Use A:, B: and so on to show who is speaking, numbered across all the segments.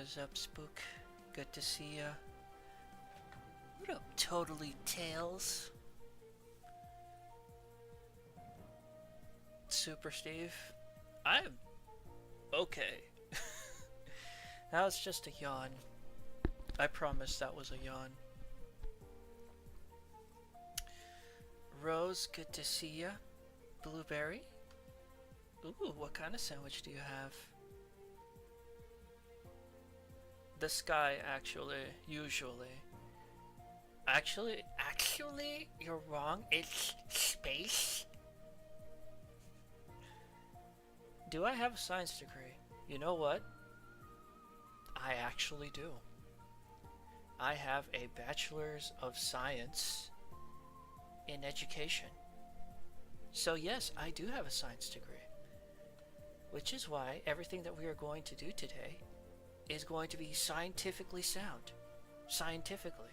A: is up, Spook? Good to see ya. What up, Totally Tails? Super Steve? I'm okay. That was just a yawn. I promise that was a yawn. Rose, good to see ya. Blueberry? Ooh, what kind of sandwich do you have? The sky, actually, usually. Actually, you're wrong. It's space. Do I have a science degree? You know what? I actually do. I have a bachelor's of science in education. So yes, I do have a science degree. Which is why everything that we are going to do today is going to be scientifically sound. Scientifically.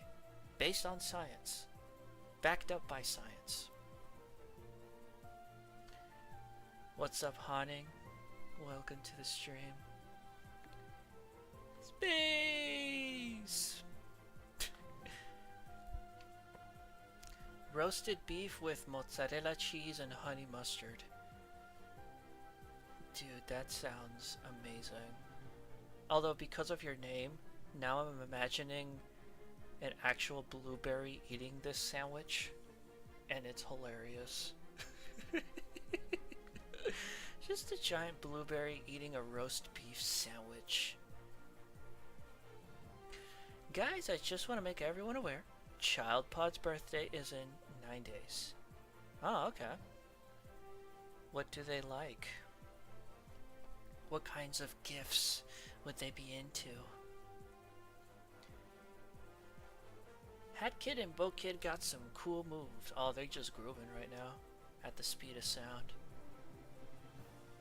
A: Based on science. Backed up by science. What's up, Haning? Welcome to the stream. Space! Roasted beef with mozzarella cheese and honey mustard. Dude, that sounds amazing. Although because of your name, now I'm imagining an actual blueberry eating this sandwich, and it's hilarious. Just a giant blueberry eating a roast beef sandwich. Guys, I just want to make everyone aware, Child Pod's birthday is in 9 days. Oh, okay. What do they like? What kinds of gifts would they be into? Hat Kid and Bo Kid got some cool moves. Oh, they're just grooving right now at the speed of sound.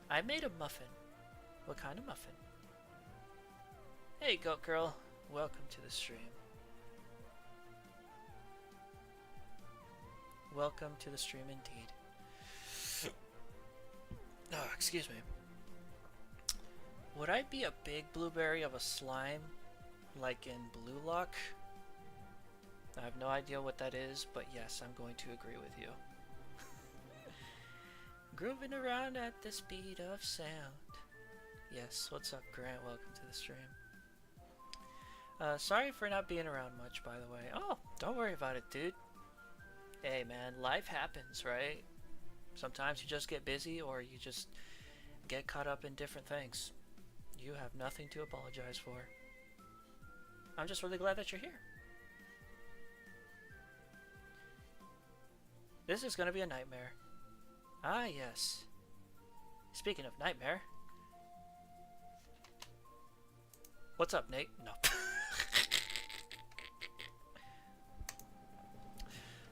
A: I made a muffin. What kind of muffin? Hey, Goat Girl. Welcome to the stream. Welcome to the stream indeed. Oh, excuse me. Would I be a big blueberry of a slime like in Blue Lock? I have no idea what that is, but yes, I'm going to agree with you. Grooving around at the speed of sound. Yes, what's up, Grant? Welcome to the stream. Sorry for not being around much, by the way. Oh, don't worry about it, dude. Hey, man, life happens, right? Sometimes you just get busy or you just get caught up in different things. You have nothing to apologize for. I'm just really glad that you're here. This is going to be a nightmare. Ah, yes. Speaking of nightmare. What's up, Nate? No.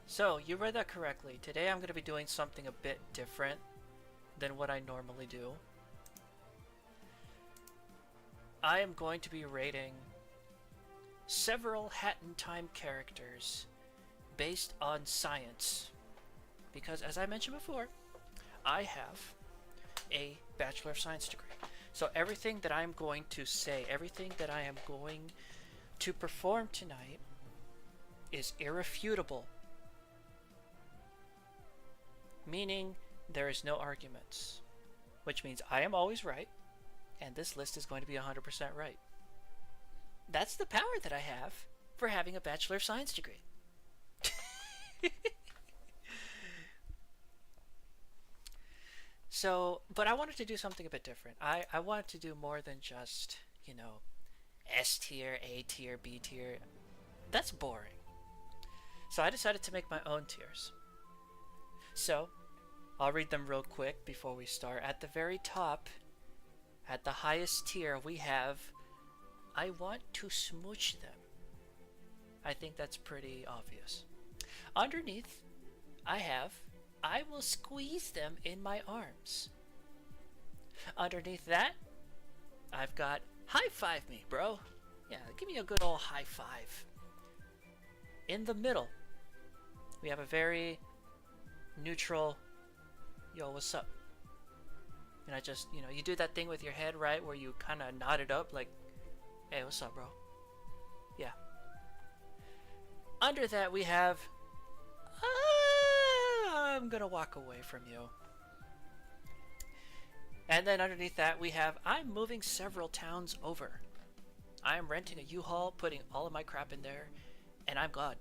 A: So, you read that correctly. Today I'm going to be doing something a bit different than what I normally do. I am going to be rating several Hat in Time characters based on science. Because, as I mentioned before, I have a Bachelor of Science degree. So everything that I'm going to say, everything that I am going to perform tonight is irrefutable. Meaning, there is no arguments. Which means I am always right, and this list is going to be 100% right. That's the power that I have for having a Bachelor of Science degree. So, but I wanted to do something a bit different. I wanted to do more than just, you know, S tier, A tier, B tier. That's boring. So I decided to make my own tiers. So, I'll read them real quick before we start. At the very top, at the highest tier, we have, I want to smooch them. I think that's pretty obvious. Underneath, I have, I will squeeze them in my arms. Underneath that, I've got high five me, bro. Yeah, give me a good old high five. In the middle, we have a very neutral, yo, what's up? And I just, you know, you do that thing with your head, right, where you kind of nod it up, like, Hey, what's up, bro? Yeah. Under that, we have... I'm gonna walk away from you. And then underneath that, we have... I'm moving several towns over. I am renting a U-Haul, putting all of my crap in there, and I'm gone.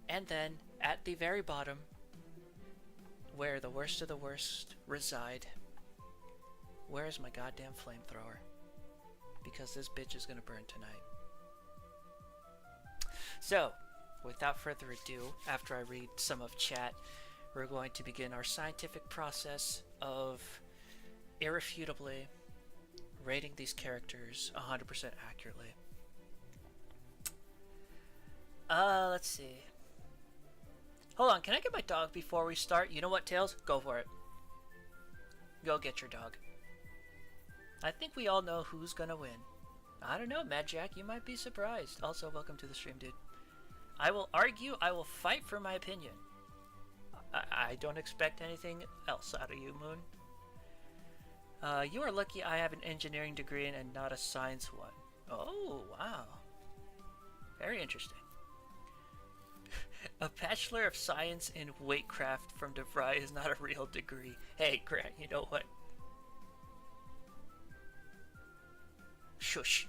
A: And then, at the very bottom, where the worst of the worst reside, where is my goddamn flamethrower? Because this bitch is gonna burn tonight. So, without further ado, after I read some of chat, we're going to begin our scientific process of irrefutably rating these characters 100% accurately. Let's see. Hold on, can I get my dog before we start? You know what, Tails? Go for it. Go get your dog. I think we all know who's gonna win. I don't know, Mad Jack, you might be surprised. Also, welcome to the stream, dude. I will argue, I will fight for my opinion. I don't expect anything else out of you, Moon. You are lucky I have an engineering degree and not a science one. Oh, wow. Very interesting. A Bachelor of Science in Weightcraft from DeVry is not a real degree. Hey, Grant, you know what? Shush.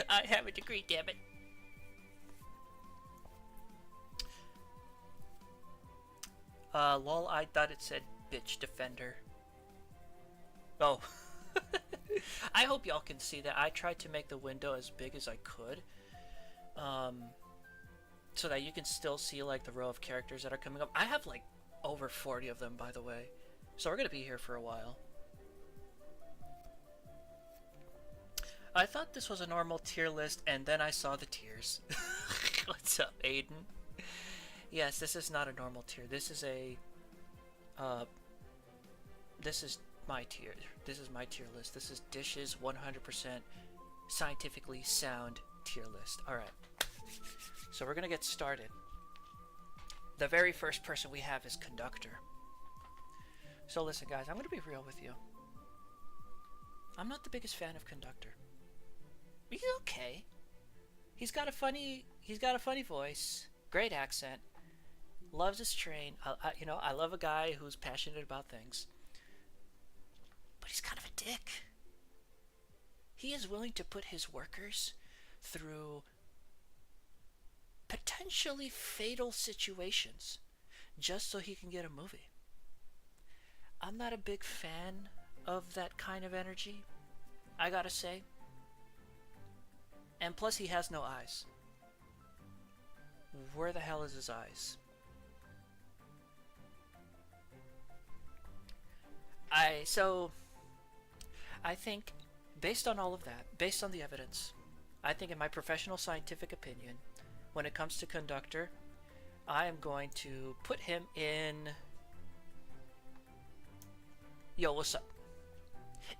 A: I have a degree, damn it. Lol, I thought it said bitch defender. Oh. I hope y'all can see that. I tried to make the window as big as I could. So that you can still see like the row of characters that are coming up. I have like over 40 of them, by the way. So we're gonna be here for a while. I thought this was a normal tier list, and then I saw the tiers. What's up, Aiden? Yes, this is not a normal tier. This is a... this is my tier. This is my tier list. This is Dish's 100% scientifically sound tier list. Alright. So we're gonna get started. The very first person we have is Conductor. So listen, guys, I'm gonna be real with you. I'm not the biggest fan of Conductor. He's okay. He's got a funny voice, great accent, loves his train. You know, I love a guy who's passionate about things, but he's kind of a dick. He is willing to put his workers through potentially fatal situations just so he can get a movie. I'm not a big fan of that kind of energy, I gotta say. And plus, he has no eyes. Where the hell is his eyes? I think, based on all of that, based on the evidence, I think in my professional scientific opinion, when it comes to Conductor, I am going to put him in... Yo, what's up?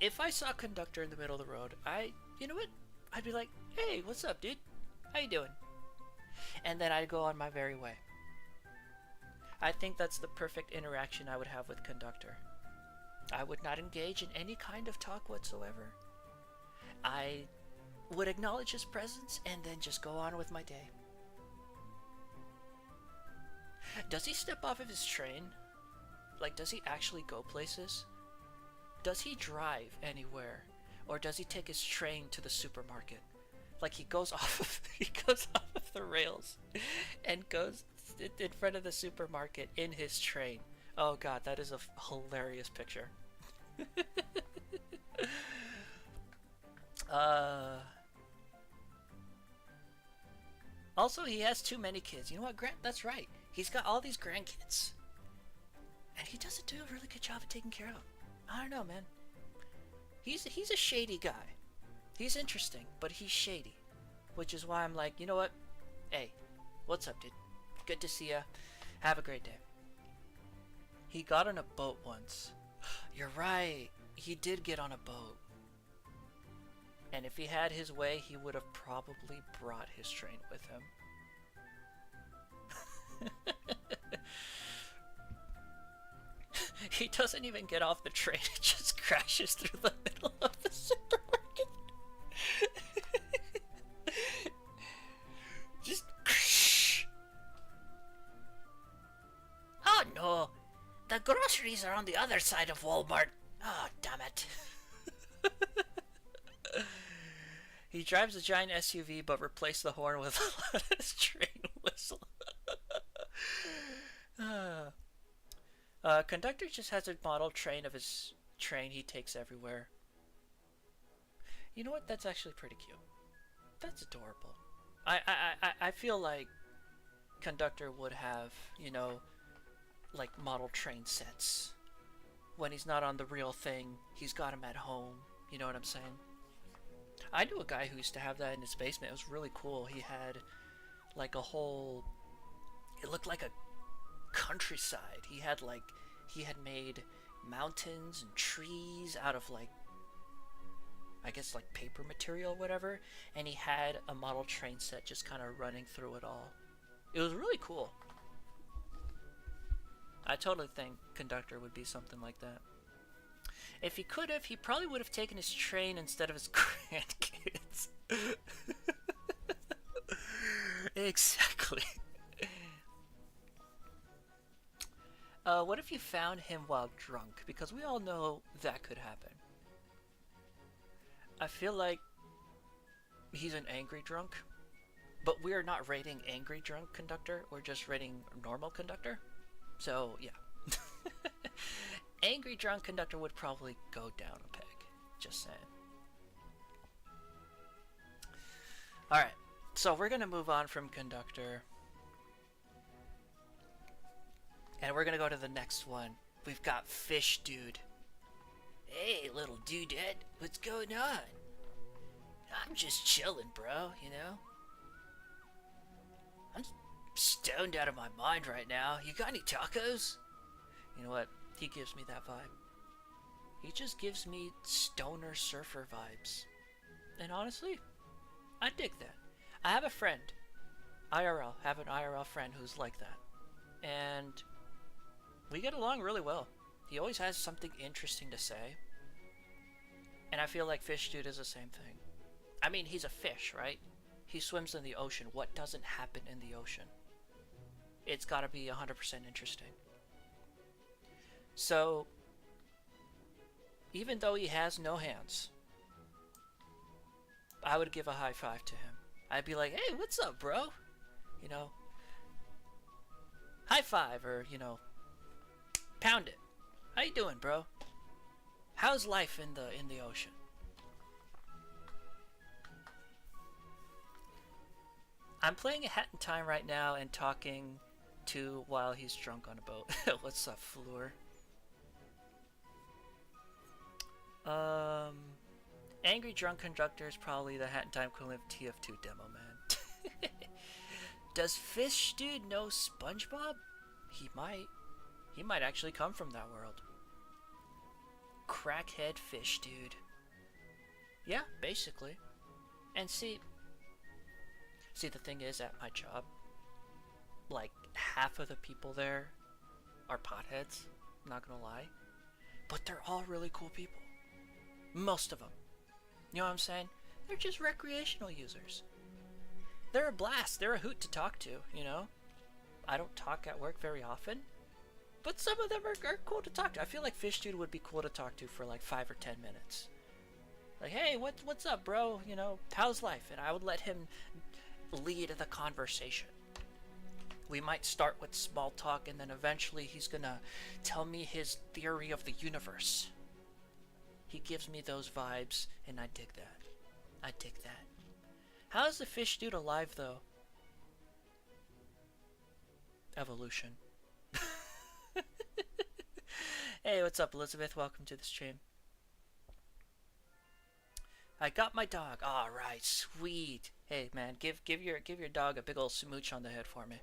A: If I saw Conductor in the middle of the road, you know what? I'd be like, hey, what's up, dude? How you doing? And then I'd go on my very way. I think that's the perfect interaction I would have with Conductor. I would not engage in any kind of talk whatsoever. I would acknowledge his presence and then just go on with my day. Does he step off of his train? Like, does he actually go places? Does he drive anywhere? Or does he take his train to the supermarket? Like, he goes off of the rails and goes in front of the supermarket in his train. Oh god, that is a hilarious picture. Also, he has too many kids. You know what, Grant? That's right. He's got all these grandkids. And he doesn't do a really good job of taking care of them. I don't know, man. He's a shady guy. He's interesting, but he's shady. Which is why I'm like, you know what? Hey, what's up, dude? Good to see ya. Have a great day. He got on a boat once. You're right. He did get on a boat. And if he had his way, he would have probably brought his train with him. He doesn't even get off the train. It just crashes through the middle of the supermarket. batteries are on the other side of Walmart. Oh, damn it. He drives a giant SUV but replaced the horn with a loudest train whistle. Conductor just has a model train of his train he takes everywhere. You know what? That's actually pretty cute. That's adorable. I feel like Conductor would have, you know, like model train sets. When he's not on the real thing, he's got him at home. You know what I'm saying? I knew a guy who used to have that in his basement. It was really cool. He had like a whole... It looked like a countryside. He had made mountains and trees out of like, I guess like paper material or whatever. And he had a model train set just kind of running through it all. It was really cool. I totally think Conductor would be something like that. If he could have, he probably would have taken his train instead of his grandkids. Exactly. What if you found him while drunk? Because we all know that could happen. I feel like he's an angry drunk, but we are not rating angry drunk Conductor. We're just rating normal Conductor. So, yeah. Angry drunk Conductor would probably go down a peg. Just saying. Alright, so we're going to move on from Conductor. And we're going to go to the next one. We've got Fish Dude. Hey, little dudette, what's going on? I'm just chilling, bro, you know? I'm stoned out of my mind right now. You got any tacos? You know what? He gives me that vibe. He just gives me stoner surfer vibes. And honestly, I dig that. I have a friend, IRL, have an IRL friend who's like that. And we get along really well. He always has something interesting to say. And I feel like Fish Dude is the same thing. I mean, he's a fish, right? He swims in the ocean. What doesn't happen in the ocean? It's gotta be 100% interesting. So, even though he has no hands, I would give a high five to him. I'd be like, hey, what's up, bro? You know, high five, or, you know, pound it. How you doing, bro? How's life in the ocean? I'm playing a Hat in Time right now and talking to while he's drunk on a boat. What's up, Fleur? Angry Drunk Conductor is probably the Hat in Time equivalent of TF2 demo, man. Does Fish Dude know SpongeBob? He might. He might actually come from that world. Crackhead Fish Dude. Yeah, basically. And see, the thing is, at my job, like, half of the people there are potheads, not gonna lie. But they're all really cool people. Most of them. You know what I'm saying? They're just recreational users. They're a blast. They're a hoot to talk to, you know? I don't talk at work very often, but some of them are cool to talk to. I feel like Fish Dude would be cool to talk to for like 5 or 10 minutes. Like, hey, what's up, bro? You know, how's life? And I would let him lead the conversation. We might start with small talk, and then eventually he's gonna tell me his theory of the universe. He gives me those vibes, and I dig that. I dig that. How's the Fish Dude alive, though? Evolution. Hey, what's up, Elizabeth? Welcome to the stream. I got my dog. All right, sweet. Hey, man, give your dog a big old smooch on the head for me.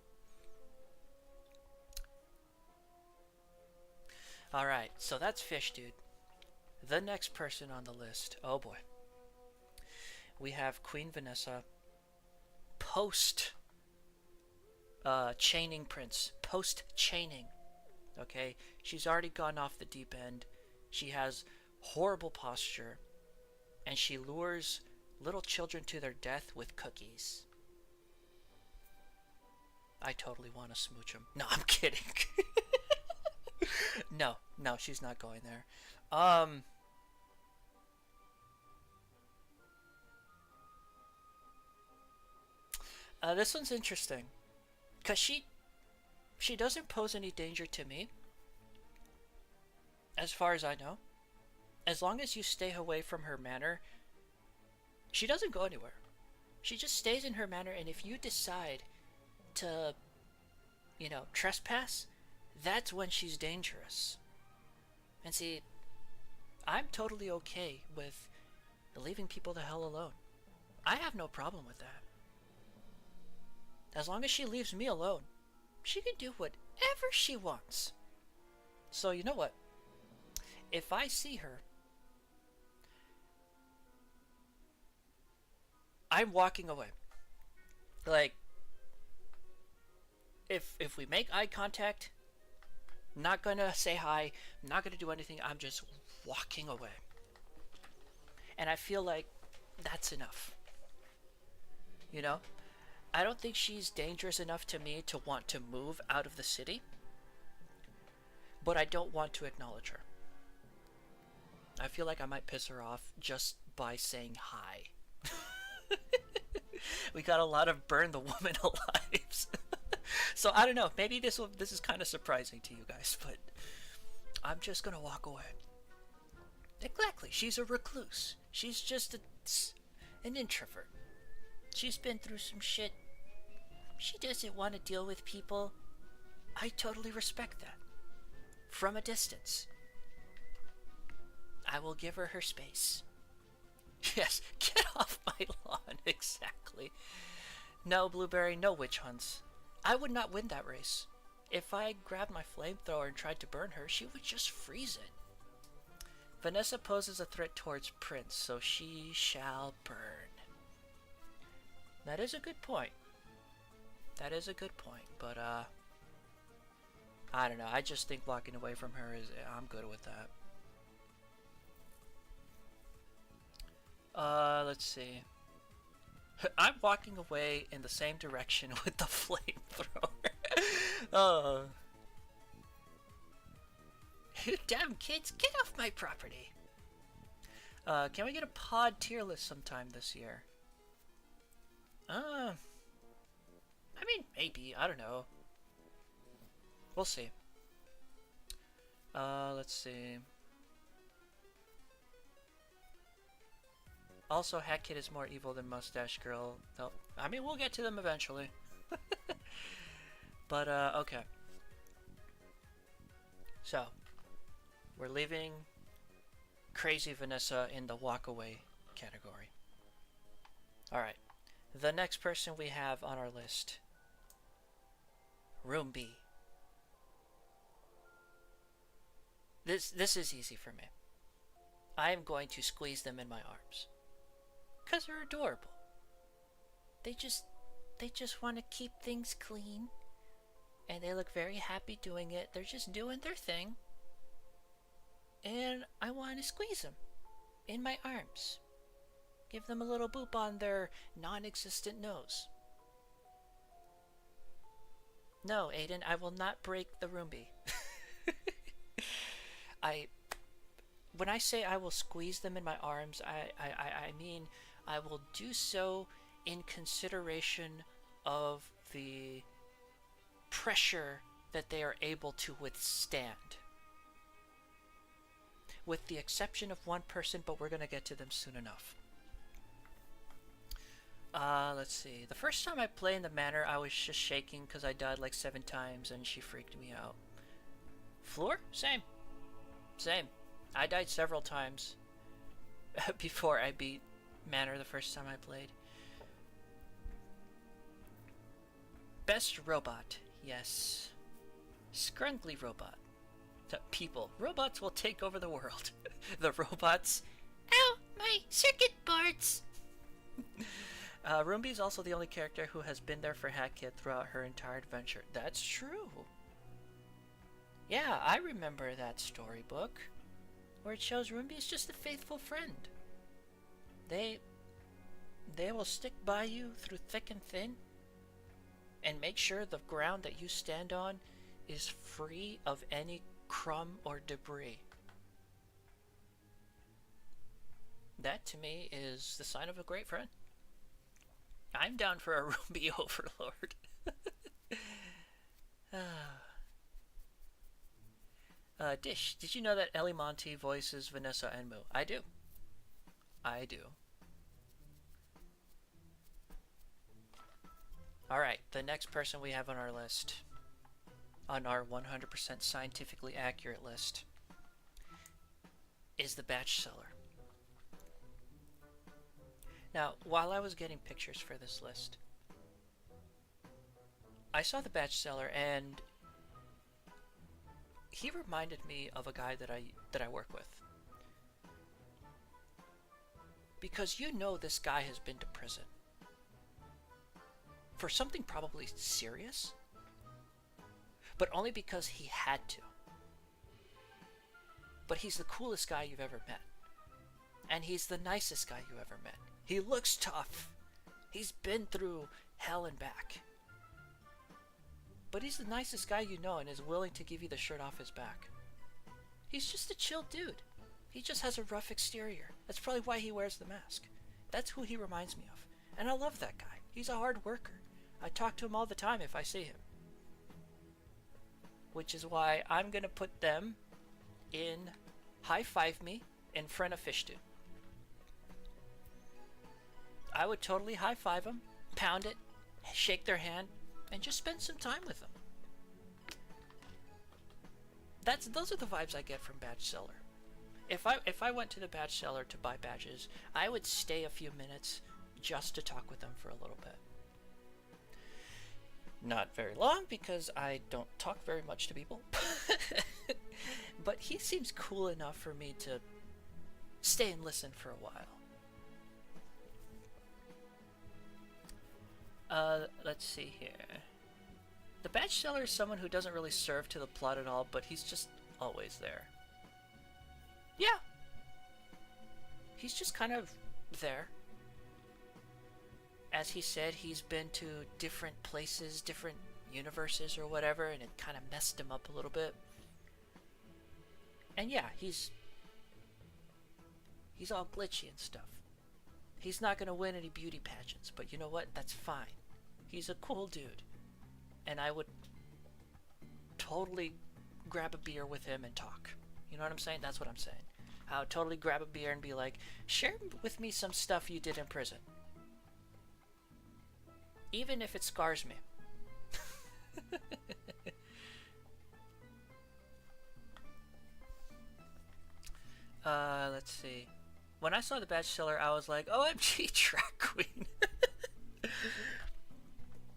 A: All right, so that's Fish Dude. The next person on the list. Oh boy. We have Queen Vanessa. Post chaining Prince. Post chaining. Okay, she's already gone off the deep end. She has horrible posture, and she lures little children to their death with cookies. I totally want to smooch them. No, I'm kidding. No, no, she's not going there. Um, this one's interesting because she doesn't pose any danger to me, as far as I know. As long as you stay away from her manor, she doesn't go anywhere. She just stays in her manor, and if you decide to, trespass, that's when she's dangerous. And see, I'm totally okay with leaving people the hell alone. I have no problem with that. As long as she leaves me alone, she can do whatever she wants. So you know what? If I see her, I'm walking away. Like, if we make eye contact, not gonna say hi, not gonna do anything, I'm just walking away. And I feel like that's enough. You know? I don't think she's dangerous enough to me to want to move out of the city, but I don't want to acknowledge her. I feel like I might piss her off just by saying hi. We got a lot of burn the woman alive. So I don't know, maybe this is kind of surprising to you guys, but I'm just gonna walk away. Exactly, she's a recluse. She's just an introvert. She's been through some shit. She doesn't want to deal with people. I totally respect that. From a distance. I will give her space. Yes, get off my lawn, exactly. No, Blueberry, no witch hunts. I would not win that race. If I grabbed my flamethrower and tried to burn her, she would just freeze it. Vanessa poses a threat towards Prince, so she shall burn. That is a good point. That is a good point, but I don't know. I just think walking away from her I'm good with that. Let's see. I'm walking away in the same direction with the flamethrower. Oh. Damn kids, get off my property. Can we get a pod tier list sometime this year? I mean, maybe. I don't know. We'll see. Let's see. Also, Hat Kid is more evil than Mustache Girl. No, I mean, we'll get to them eventually. But, okay. So, we're leaving Crazy Vanessa in the walk away category. Alright. The next person we have on our list. Rumbi. This is easy for me. I am going to squeeze them in my arms. 'Cause they're adorable. They just want to keep things clean. And they look very happy doing it. They're just doing their thing. And I want to squeeze them in my arms. Give them a little boop on their non-existent nose. No, Aiden, I will not break the Rumbi. When I say I will squeeze them in my arms, I mean I will do so in consideration of the pressure that they are able to withstand. With the exception of one person, but we're going to get to them soon enough. Let's see. The first time I played in the manor, I was just shaking because I died like 7 times and she freaked me out. Floor? Same. Same. I died several times before I beat manor the first time I played. Best robot. Yes. Scrungly robot. People. Robots will take over the world. The robots. Ow! My circuit boards! Rumbi is also the only character who has been there for Hat Kid throughout her entire adventure. That's true. Yeah, I remember that storybook where it shows Rumbi is just a faithful friend. They will stick by you through thick and thin and make sure the ground that you stand on is free of any crumb or debris. That to me is the sign of a great friend. I'm down for a Rumbi overlord. Dish, did you know that Ellie Monty voices Vanessa and Moo? I do. I do. Alright, the next person we have on our list, on our 100% scientifically accurate list, is the batch seller. Now, while I was getting pictures for this list, I saw the batch seller and he reminded me of a guy that I work with. Because you know this guy has been to prison. For something probably serious, but only because he had to. But he's the coolest guy you've ever met. And he's the nicest guy you ever met. He looks tough. He's been through hell and back. But he's the nicest guy you know and is willing to give you the shirt off his back. He's just a chill dude. He just has a rough exterior. That's probably why he wears the mask. That's who he reminds me of. And I love that guy. He's a hard worker. I talk to him all the time if I see him. Which is why I'm going to put them in High Five Me in front of Fish Dude. I would totally high five them, pound it, shake their hand, and just spend some time with them. Those are the vibes I get from Badge Seller. If I went to the Badge Seller to buy badges, I would stay a few minutes just to talk with them for a little bit. Not very long because I don't talk very much to people. But he seems cool enough for me to stay and listen for a while. Let's see here. The badge seller is someone who doesn't really serve to the plot at all, but he's just always there. Yeah. He's just kind of there. As he said, he's been to different places, different universes or whatever, and it kind of messed him up a little bit. And yeah, he's all glitchy and stuff. He's not going to win any beauty pageants, but you know what? That's fine. He's a cool dude. And I would totally grab a beer with him and talk. You know what I'm saying? That's what I'm saying. I would totally grab a beer and be like, share with me some stuff you did in prison. Even if it scars me. Let's see. When I saw the badge seller, I was like, OMG, drag queen.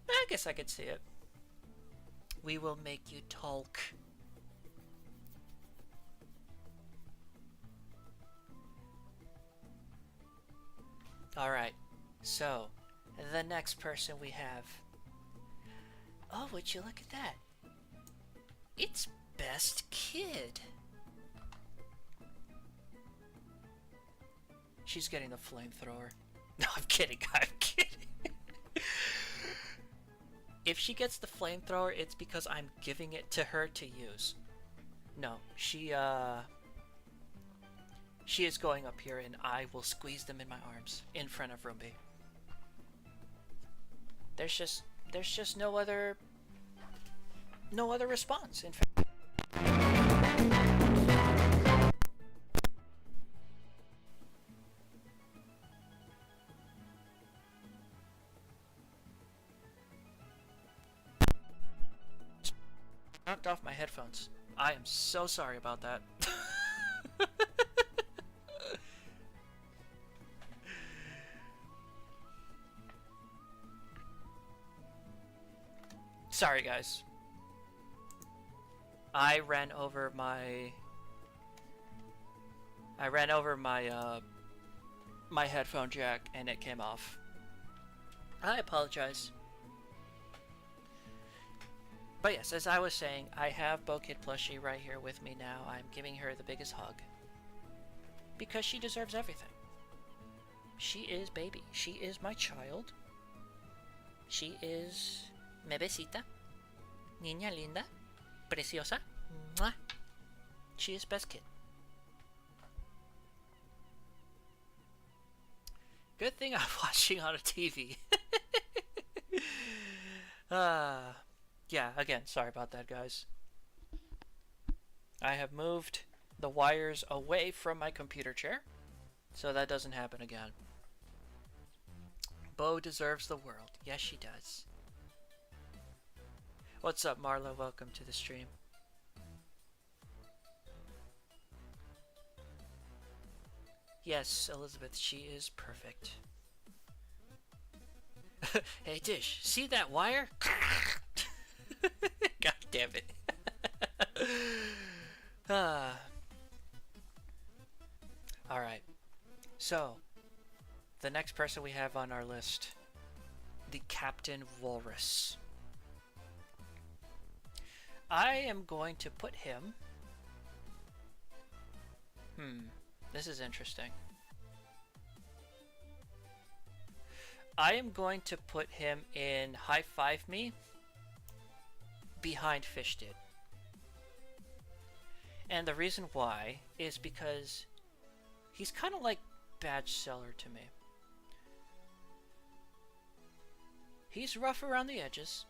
A: I guess I could see it. We will make you talk. Alright, so the next person we have. Oh, would you look at that? It's Best Kid. She's getting the flamethrower. No, I'm kidding. I'm kidding. If she gets the flamethrower, it's because I'm giving it to her to use. No, she is going up here and I will squeeze them in my arms in front of Rumbi. There's just no other response, in fact. Knocked off my headphones. I am so sorry about that. Sorry, guys. I ran over my my headphone jack and it came off. I apologize. But yes, as I was saying, I have Bo Kid plushie right here with me now. I'm giving her the biggest hug. Because she deserves everything. She is baby. She is my child. She is mi besita. Niña linda. Preciosa. Mwah. She is best kid. Good thing I'm watching on a TV. Yeah, again, sorry about that, guys. I have moved the wires away from my computer chair, so that doesn't happen again. Bo deserves the world. Yes, she does. What's up, Marlo? Welcome to the stream. Yes, Elizabeth, she is perfect. Hey, Dish, see that wire? God damn it. Alright. So, the next person we have on our list, the Captain Walrus. I am going to put him... This is interesting. I am going to put him in High Five Me behind Fish Did. And the reason why is because he's kind of like Badge Seller to me. He's rough around the edges,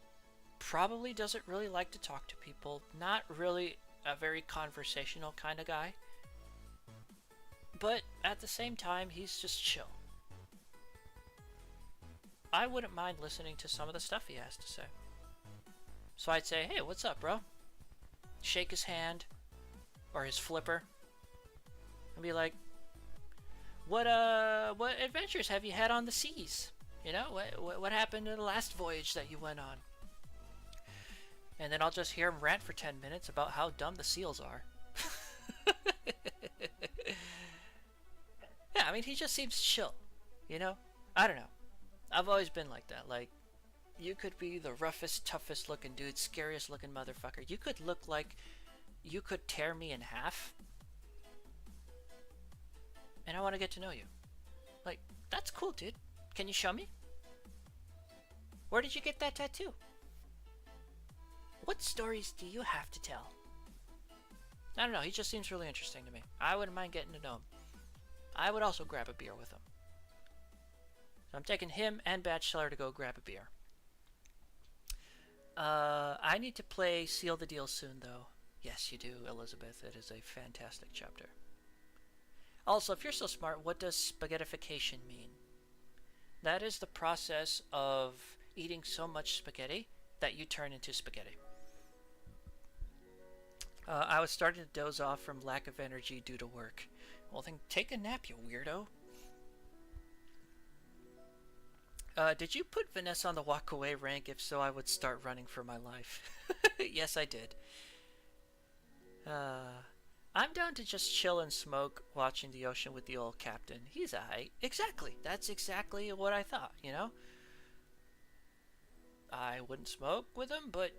A: probably doesn't really like to talk to people, not really a very conversational kind of guy, but at the same time, he's just chill. I wouldn't mind listening to some of the stuff he has to say. So I'd say, hey, what's up, bro? Shake his hand, or his flipper, and be like, what adventures have you had on the seas? You know, what happened in the last voyage that you went on? And then I'll just hear him rant for 10 minutes about how dumb the seals are. Yeah, I mean, he just seems chill, you know? I don't know. I've always been like that. Like, you could be the roughest, toughest looking dude, scariest looking motherfucker. You could look like you could tear me in half. And I want to get to know you. Like, that's cool, dude. Can you show me? Where did you get that tattoo? What stories do you have to tell? I don't know, he just seems really interesting to me. I wouldn't mind getting to know him. I would also grab a beer with him. So I'm taking him and Badge Seller to go grab a beer. I need to play Seal the Deal soon, though. Yes, you do, Elizabeth. It is a fantastic chapter. Also, if you're so smart, what does spaghettification mean? That is the process of eating so much spaghetti that you turn into spaghetti. I was starting to doze off from lack of energy due to work. Well, then take a nap, you weirdo. Did you put Vanessa on the walk away rank? If so, I would start running for my life. Yes, I did. I'm down to just chill and smoke, watching the ocean with the old captain. He's alright. Exactly. That's exactly what I thought, you know? I wouldn't smoke with him, but,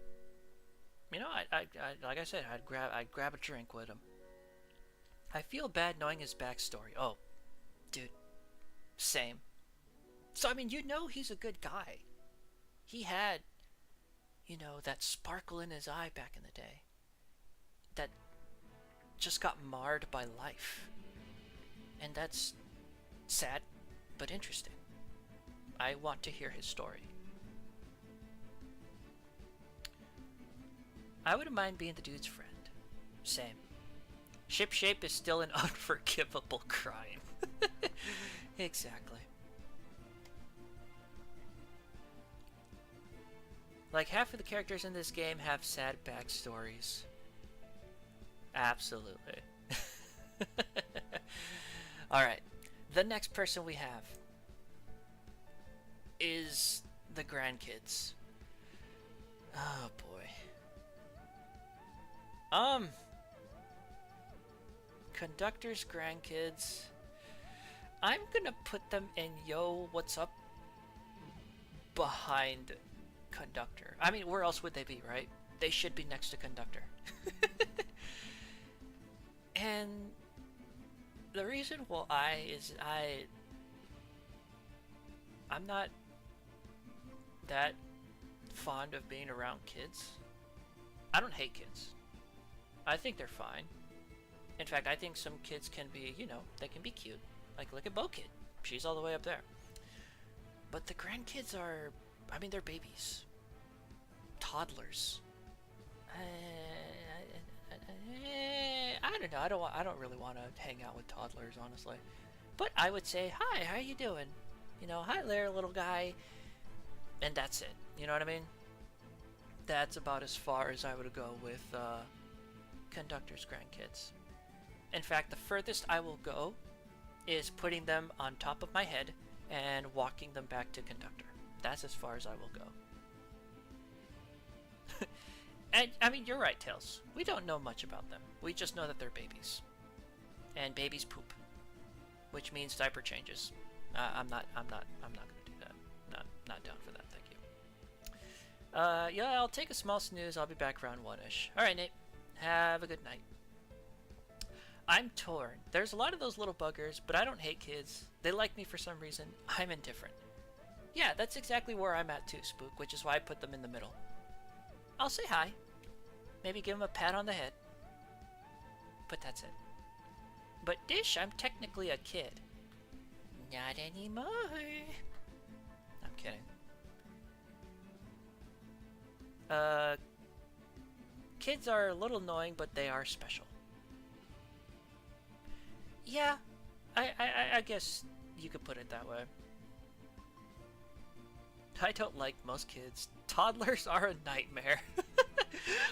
A: you know, I like I said, I'd grab a drink with him. I feel bad knowing his backstory. Oh, dude. Same. So, I mean, you know he's a good guy. He had, you know, that sparkle in his eye back in the day. That just got marred by life. And that's sad, but interesting. I want to hear his story. I wouldn't mind being the dude's friend. Same. Ship shape is still an unforgivable crime. Exactly. Like, half of the characters in this game have sad backstories. Absolutely. Alright. The next person we have is the grandkids. Oh, boy. Conductor's grandkids. I'm gonna put them in Yo, What's Up behind Conductor. I mean, where else would they be, right? They should be next to Conductor. And the reason why is I'm not that fond of being around kids. I don't hate kids. I think they're fine. In fact, I think some kids can be, you know, they can be cute. Like, look at Bo Kid. She's all the way up there. But the grandkids are, I mean, they're babies. Toddlers. I don't know. I don't really want to hang out with toddlers, honestly. But I would say, hi, how you doing? You know, hi there, little guy. And that's it. You know what I mean? That's about as far as I would go with Conductor's grandkids. In fact, the furthest I will go is putting them on top of my head and walking them back to Conductor. That's as far as I will go. And, I mean, you're right, Tails. We don't know much about them. We just know that they're babies. And babies poop. Which means diaper changes. I'm not gonna do that. Not down for that, thank you. Yeah, I'll take a small snooze. I'll be back around 1-ish. Alright, Nate. Have a good night. I'm torn. There's a lot of those little buggers, but I don't hate kids. They like me for some reason. I'm indifferent. Yeah, that's exactly where I'm at too, Spook, which is why I put them in the middle. I'll say hi. Maybe give him a pat on the head. But that's it. But Dish, I'm technically a kid. Not anymore. I'm kidding. Kids are a little annoying, but they are special. Yeah, I guess you could put it that way. I don't like most kids. Toddlers are a nightmare.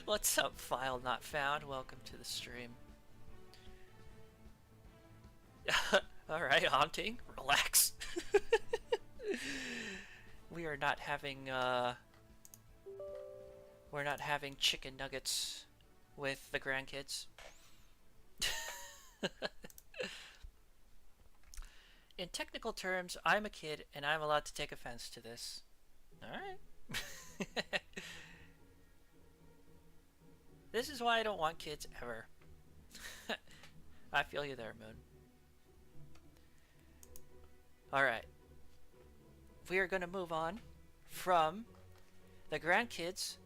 A: What's up, file not found? Welcome to the stream. Alright, haunting. Relax. We are not having, we're not having chicken nuggets with the grandkids. In technical terms, I'm a kid and I'm allowed to take offense to this. Alright. This is why I don't want kids ever. I feel you there, Moon. Alright. We are going to move on from the grandkids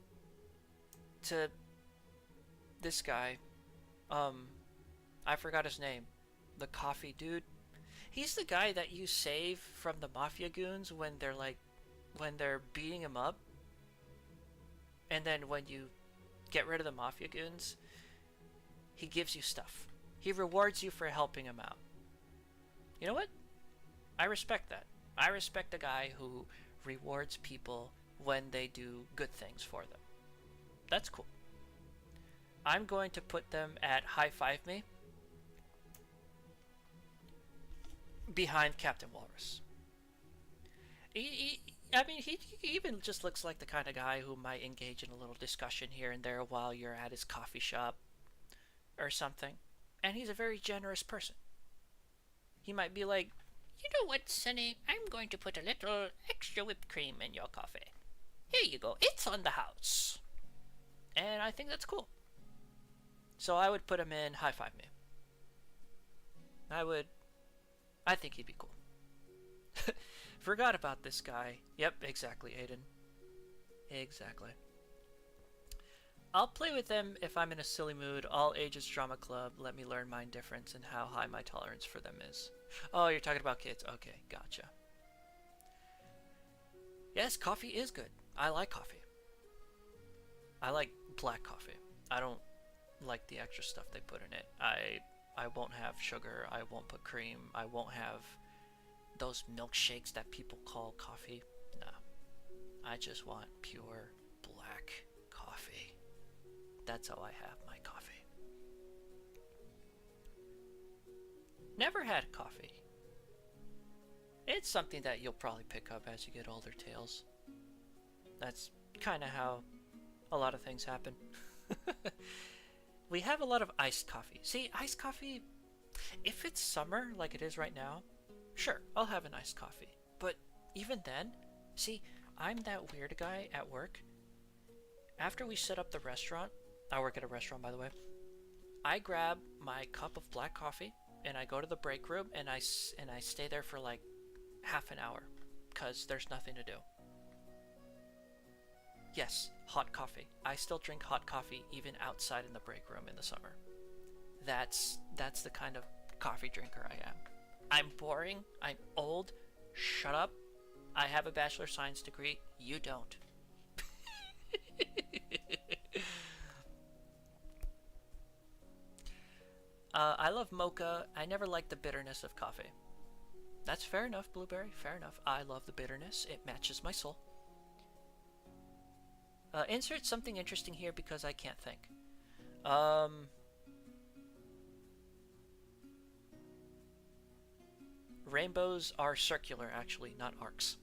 A: to this guy. I forgot his name. The coffee dude. He's the guy that you save from the Mafia goons when they're like, when they're beating him up. And then when you get rid of the Mafia goons, he gives you stuff. He rewards you for helping him out. You know what? I respect that. I respect a guy who rewards people when they do good things for them. That's cool. I'm going to put them at high five me behind Captain Walrus. I mean, he even just looks like the kind of guy who might engage in a little discussion here and there while you're at his coffee shop or something. And he's a very generous person. He might be like, you know what, Sonny? I'm going to put a little extra whipped cream in your coffee. Here you go. It's on the house. And I think that's cool. So I would put him in high five me. I think he'd be cool. Forgot about this guy. Yep, exactly, Aiden. Exactly. I'll play with them if I'm in a silly mood. All ages drama club. Let me learn my indifference and how high my tolerance for them is. Oh, you're talking about kids. Okay, gotcha. Yes, coffee is good. I like coffee. I like black coffee. I don't like the extra stuff they put in it. I won't have sugar. I won't put cream. I won't have those milkshakes that people call coffee. No. I just want pure black coffee. That's how I have my coffee. Never had coffee. It's something that you'll probably pick up as you get older, Tails. That's kind of how a lot of things happen. We have a lot of iced coffee. See, iced coffee, if it's summer like it is right now, sure, I'll have an iced coffee. But even then, see, I'm that weird guy at work. After we set up the restaurant, I work at a restaurant, by the way, I grab my cup of black coffee and I go to the break room and I stay there for like half an hour because there's nothing to do. Yes, hot coffee. I still drink hot coffee even outside in the break room in the summer. That's the kind of coffee drinker I am. I'm boring. I'm old. Shut up. I have a bachelor of science degree. You don't. I love mocha. I never liked the bitterness of coffee. That's fair enough, Blueberry. Fair enough. I love the bitterness. It matches my soul. Insert something interesting here because I can't think. Rainbows are circular, actually, not arcs.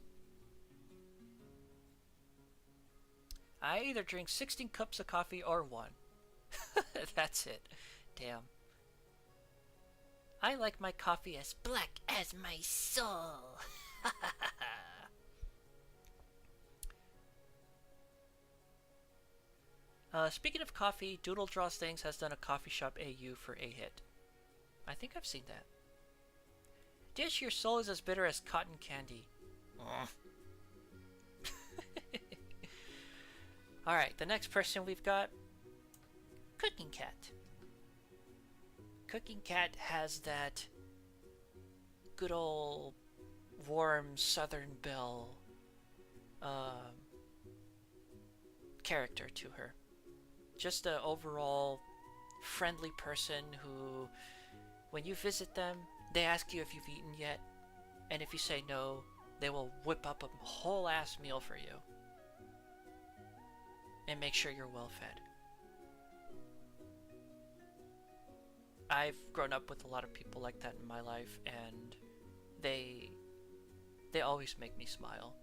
A: I either drink 16 cups of coffee or one. That's it. Damn. I like my coffee as black as my soul. Speaking of coffee, Doodle Draws Things has done a coffee shop AU for a hit. I think I've seen that. Dish, your soul is as bitter as cotton candy. Alright, the next person we've got, Cooking Cat. Cooking Cat has that good old warm Southern Belle character to her. Just an overall friendly person who, when you visit them, they ask you if you've eaten yet, and if you say no, they will whip up a whole ass meal for you and make sure you're well fed. I've grown up with a lot of people like that in my life, and they always make me smile,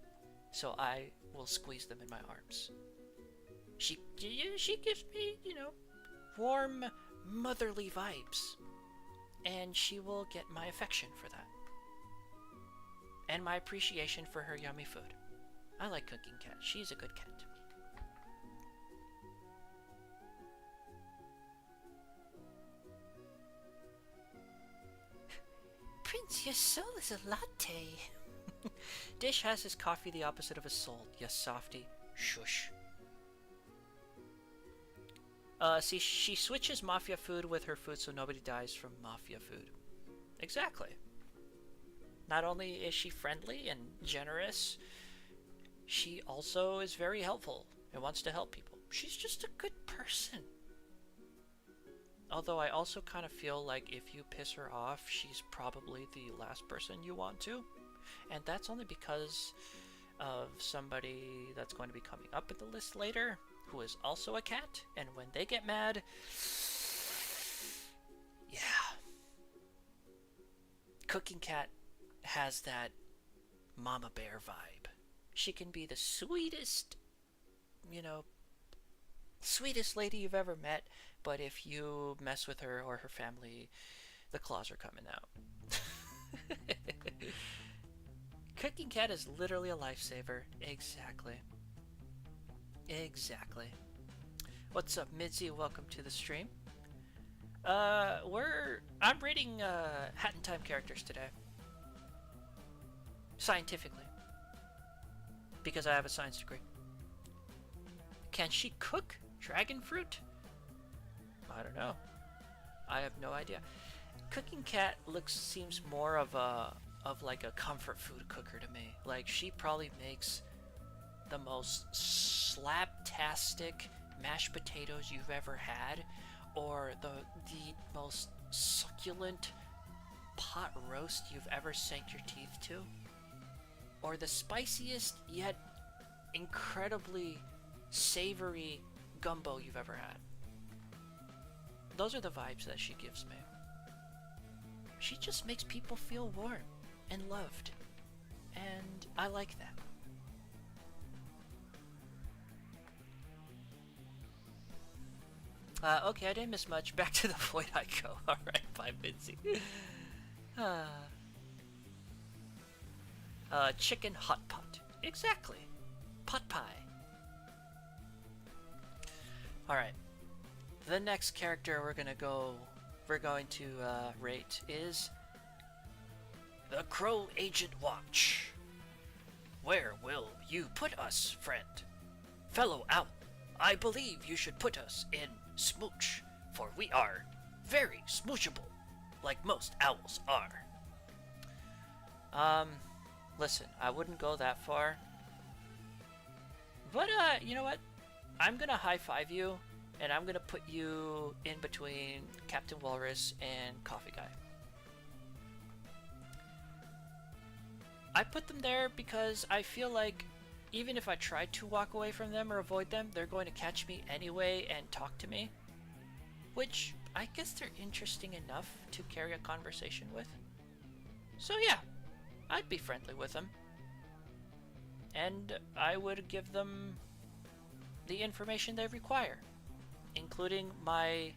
A: so I will squeeze them in my arms. She gives me, warm, motherly vibes, and she will get my affection for that, and my appreciation for her yummy food. I like Cooking Cat. She's a good cat. Prince, your soul is a latte. Dish has his coffee the opposite of his soul. Yes, softy. Shush. See, she switches mafia food with her food so nobody dies from mafia food. Exactly. Not only is she friendly and generous, she also is very helpful and wants to help people. She's just a good person. Although I also kind of feel like if you piss her off, she's probably the last person you want to. And that's only because of somebody that's going to be coming up in the list later, who is also a cat. And when they get mad, yeah. Cooking Cat has that mama bear vibe. She can be the sweetest, sweetest lady you've ever met, but if you mess with her or her family, the claws are coming out. Cooking Cat is literally a lifesaver. Exactly. Exactly. What's up, Mitzi? Welcome to the stream. I'm reading Hat in Time characters today. Scientifically. Because I have a science degree. Can she cook dragon fruit? I don't know. I have no idea. Cooking Cat seems more of like a comfort food cooker to me. Like, she probably makes the most slaptastic mashed potatoes you've ever had, or the most succulent pot roast you've ever sank your teeth to, or the spiciest yet incredibly savory gumbo you've ever had. Those are the vibes that she gives me. She just makes people feel warm and loved, and I like that. Okay, I didn't miss much. Back to the void I go. Alright, bye, Vinci. Chicken hot pot. Exactly. Pot pie. Alright. The next character we're going to rate is the Crow Agent Watch. Where will you put us, friend? Fellow owl, I believe you should put us in Smooch, for we are very smoochable, like most owls are. Listen, I wouldn't go that far. But, you know what? I'm gonna high-five you, and I'm gonna put you in between Captain Walrus and Coffee Guy. I put them there because I feel like even if I tried to walk away from them or avoid them, they're going to catch me anyway and talk to me. Which, I guess they're interesting enough to carry a conversation with. So yeah, I'd be friendly with them. And I would give them the information they require. Including my...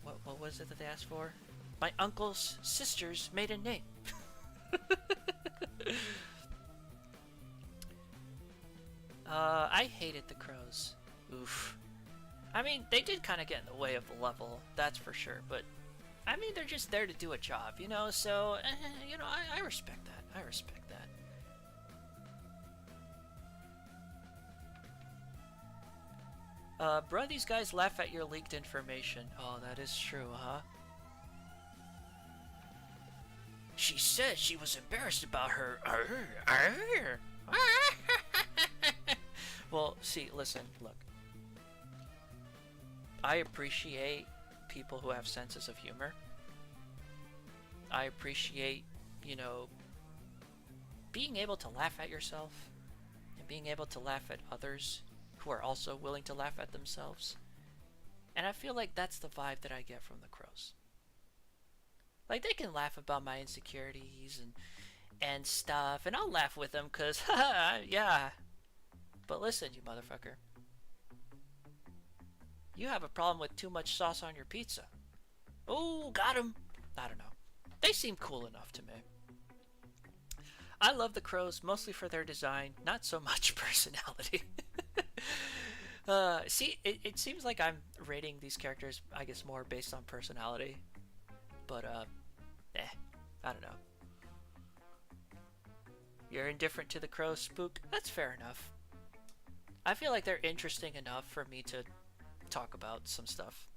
A: What was it that they asked for? My uncle's sister's maiden name. I hated the crows. Oof. I mean, they did kind of get in the way of the level, that's for sure, but I mean, they're just there to do a job, you know, so, you know, I respect that. I respect that. Bruh, these guys laugh at your leaked information. Oh, that is true, huh? She said she was embarrassed about her. Well, see, listen, look. I appreciate people who have senses of humor. I appreciate, you know, being able to laugh at yourself and being able to laugh at others who are also willing to laugh at themselves. And I feel like that's the vibe that I get from the crows. Like, they can laugh about my insecurities and stuff, and I'll laugh with them because, yeah. But listen, you motherfucker. You have a problem with too much sauce on your pizza. Oh, got him. I don't know. They seem cool enough to me. I love the crows, mostly for their design, not so much personality. See, it seems like I'm rating these characters, I guess, more based on personality. But, I don't know. You're indifferent to the crows, Spook? That's fair enough. I feel like they're interesting enough for me to talk about some stuff.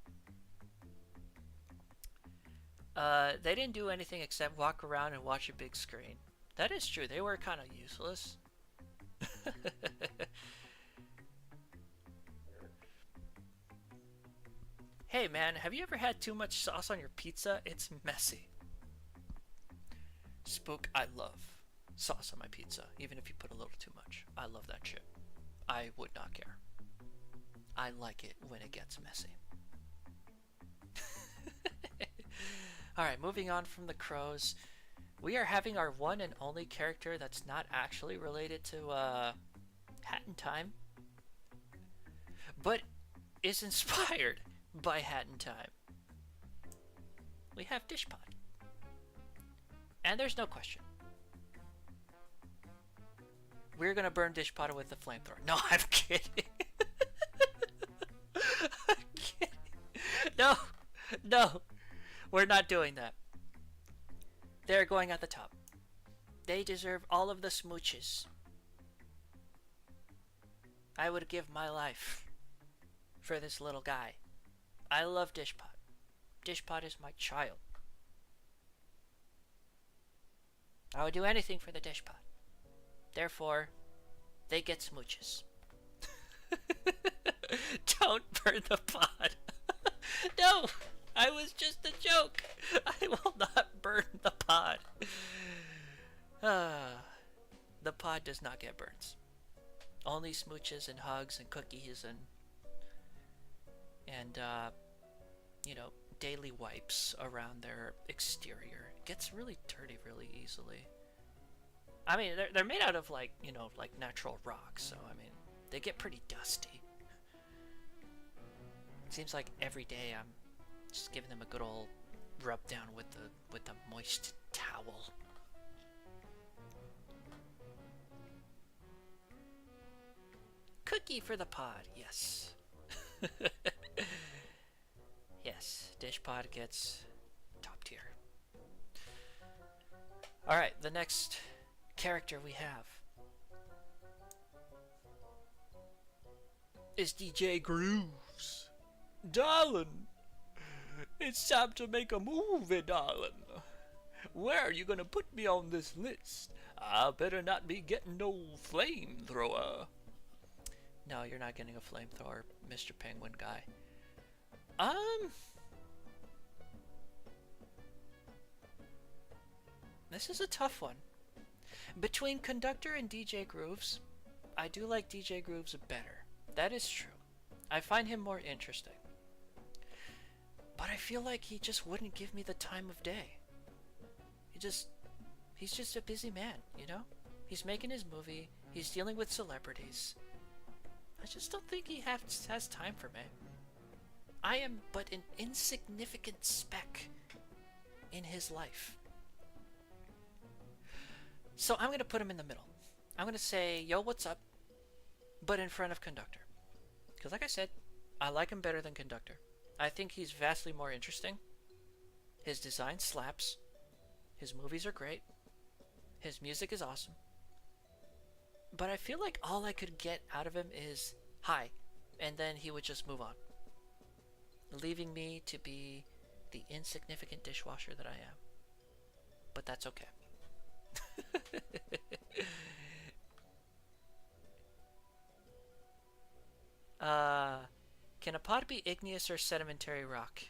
A: They didn't do anything except walk around and watch a big screen. That is true, they were kind of useless. Hey man, have you ever had too much sauce on your pizza? It's messy. Spook, I love sauce on my pizza, even if you put a little too much. I love that shit. I would not care. I like it when it gets messy. Alright, moving on from the crows. We are having our one and only character that's not actually related to Hat in Time, but is inspired by Hat in Time. We have Dishpot. And there's no question. We're gonna burn Dishpot with the flamethrower. No, I'm kidding. I'm kidding. No, no, we're not doing that. They're going at the top. They deserve all of the smooches. I would give my life for this little guy. I love Dishpot. Dishpot is my child. I would do anything for the Dishpot. Therefore, they get smooches. Don't burn the pod. No, I was just a joke. I will not burn the pod. The pod does not get burns. Only smooches and hugs and cookies and you know, daily wipes around their exterior. It gets really dirty really easily. I mean, they're made out of, like, you know, like natural rock, so I mean, they get pretty dusty. It seems like every day I'm just giving them a good old rub down with the moist towel. Cookie for the pod, yes. Yes, Dishpot gets top tier. Alright, the next character we have is DJ Grooves. Darling, It's time to make a movie, darling. Where are you gonna put me on this list? I better not be getting no flamethrower. No, you're not getting a flamethrower, Mr. Penguin guy. This is a tough one. Between Conductor and DJ Grooves, I do like DJ Grooves better. That is true. I find him more interesting. But I feel like he just wouldn't give me the time of day. He's just a busy man, you know? He's making his movie, he's dealing with celebrities. I just don't think he has time for me. I am but an insignificant speck in his life. So I'm going to put him in the middle. I'm going to say, yo, what's up? But in front of Conductor. Because like I said, I like him better than Conductor. I think he's vastly more interesting. His design slaps. His movies are great. His music is awesome. But I feel like all I could get out of him is, hi. And then he would just move on. Leaving me to be the insignificant dishwasher that I am. But that's okay. Can a pod be igneous or sedimentary rock?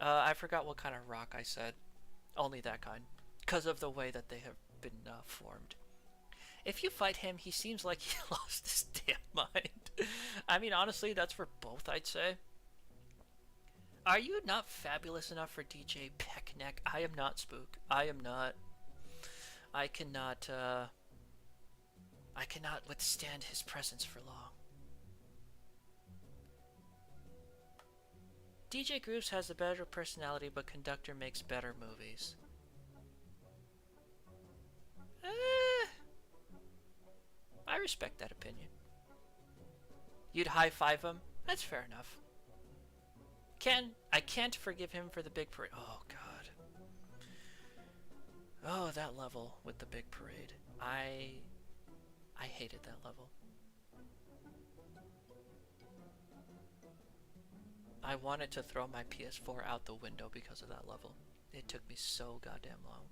A: I forgot what kind of rock I said. Only that kind. Because of the way that they have been formed. If you fight him, he seems like he lost his damn mind. I mean, honestly, that's for both, I'd say. Are you not fabulous enough for DJ Peckneck? I am not, Spook. I am not. I cannot withstand his presence for long. DJ Grooves has a better personality, but Conductor makes better movies. I respect that opinion. You'd high-five him? That's fair enough. I can't forgive him for the big parade. Oh, God. Oh, that level with the big parade. I hated that level. I wanted to throw my PS4 out the window because of that level. It took me so goddamn long.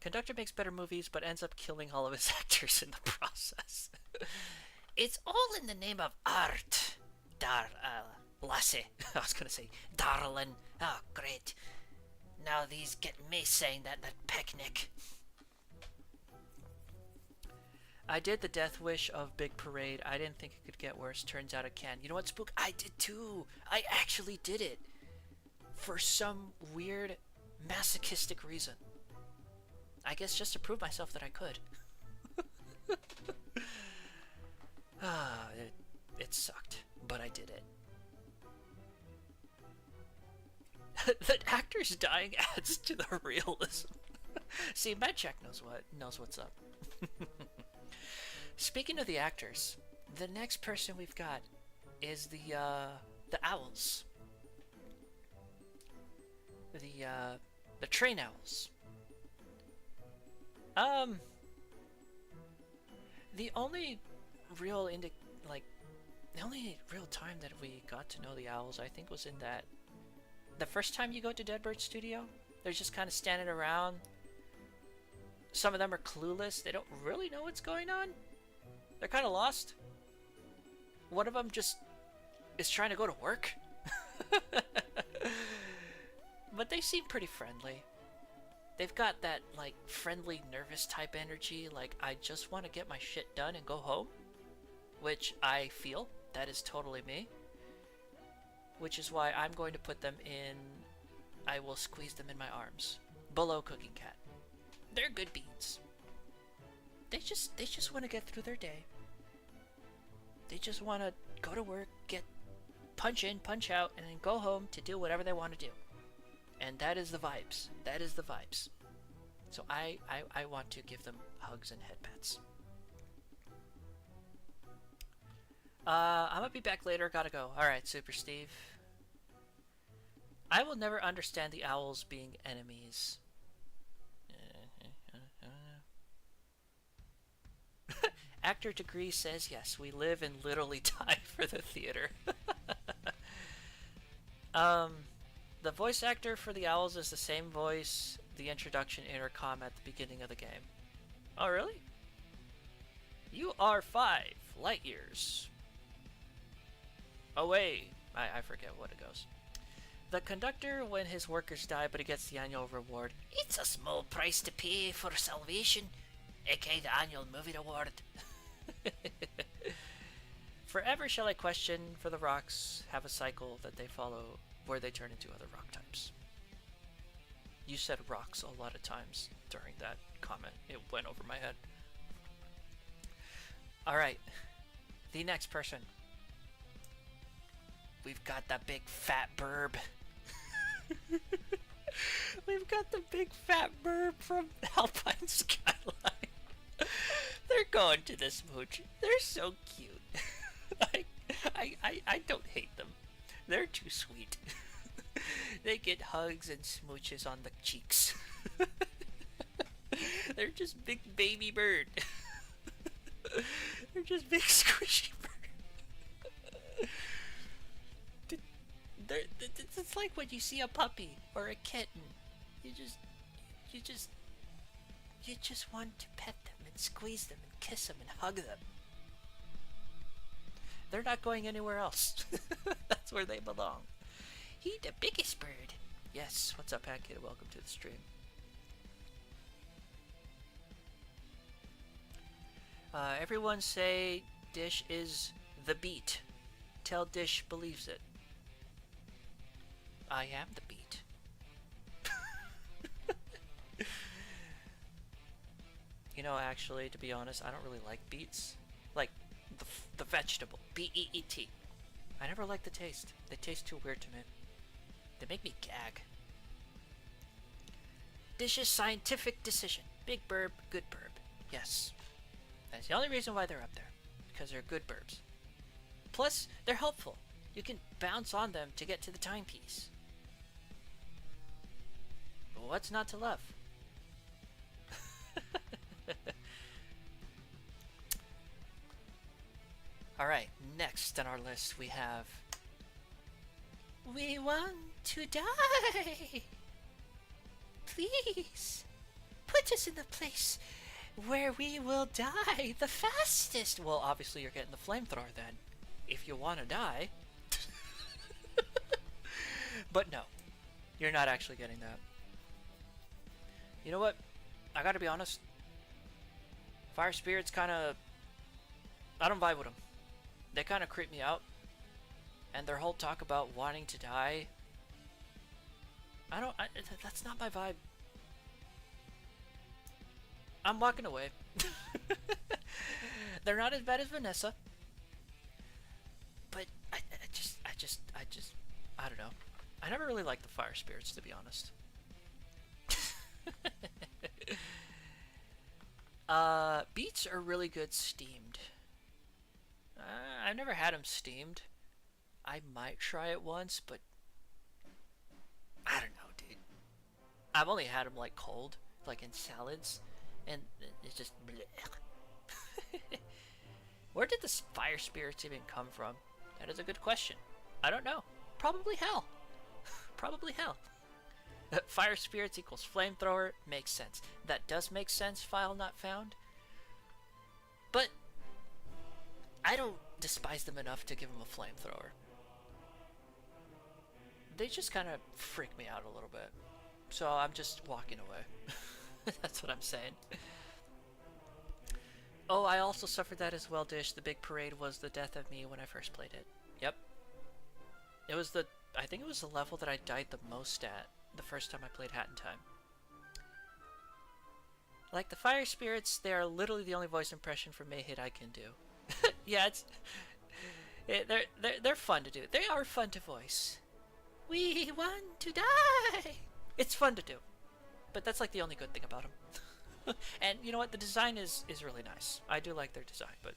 A: Conductor makes better movies, but ends up killing all of his actors in the process. It's all in the name of art. Lassie. I was gonna say, darling. Oh, great. Now these get me saying that Pecknick. I did the Death Wish of Big Parade. I didn't think it could get worse. Turns out it can. You know what, Spook? I did too. I actually did it. For some weird masochistic reason. I guess just to prove myself that I could. It sucked, but I did it. The actors dying adds to the realism. See, MedCheck knows what's up. Speaking of the actors, the next person we've got is the owls. The train owls. The only real time that we got to know the owls, I think, was in the first time you go to Deadbird Studio. They're just kind of standing around. Some of them are clueless. They don't really know what's going on. They're kind of lost. One of them just is trying to go to work. But they seem pretty friendly. They've got that, like, friendly, nervous type energy. Like, I just want to get my shit done and go home. Which I feel. That is totally me. Which is why I'm going to put them in... I will squeeze them in my arms. Below Cooking Cat. They're good beans. They just want to get through their day. They just want to go to work, punch in, punch out, and then go home to do whatever they want to do. And that is the vibes. That is the vibes. So I want to give them hugs and head pats. I'm gonna be back later. Gotta go. Alright, Super Steve. I will never understand the owls being enemies. Actor Degree says yes, we live and literally die for the theater. The voice actor for the owls is the same voice the introduction intercom at the beginning of the game. Oh, really? You are 5 light years away. I forget what it goes. The conductor when his workers die, but he gets the annual reward. It's a small price to pay for salvation, aka the annual movie award. Forever shall I question, for the rocks have a cycle that they follow where they turn into other rock types. You said rocks a lot of times during that comment. It went over my head. Alright, the next person. We've got the big fat burb. We've got the big fat burb from Alpine Skyline. They're going to the smooch. They're so cute. I don't hate them. They're too sweet. They get hugs and smooches on the cheeks. They're just big baby bird. They're just big squishy bird. It's like when you see a puppy or a kitten. You just want to pet them and squeeze them and kiss them and hug them. They're not going anywhere else. That's where they belong. He the biggest bird. Yes, what's up, Hat Kid? Welcome to the stream. Everyone say Dish is the beat. Tell Dish believes it. I am the beat. You know, actually, to be honest, I don't really like beets. Like, the vegetable. B-E-E-T. I never like the taste. They taste too weird to me. They make me gag. Dish's scientific decision. Big burb, good burb. Yes. That's the only reason why they're up there. Because they're good burbs. Plus, they're helpful. You can bounce on them to get to the timepiece. But what's not to love? Alright, next on our list we have... We want to die! Please, put us in the place where we will die the fastest! Well, obviously you're getting the flamethrower then, if you want to die. But no, you're not actually getting that. You know what? I gotta be honest. Fire spirits kinda... I don't vibe with them. They kinda creep me out. And their whole talk about wanting to die... that's not my vibe. I'm walking away. They're not as bad as Vanessa. But I don't know. I never really liked the fire spirits, to be honest. Beets are really good steamed. I've never had them steamed. I might try it once, but I don't know, dude. I've only had them like cold, like in salads, and it's just bleh. Where did the fire spirits even come from? That is a good question. I don't know. Probably hell. Probably hell. Fire spirits equals flamethrower makes sense. That does make sense, file not found. But I don't despise them enough to give them a flamethrower. They just kind of freak me out a little bit. So I'm just walking away. That's what I'm saying. Oh, I also suffered that as well, Dish. The big parade was the death of me when I first played it. Yep. It was I think it was the level that I died the most at the first time I played Hat in Time. Like the fire spirits, they are literally the only voice impression for Mayhid I can do. Yeah, they're fun to do. They are fun to voice. We want to die. It's fun to do, but that's like the only good thing about them. And you know what? The design is really nice. I do like their design, but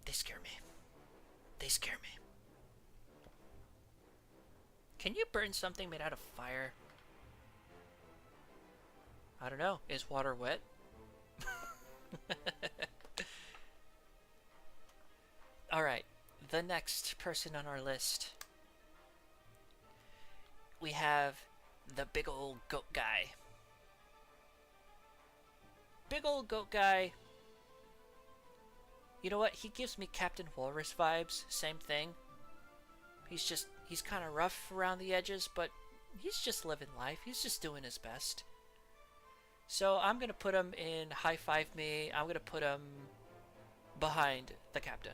A: they scare me. They scare me. Can you burn something made out of fire? I don't know. Is water wet? Alright, the next person on our list. We have the big old goat guy. Big old goat guy. You know what? He gives me Captain Walrus vibes. Same thing. He's kind of rough around the edges, but he's just living life. He's just doing his best. So I'm going to put him in High Five Me. I'm going to put him behind the captain.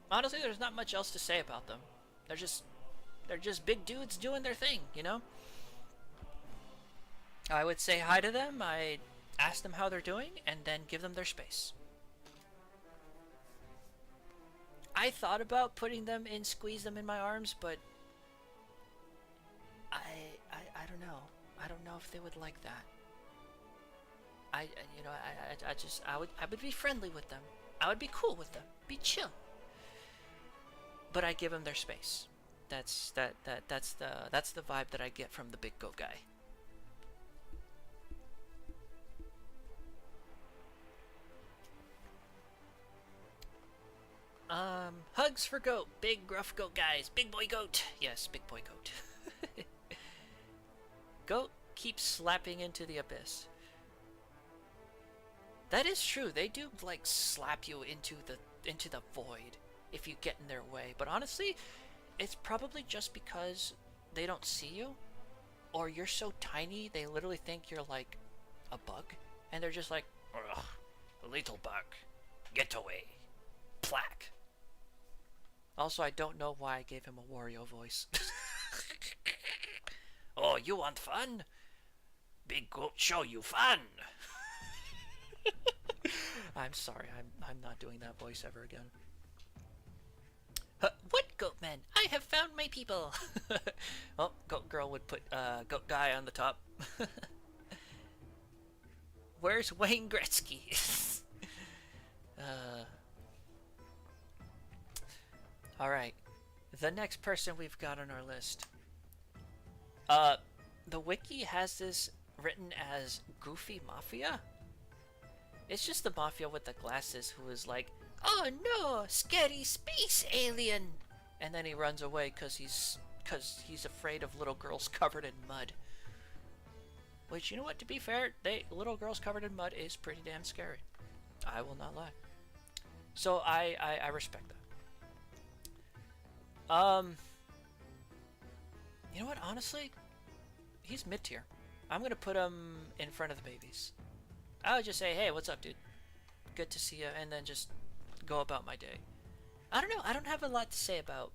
A: Honestly, there's not much else to say about them. They're just big dudes doing their thing, you know? I would say hi to them, I'd ask them how they're doing, and then give them their space. I thought about putting them in, squeeze them in my arms, but I don't know. I don't know if they would like that. I would be friendly with them. I would be cool with them. Be chill. But I give them their space. That's the vibe that I get from the big goat guy. Hugs for goat. Big gruff goat guys. Big boy goat. Yes, big boy goat. Goat keeps slapping into the abyss. That is true. They do like slap you into the void if you get in their way. But honestly, it's probably just because they don't see you, or you're so tiny they literally think you're like a bug, and they're just like, ugh, little bug, get away, plaque. Also, I don't know why I gave him a Wario voice. Oh, you want fun? Big goat show you fun. I'm sorry, I'm not doing that voice ever again. What, Goatman? I have found my people. Oh, Goat Girl would put Goat Guy on the top. Where's Wayne Gretzky? Alright. The next person we've got on our list. The wiki has this written as Goofy Mafia. It's just the Mafia with the glasses who is like, oh no, scary space alien! And then he runs away because he's afraid of little girls covered in mud. Which, you know what, to be fair, little girls covered in mud is pretty damn scary. I will not lie. So I respect that. You know what, honestly, he's mid-tier. I'm gonna put him in front of the babies. I would just say, hey, what's up, dude? Good to see you, and then just go about my day. I don't know, I don't have a lot to say about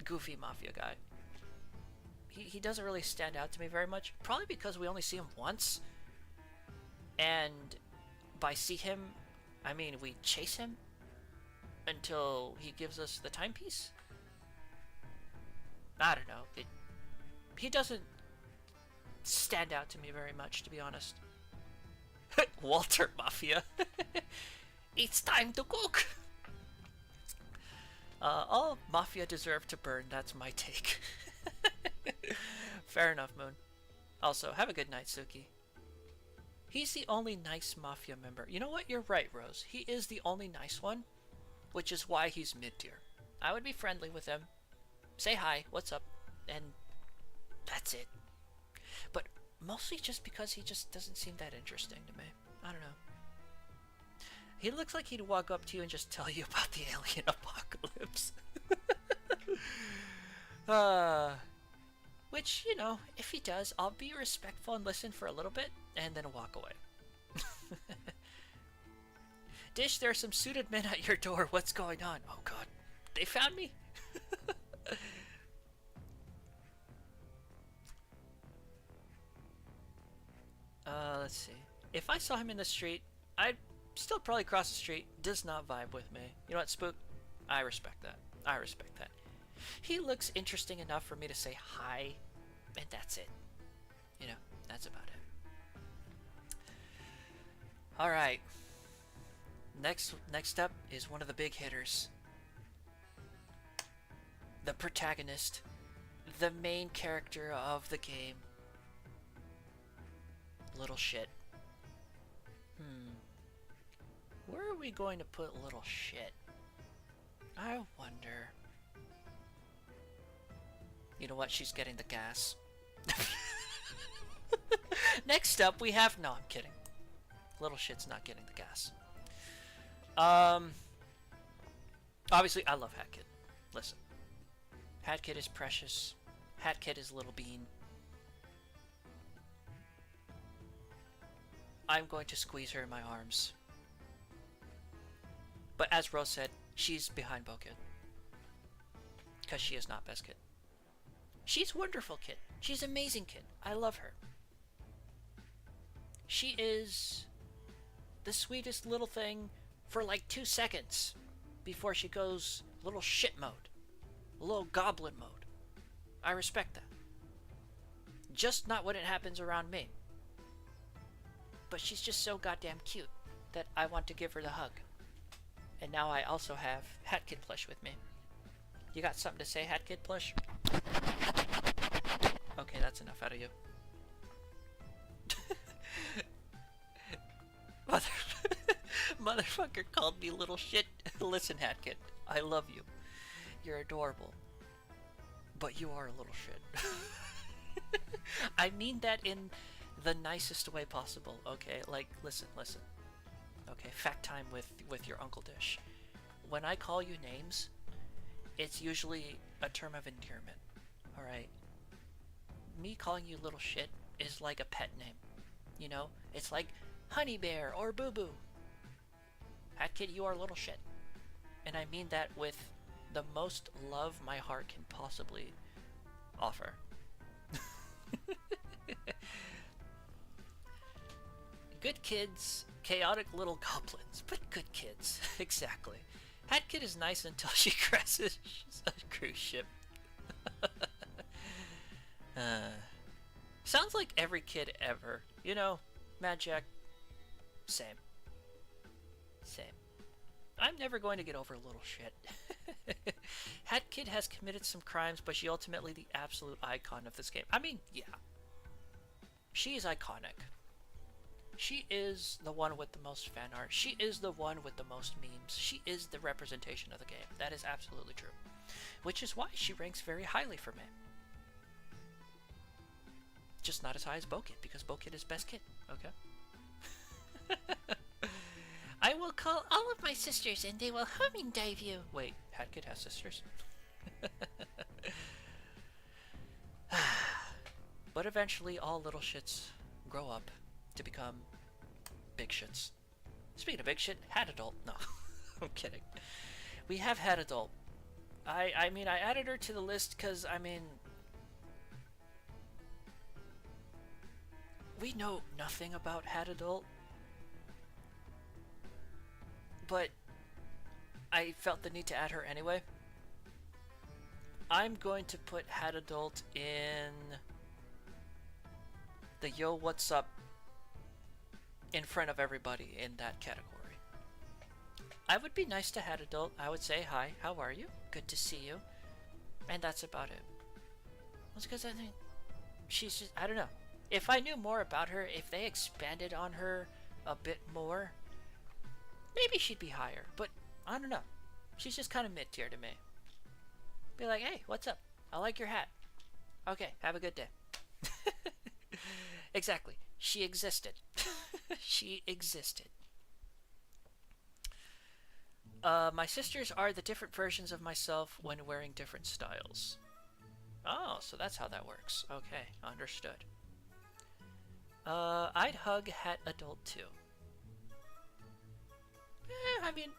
A: Goofy Mafia guy. He doesn't really stand out to me very much, probably because we only see him once. And by see him, I mean we chase him until he gives us the timepiece. I don't know. He doesn't stand out to me very much, to be honest. Walter Mafia. It's time to cook. All Mafia deserve to burn. That's my take. Fair enough, Moon. Also, have a good night, Suki. He's the only nice Mafia member. You know what? You're right, Rose. He is the only nice one, which is why he's mid-tier. I would be friendly with him. Say hi, what's up, and that's it. But mostly just because he just doesn't seem that interesting to me. I don't know. He looks like he'd walk up to you and just tell you about the alien apocalypse. Which, you know, if he does, I'll be respectful and listen for a little bit, and then walk away. Dish, there are some suited men at your door. What's going on? Oh god, they found me? Let's see. If I saw him in the street, I'd still probably cross the street. Does not vibe with me. You know what, Spook? I respect that. I respect that. He looks interesting enough for me to say hi, and that's it. You know, that's about it. Alright. Next up is one of the big hitters. The protagonist. The main character of the game. Little shit. Where are we going to put little shit? I wonder. You know what? She's getting the gas. Next up, we have... No, I'm kidding. Little shit's not getting the gas. Obviously, I love Hat Kid. Listen. Hat Kid is precious. Hat Kid is Little Bean. I'm going to squeeze her in my arms. But as Rose said, she's behind Bo Kid. Because she is not best kid. She's wonderful kid. She's amazing kid. I love her. She is the sweetest little thing for like 2 seconds before she goes little shit mode. Little goblin mode. I respect that. Just not when it happens around me. But she's just so goddamn cute that I want to give her the hug. And now I also have Hat Kid plush with me. You got something to say, Hat Kid plush? Okay, that's enough out of you. Motherfucker called me little shit. Listen, Hat Kid, I love you. You're adorable. But you are a little shit. I mean that in the nicest way possible, okay? Like, listen. Okay, fact time with your Uncle Dish. When I call you names, it's usually a term of endearment, alright? Me calling you little shit is like a pet name, you know? It's like Honey Bear or Boo Boo. Hat Kid, you are little shit. And I mean that with the most love my heart can possibly offer. Good kids, chaotic little goblins, but good kids. Exactly. Hat Kid is nice until she crashes a cruise ship. Sounds like every kid ever. You know, Mad Jack, same. I'm never going to get over little shit. Hat Kid has committed some crimes, but she's ultimately the absolute icon of this game. I mean, yeah. She is iconic. She is the one with the most fan art. She is the one with the most memes. She is the representation of the game. That is absolutely true. Which is why she ranks very highly for me. Just not as high as Bo Kid, because Bo Kid is best kid. Okay? I will call all of my sisters and they will humming dive you. Wait, Hat Kid has sisters? But eventually all little shits grow up to become big shits. Speaking of big shit, Hat Adult. No, I'm kidding. We have Hat Adult. I mean, I added her to the list because, I mean, we know nothing about Hat Adult. But I felt the need to add her anyway. I'm going to put Hat Adult in the yo what's up in front of everybody in that category. I would be nice to Hat Adult. I would say, hi, how are you? Good to see you. And that's about it. It's because I think she's just, I don't know. If I knew more about her, if they expanded on her a bit more, maybe she'd be higher, but I don't know. She's just kind of mid-tier to me. Be like, hey, what's up? I like your hat. Okay, have a good day. Exactly. She existed. She existed. My sisters are the different versions of myself when wearing different styles. Oh, so that's how that works. Okay, understood. I'd hug Hat Adult too. I mean,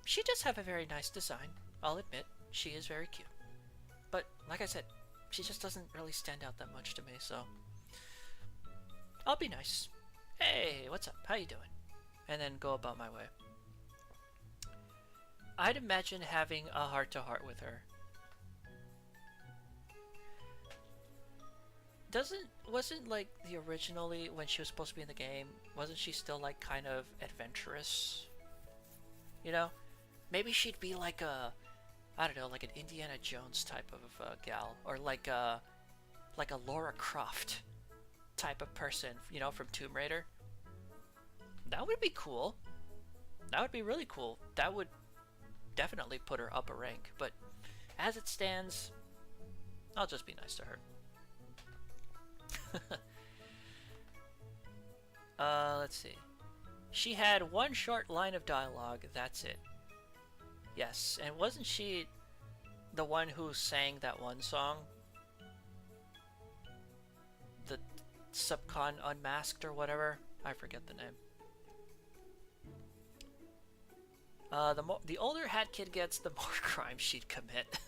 A: she does have a very nice design. I'll admit, she is very cute. But, like I said, she just doesn't really stand out that much to me, so I'll be nice. Hey, what's up? How you doing? And then go about my way. I'd imagine having a heart-to-heart with her. Wasn't like the originally, when she was supposed to be in the game, wasn't she still like kind of adventurous? You know? Maybe she'd be like a, I don't know, like an Indiana Jones type of gal. Or like a Lara Croft type of person, you know, from Tomb Raider. That would be cool. That would be really cool. That would definitely put her up a rank, but as it stands, I'll just be nice to her. Let's see. She had one short line of dialogue, that's it. Yes, and wasn't she the one who sang that one song? The Subcon Unmasked or whatever? I forget the name. The older Hat Kid gets, the more crime she'd commit.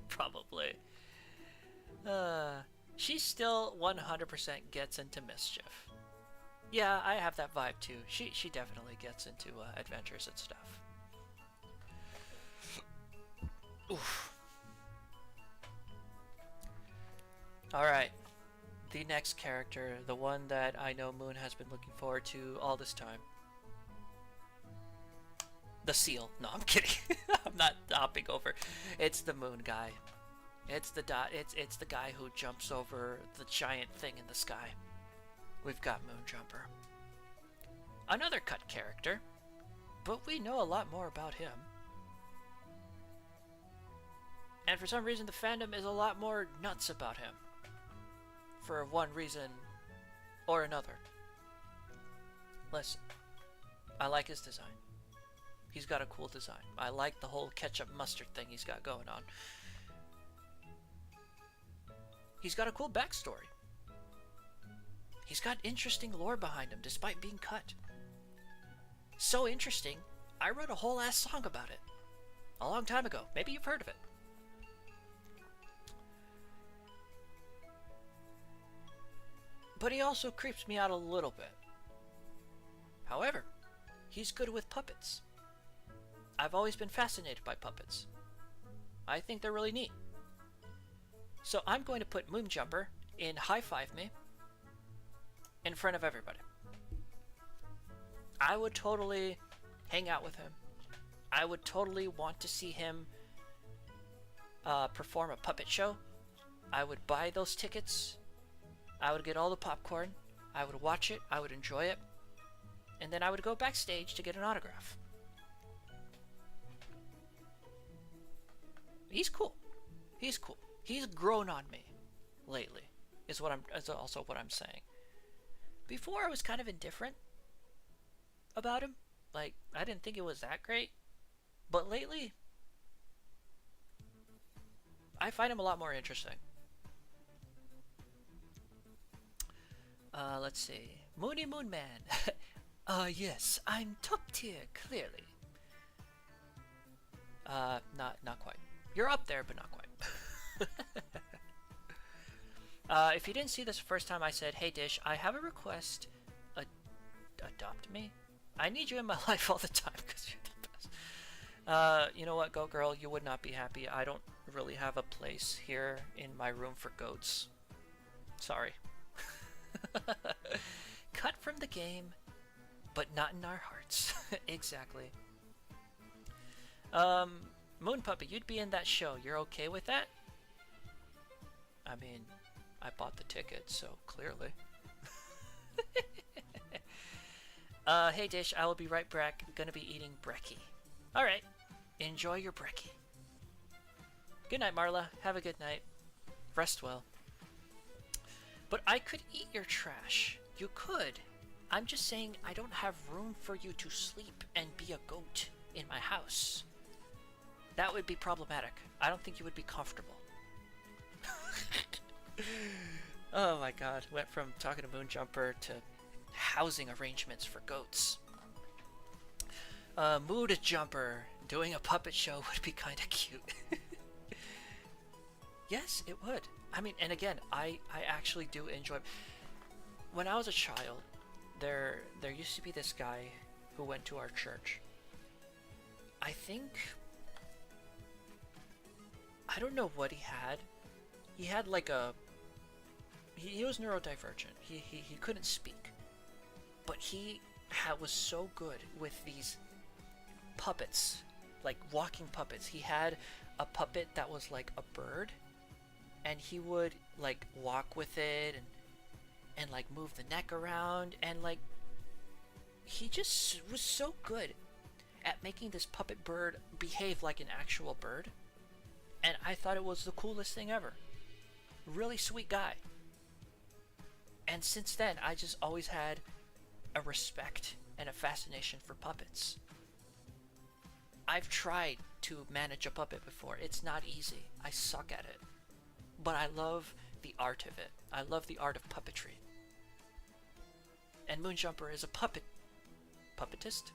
A: Probably. She still 100% gets into mischief. Yeah, I have that vibe too. She definitely gets into adventures and stuff. Oof. Alright. The next character, the one that I know Moon has been looking forward to all this time. The seal. No, I'm kidding. I'm not hopping over. It's the Moon guy. It's the guy who jumps over the giant thing in the sky. We've got Moonjumper. Another cut character, but we know a lot more about him. And for some reason the fandom is a lot more nuts about him. For one reason or another. Listen, I like his design. He's got a cool design. I like the whole ketchup mustard thing he's got going on. He's got a cool backstory. He's got interesting lore behind him despite being cut. So interesting, I wrote a whole ass song about it. A long time ago. Maybe you've heard of it. But he also creeps me out a little bit. However, he's good with puppets. I've always been fascinated by puppets. I think they're really neat. So I'm going to put Moonjumper in High Five Me in front of everybody. I would totally hang out with him. I would totally want to see him perform a puppet show. I would buy those tickets. I would get all the popcorn. I would watch it. I would enjoy it. And then I would go backstage to get an autograph. He's cool. He's cool. He's grown on me lately, is also what I'm saying. Before I was kind of indifferent about him. Like, I didn't think it was that great. But lately, I find him a lot more interesting. Let's see. Moony Moon Man. Yes, I'm top tier, clearly. Not quite. You're up there, but not quite. If you didn't see this the first time, I said, hey Dish, I have a request. Adopt me? I need you in my life all the time because you're the best. You know what, Goat Girl, you would not be happy. I don't really have a place here in my room for goats. Sorry. Cut from the game, but not in our hearts. Exactly. Moon Puppy, you'd be in that show. You're okay with that? I mean, I bought the ticket, so clearly. Hey Dish, I will be right back. Gonna be eating brekkie. Alright, enjoy your brekkie. Good night, Marla. Have a good night. Rest well. But I could eat your trash. You could. I'm just saying I don't have room for you to sleep and be a goat in my house. That would be problematic. I don't think you would be comfortable. Oh my god. Went from talking to Moonjumper to housing arrangements for goats. Mood Jumper. Doing a puppet show would be kind of cute. Yes, it would. I mean, and again, I actually do enjoy... When I was a child, there used to be this guy who went to our church. I think... I don't know what he had. He had like a... He was neurodivergent. He couldn't speak. But he was so good with these puppets. Like walking puppets. He had a puppet that was like a bird. And he would like walk with it and like move the neck around. And like... He just was so good at making this puppet bird behave like an actual bird. And I thought it was the coolest thing ever. Really sweet guy. And since then, I just always had a respect and a fascination for puppets. I've tried to manage a puppet before. It's not easy. I suck at it. But I love the art of it. I love the art of puppetry. And Moonjumper is a puppetist?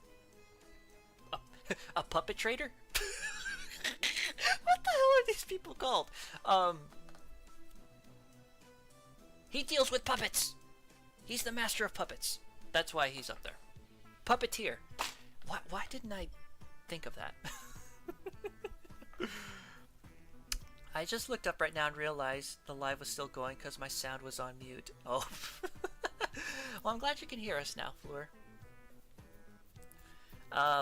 A: A puppet trader? What the hell are these people called? He deals with puppets. He's the master of puppets. That's why he's up there. Puppeteer. Why didn't I think of that? I just looked up right now and realized the live was still going because my sound was on mute. Oh. Well, I'm glad you can hear us now, Fleur.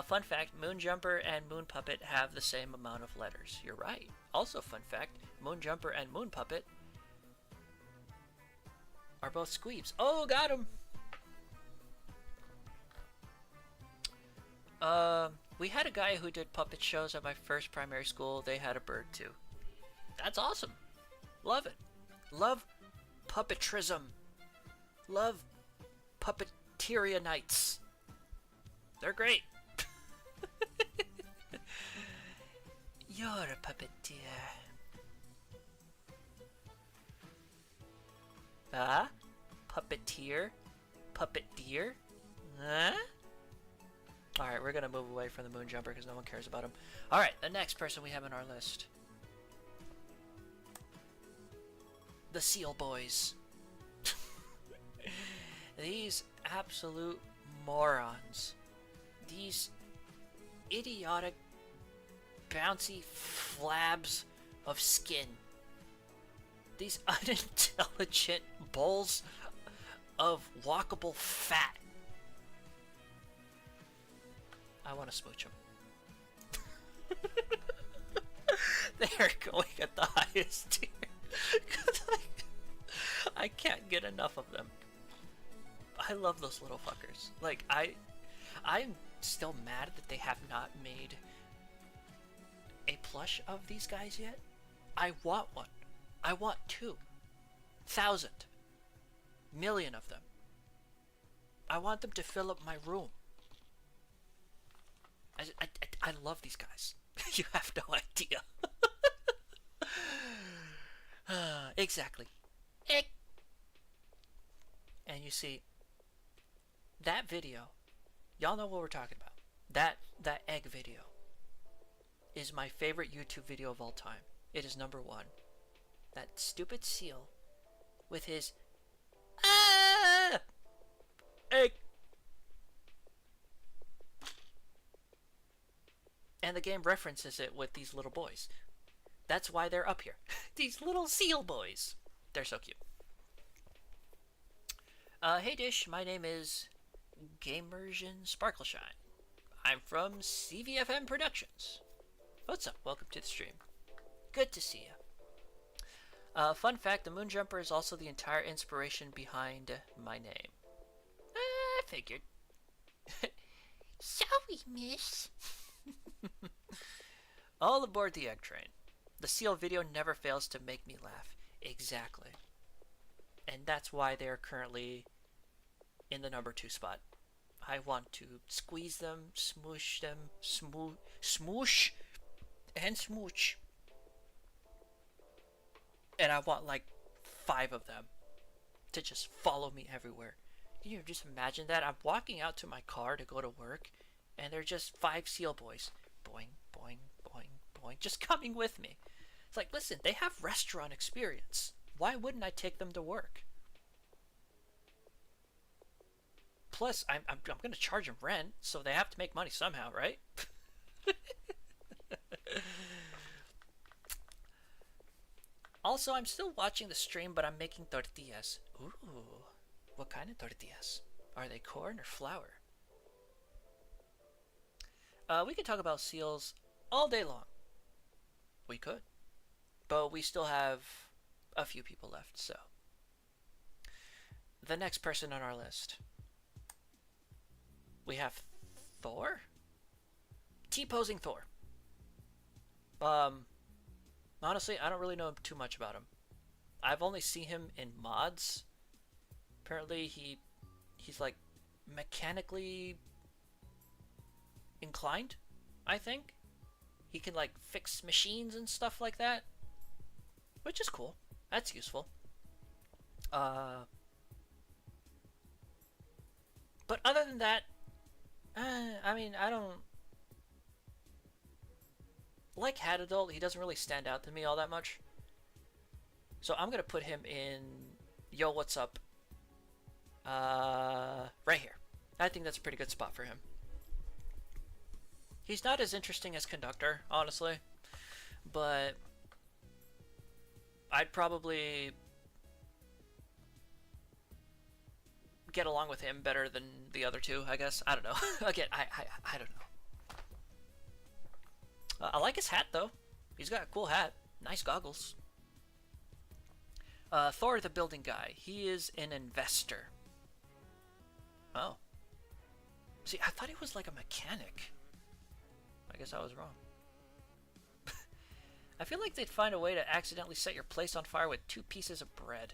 A: Fun fact, Moonjumper and Moon Puppet have the same amount of letters. You're right. Also, fun fact, Moonjumper and Moon Puppet are both squeebs. Oh, got him! We had a guy who did puppet shows at my first primary school. They had a bird, too. That's awesome. Love it. Love puppetrism. Love puppeteria nights. They're great. You're a puppeteer. Ah? Puppeteer? Puppet deer? Huh? Alright, we're gonna move away from the Moonjumper because no one cares about him. Alright, the next person we have on our list. The Seal Boys. These absolute morons. These idiotic, bouncy flabs of skin. These unintelligent bowls of walkable fat. I want to smooch them. They're going at the highest tier. I can't get enough of them. I love those little fuckers. Like, I'm still mad that they have not made a plush of these guys yet. I want one. I want 2,000 million of them. I want them to fill up my room. I love these guys. You have no idea. Exactly. Egg. And you see, that video, y'all know what we're talking about. That egg video is my favorite YouTube video of all time. It is #1. That stupid seal with his egg. And the game references it with these little boys. That's why they're up here. These little seal boys. They're so cute. Hey Dish, my name is Gamersion Sparkleshine. I'm from CVFM Productions. What's up? Welcome to the stream. Good to see you. Fun fact, the Moonjumper is also the entire inspiration behind my name. I figured. Sorry, miss. All aboard the egg train. The seal video never fails to make me laugh. Exactly. And that's why they're currently in the #2 spot. I want to squeeze them, smoosh them, smoosh, and smooch. And I want like 5 of them to just follow me everywhere. Can you just imagine that? I'm walking out to my car to go to work, and they're just 5 seal boys. Boing, boing, boing, boing. Just coming with me. It's like, listen, they have restaurant experience. Why wouldn't I take them to work? Plus, I'm going to charge them rent, so they have to make money somehow, right? Also, I'm still watching the stream, but I'm making tortillas. Ooh, what kind of tortillas? Are they corn or flour? We could talk about seals all day long. We could. But we still have a few people left, so. The next person on our list. We have Thor? T-posing Thor. Honestly, I don't really know too much about him. I've only seen him in mods. Apparently, he's like mechanically inclined, I think. He can like fix machines and stuff like that, which is cool. That's useful. But other than that, I mean, I don't like Hat Adult. He doesn't really stand out to me all that much. So I'm gonna put him in Yo, What's Up? Right here. I think that's a pretty good spot for him. He's not as interesting as Conductor, honestly, but I'd probably get along with him better than the other two, I guess. I don't know. Again, I don't know. I like his hat, though. He's got a cool hat. Nice goggles. Thor, the building guy. He is an investor. Oh. See, I thought he was like a mechanic. I guess I was wrong. I feel like they'd find a way to accidentally set your place on fire with 2 pieces of bread.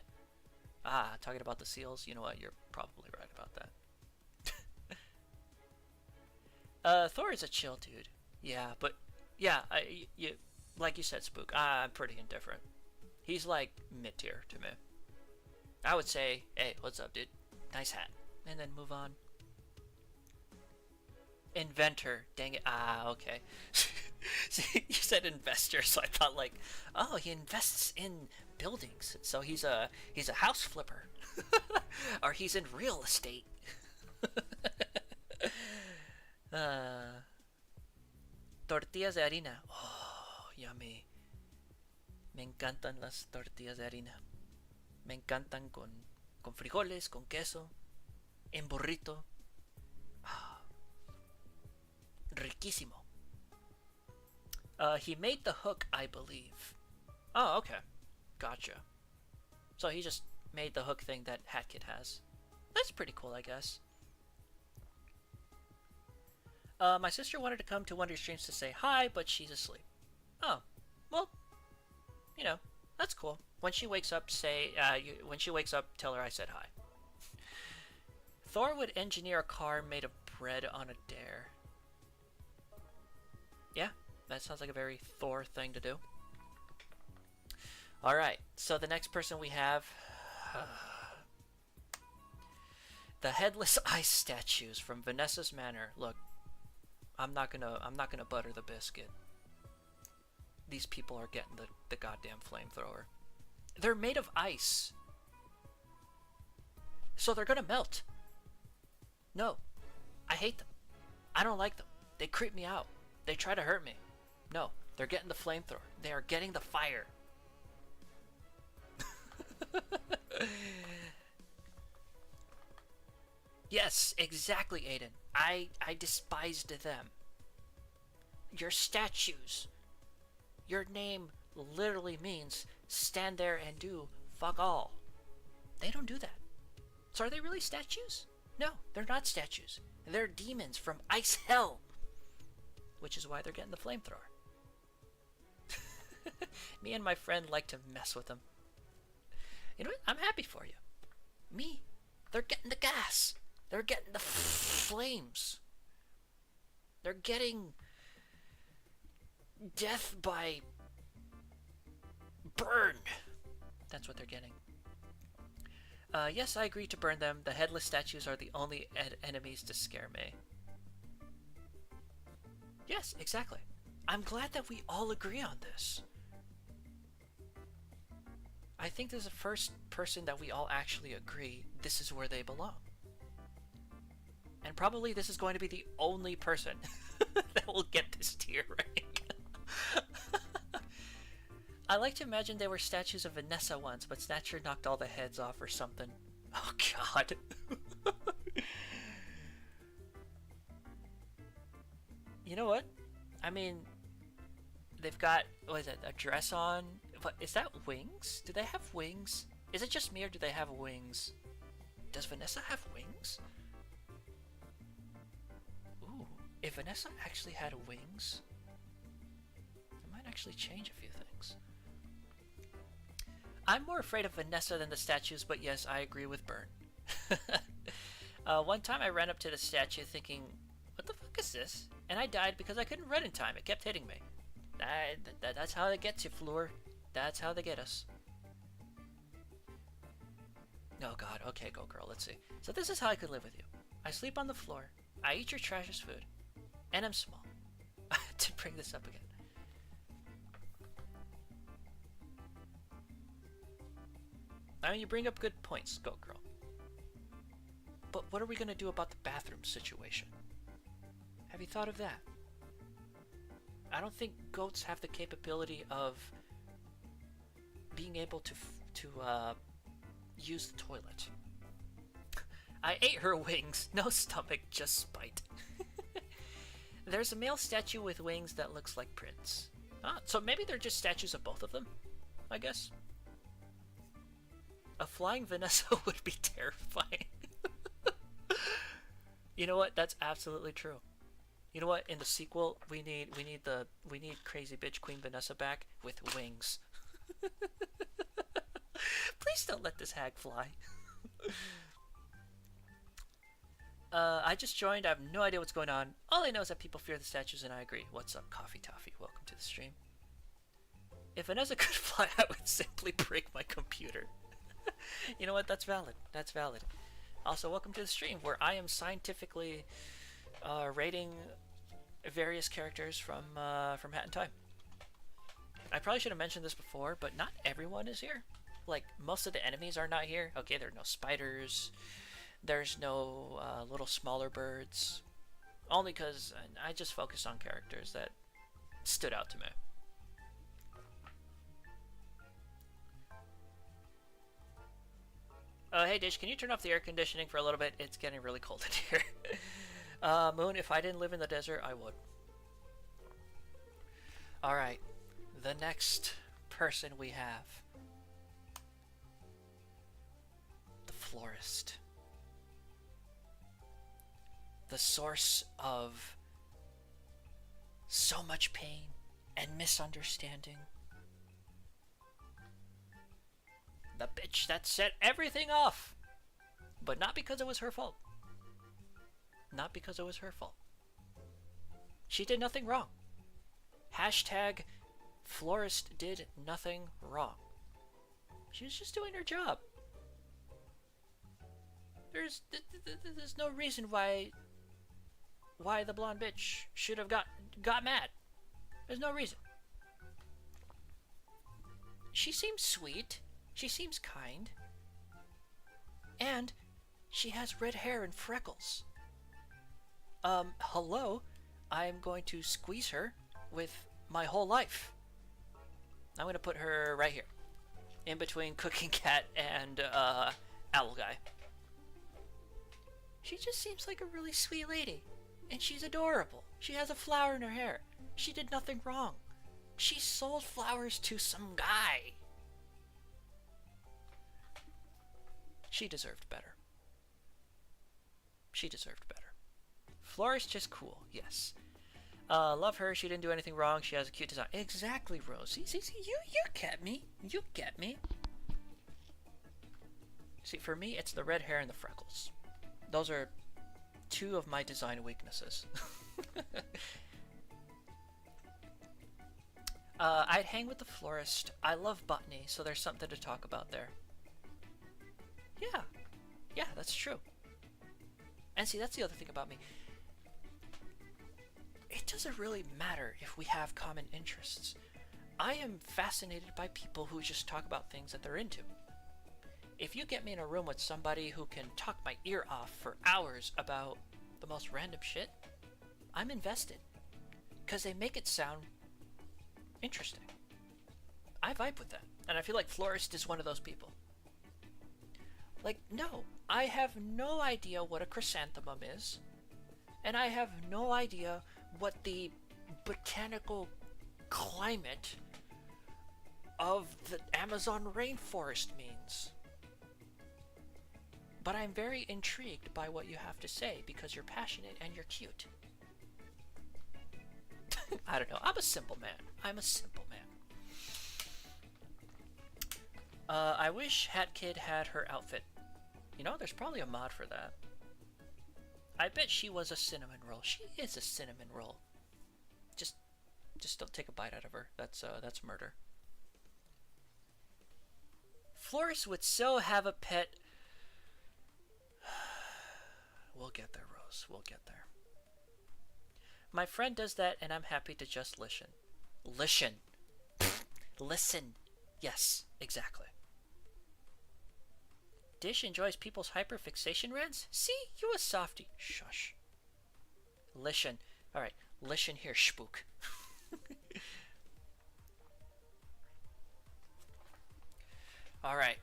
A: Ah, talking about the seals. You know what? You're probably right about that. Thor is a chill dude. Yeah, but yeah, like you said, Spook. I'm pretty indifferent. He's like mid-tier to me. I would say, hey, what's up, dude? Nice hat. And then move on. Inventor. Dang it. Ah, okay. See, you said investor, so I thought like, oh, he invests in buildings. So he's a house flipper. Or he's in real estate. Tortillas de harina. Oh, yummy. Me encantan las tortillas de harina. Me encantan con frijoles, con queso, en burrito. Ah, riquísimo. He made the hook, I believe. Oh, okay. Gotcha. So he just made the hook thing that Hat Kid has. That's pretty cool, I guess. My sister wanted to come to one of your streams to say hi, but she's asleep. Oh, well, you know, that's cool. When she wakes up, when she wakes up, tell her I said hi. Thor would engineer a car made of bread on a dare. Yeah, that sounds like a very Thor thing to do. Alright, so the next person we have... the Headless Ice statues from Vanessa's Manor. Look, I'm not gonna butter the biscuit. These people are getting the goddamn flamethrower. They're made of ice. So they're gonna melt. No. I hate them. I don't like them. They creep me out. They try to hurt me. No. They're getting the flamethrower. They are getting the fire. Yes, exactly, Aiden. I despised them. Your statues. Your name literally means stand there and do fuck all. They don't do that. So are they really statues? No, they're not statues. They're demons from ice hell. Which is why they're getting the flamethrower. Me and my friend like to mess with them. You know what? I'm happy for you. Me, they're getting the gas. They're getting the flames. They're getting death by burn. That's what they're getting. Yes, I agree to burn them. The headless statues are the only enemies to scare me. Yes, exactly. I'm glad that we all agree on this. I think this is the first person that we all actually agree this is where they belong. And probably this is going to be the only person that will get this tier rank. I like to imagine they were statues of Vanessa once, but Snatcher knocked all the heads off or something. Oh god. You know what? I mean, they've got, what is it, a dress on? But is that wings? Do they have wings? Is it just me or do they have wings? Does Vanessa have wings? Ooh. If Vanessa actually had wings, it might actually change a few things. I'm more afraid of Vanessa than the statues, but yes, I agree with Burn. One time I ran up to the statue thinking, what the fuck is this? And I died because I couldn't run in time. It kept hitting me. That's how it gets you, Floor. That's how they get us. Oh god, okay, go girl, let's see. So this is how I could live with you. I sleep on the floor, I eat your trash as food, and I'm small. To bring this up again. I mean, you bring up good points, go girl. But what are we gonna do about the bathroom situation? Have you thought of that? I don't think goats have the capability of being able to use the toilet. I ate her wings. No stomach, just spite. There's a male statue with wings that looks like Prince. Ah, so maybe they're just statues of both of them, I guess. A flying Vanessa would be terrifying. You know what? That's absolutely true. You know what? In the sequel, we need crazy bitch Queen Vanessa back with wings. Please don't let this hag fly. I just joined. I have no idea what's going on. All I know is that people fear the statues, and I agree. What's up, Coffee Toffee? Welcome to the stream. If Vanessa could fly, I would simply break my computer. You know what? That's valid. That's valid. Also, welcome to the stream, where I am scientifically rating various characters from Hat in Time. I probably should have mentioned this before, but not everyone is here. Like, most of the enemies are not here. Okay, there are no spiders. There's no little smaller birds. Only because I just focused on characters that stood out to me. Oh, hey Dish, can you turn off the air conditioning for a little bit? It's getting really cold in here. Moon, if I didn't live in the desert, I would. Alright, the next person we have. The Florist. The source of so much pain and misunderstanding. The bitch that set everything off. But not because it was her fault. Not because it was her fault. She did nothing wrong. Hashtag Florist did nothing wrong. She was just doing her job. There's no reason why the blonde bitch should have got mad. There's no reason. She seems sweet. She seems kind. And she has red hair and freckles. Hello? I'm going to squeeze her with my whole life. I'm going to put her right here. In between Cooking Cat and, Owl Guy. She just seems like a really sweet lady. And she's adorable. She has a flower in her hair. She did nothing wrong. She sold flowers to some guy. She deserved better. She deserved better. Florist just cool, yes. Love her. She didn't do anything wrong. She has a cute design. Exactly, Rose. See, you get me. You get me. See, for me, it's the red hair and the freckles. Those are two of my design weaknesses. I'd hang with the Florist. I love botany, so there's something to talk about there. Yeah, that's true. And see, that's the other thing about me. It doesn't really matter if we have common interests. I am fascinated by people who just talk about things that they're into. If you get me in a room with somebody who can talk my ear off for hours about the most random shit, I'm invested. Because they make it sound interesting. I vibe with that. And I feel like Florist is one of those people. Like, no, I have no idea what a chrysanthemum is. And I have no idea what the botanical climate of the Amazon rainforest means. But I'm very intrigued by what you have to say because you're passionate and you're cute. I don't know. I'm a simple man. I'm a simple man. I wish Hat Kid had her outfit. You know, there's probably a mod for that. I bet she was a cinnamon roll. She is a cinnamon roll. Just don't take a bite out of her. That's murder. Florist would so have a pet. We'll get there, Rose. We'll get there. My friend does that, and I'm happy to just listen. Listen. Listen. Yes, exactly. Dish enjoys people's hyperfixation rants? See? You a softie. Shush. Listen. Alright, listen here, spook. Alright.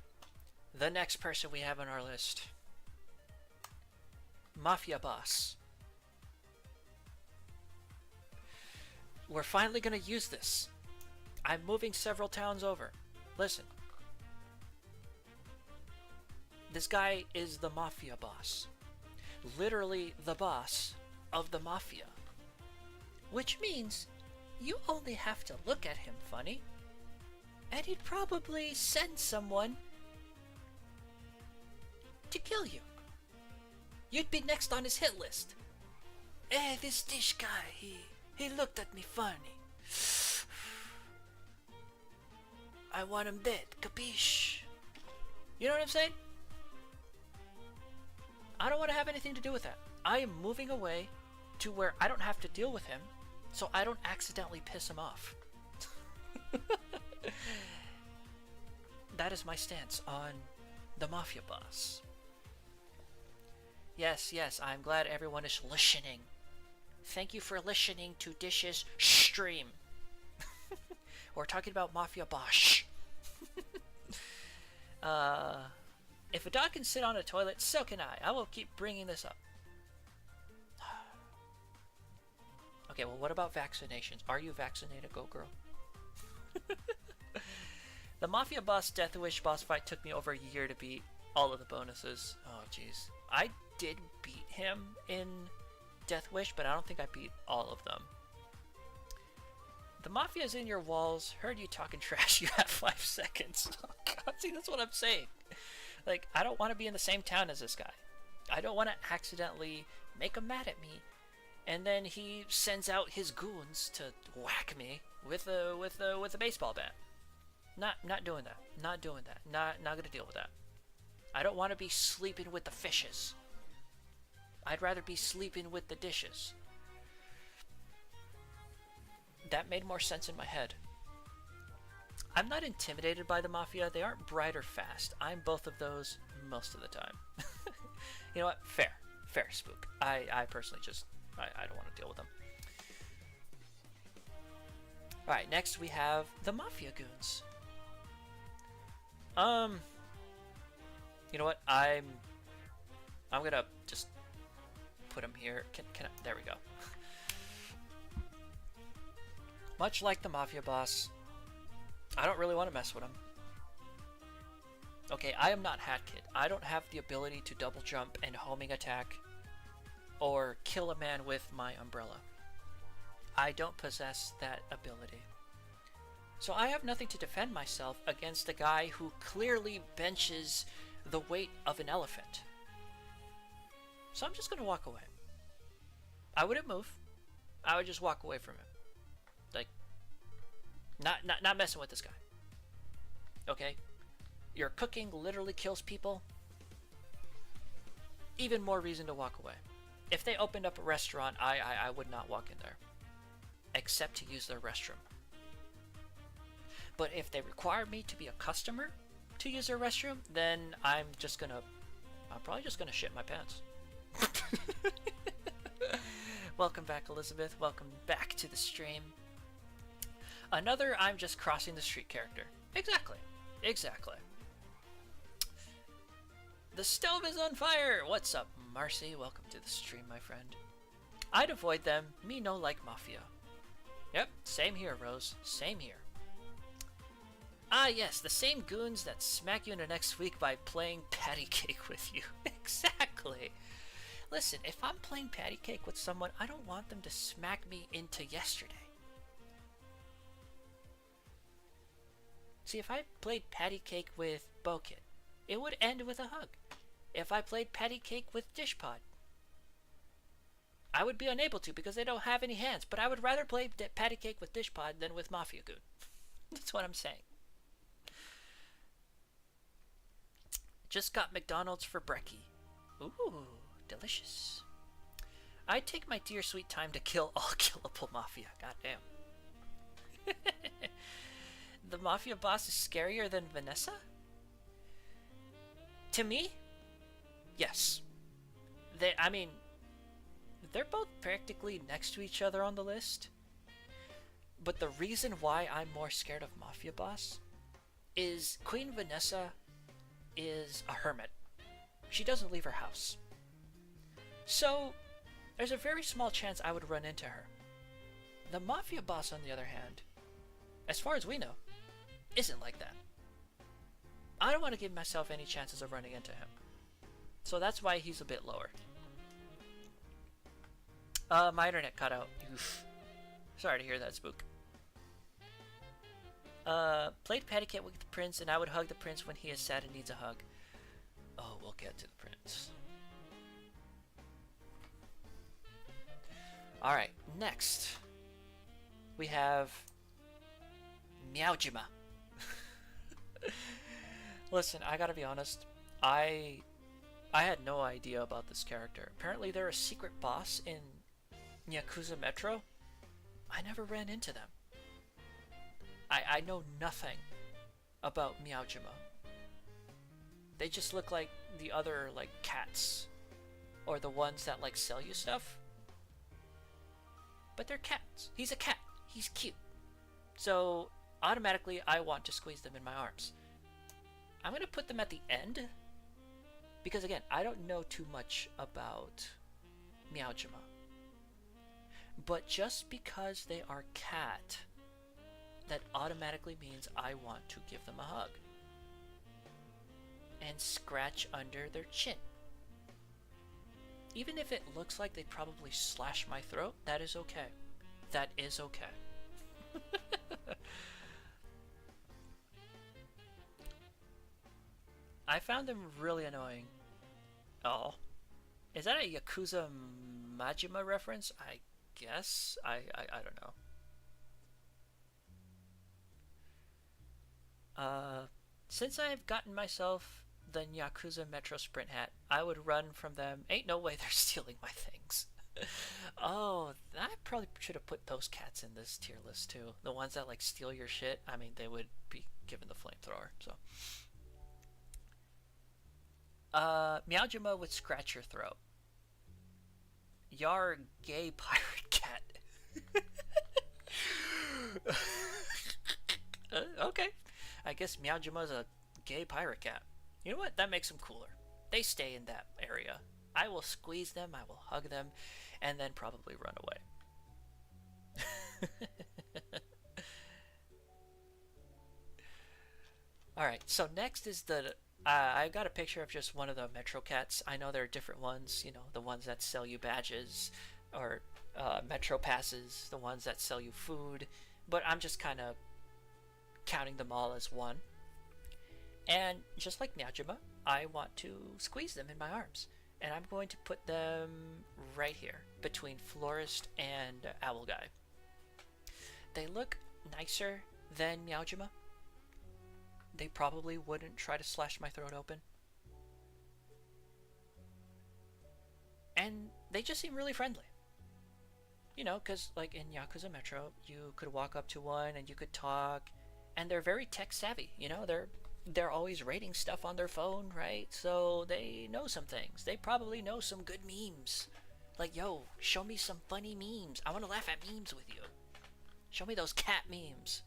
A: The next person we have on our list. Mafia Boss. We're finally gonna use this. I'm moving several towns over. Listen. This guy is the Mafia Boss. Literally the boss of the Mafia. Which means you only have to look at him funny, and he'd probably send someone to kill you. You'd be next on his hit list. Eh, this Dish guy, he looked at me funny. I want him dead, capiche? You know what I'm saying? I don't want to have anything to do with that. I am moving away to where I don't have to deal with him, so I don't accidentally piss him off. That is my stance on the Mafia Boss. Yes, I'm glad everyone is listening. Thank you for listening to Dish's stream. We're talking about Mafia Boss. If a dog can sit on a toilet, so can I. I will keep bringing this up. Okay, well, what about vaccinations? Are you vaccinated? Go, girl. The Mafia Boss Death Wish boss fight took me over a year to beat all of the bonuses. Oh, jeez. I did beat him in Death Wish, but I don't think I beat all of them. The Mafia's in your walls. Heard you talking trash. You have 5 seconds. Oh, God. See, that's what I'm saying. Like, I don't want to be in the same town as this guy. I don't want to accidentally make him mad at me, and then he sends out his goons to whack me with a baseball bat. Not doing that. Not doing that. Not gonna deal with that. I don't want to be sleeping with the fishes. I'd rather be sleeping with the dishes. That made more sense in my head. I'm not intimidated by the Mafia. They aren't bright or fast. I'm both of those most of the time. You know what? Fair, Spook. I personally just, I don't want to deal with them. Alright, next we have the Mafia Goons. You know what? I'm gonna just put him here. Can I, there we go. Much like the Mafia Boss, I don't really want to mess with him. Okay, I am not Hat Kid. I don't have the ability to double jump and homing attack or kill a man with my umbrella. I don't possess that ability. So I have nothing to defend myself against a guy who clearly benches the weight of an elephant. So I'm just going to walk away. I wouldn't move. I would just walk away from him. Like, not messing with this guy. Okay? Your cooking literally kills people. Even more reason to walk away. If they opened up a restaurant, I would not walk in there. Except to use their restroom. But if they require me to be a customer to use their restroom, then I'm probably just gonna shit my pants. Welcome back, Elizabeth. Welcome back to the stream. Another I'm just crossing the street character. Exactly. The stove is on fire! What's up, Marcy? Welcome to the stream, my friend. I'd avoid them. Me no like Mafia. Yep, same here, Rose. Same here. Ah, yes, the same goons that smack you in the next week by playing patty cake with you. Exactly. Listen, if I'm playing patty cake with someone, I don't want them to smack me into yesterday. See, if I played patty cake with Bokit, it would end with a hug. If I played patty cake with Dishpot, I would be unable to because they don't have any hands. But I would rather play patty cake with Dishpot than with Mafia Goon. That's what I'm saying. Just got McDonald's for brekkie. Ooh, delicious. I take my dear sweet time to kill all killable Mafia. Goddamn. The Mafia boss is scarier than Vanessa? To me? Yes. They're both practically next to each other on the list. But the reason why I'm more scared of Mafia Boss is Queen Vanessa is a hermit. She doesn't leave her house. So, there's a very small chance I would run into her. The Mafia Boss, on the other hand, as far as we know, isn't like that. I don't want to give myself any chances of running into him. So that's why he's a bit lower. My internet cut out. Oof. Sorry to hear that, Spook. Played patty cake with the prince, and I would hug the prince when he is sad and needs a hug. Oh, we'll get to the prince. Alright, next. We have Meowjima. Listen, I gotta be honest. I had no idea about this character. Apparently they're a secret boss in Yakuza Metro. I never ran into them. I know nothing about Meowjima. They just look like the other, like, cats. Or the ones that, like, sell you stuff. But they're cats. He's a cat. He's cute. So, automatically, I want to squeeze them in my arms. I'm going to put them at the end. Because, again, I don't know too much about Meowjima. But just because they are cat, that automatically means I want to give them a hug. And scratch under their chin. Even if it looks like they probably slash my throat, that is okay. That is okay. I found them really annoying. Oh. Is that a Yakuza Majima reference? I guess? I don't know. Since I've gotten myself the Yakuza Metro Sprint hat, I would run from them. Ain't no way they're stealing my things. Oh, I probably should have put those cats in this tier list too. The ones that like steal your shit, I mean, they would be given the flamethrower, so. Meowjima would scratch your throat. Yar gay pirate cat. Okay. I guess Meowjima's a gay pirate cat. You know what? That makes them cooler. They stay in that area. I will squeeze them, I will hug them, and then probably run away. Alright, so next is the... I got a picture of just one of the Metro Cats. I know there are different ones, you know, the ones that sell you badges, or Metro Passes, the ones that sell you food, but I'm just kind of counting them all as one. And just like Meowjima, I want to squeeze them in my arms. And I'm going to put them right here, between Florist and Owl Guy. They look nicer than Meowjima. They probably wouldn't try to slash my throat open. And they just seem really friendly. You know, because like in Yakuza Metro, you could walk up to one and you could talk. And they're very tech savvy, you know, they're always rating stuff on their phone, right? So they know some things. They probably know some good memes. Like, yo, show me some funny memes. I want to laugh at memes with you. Show me those cat memes.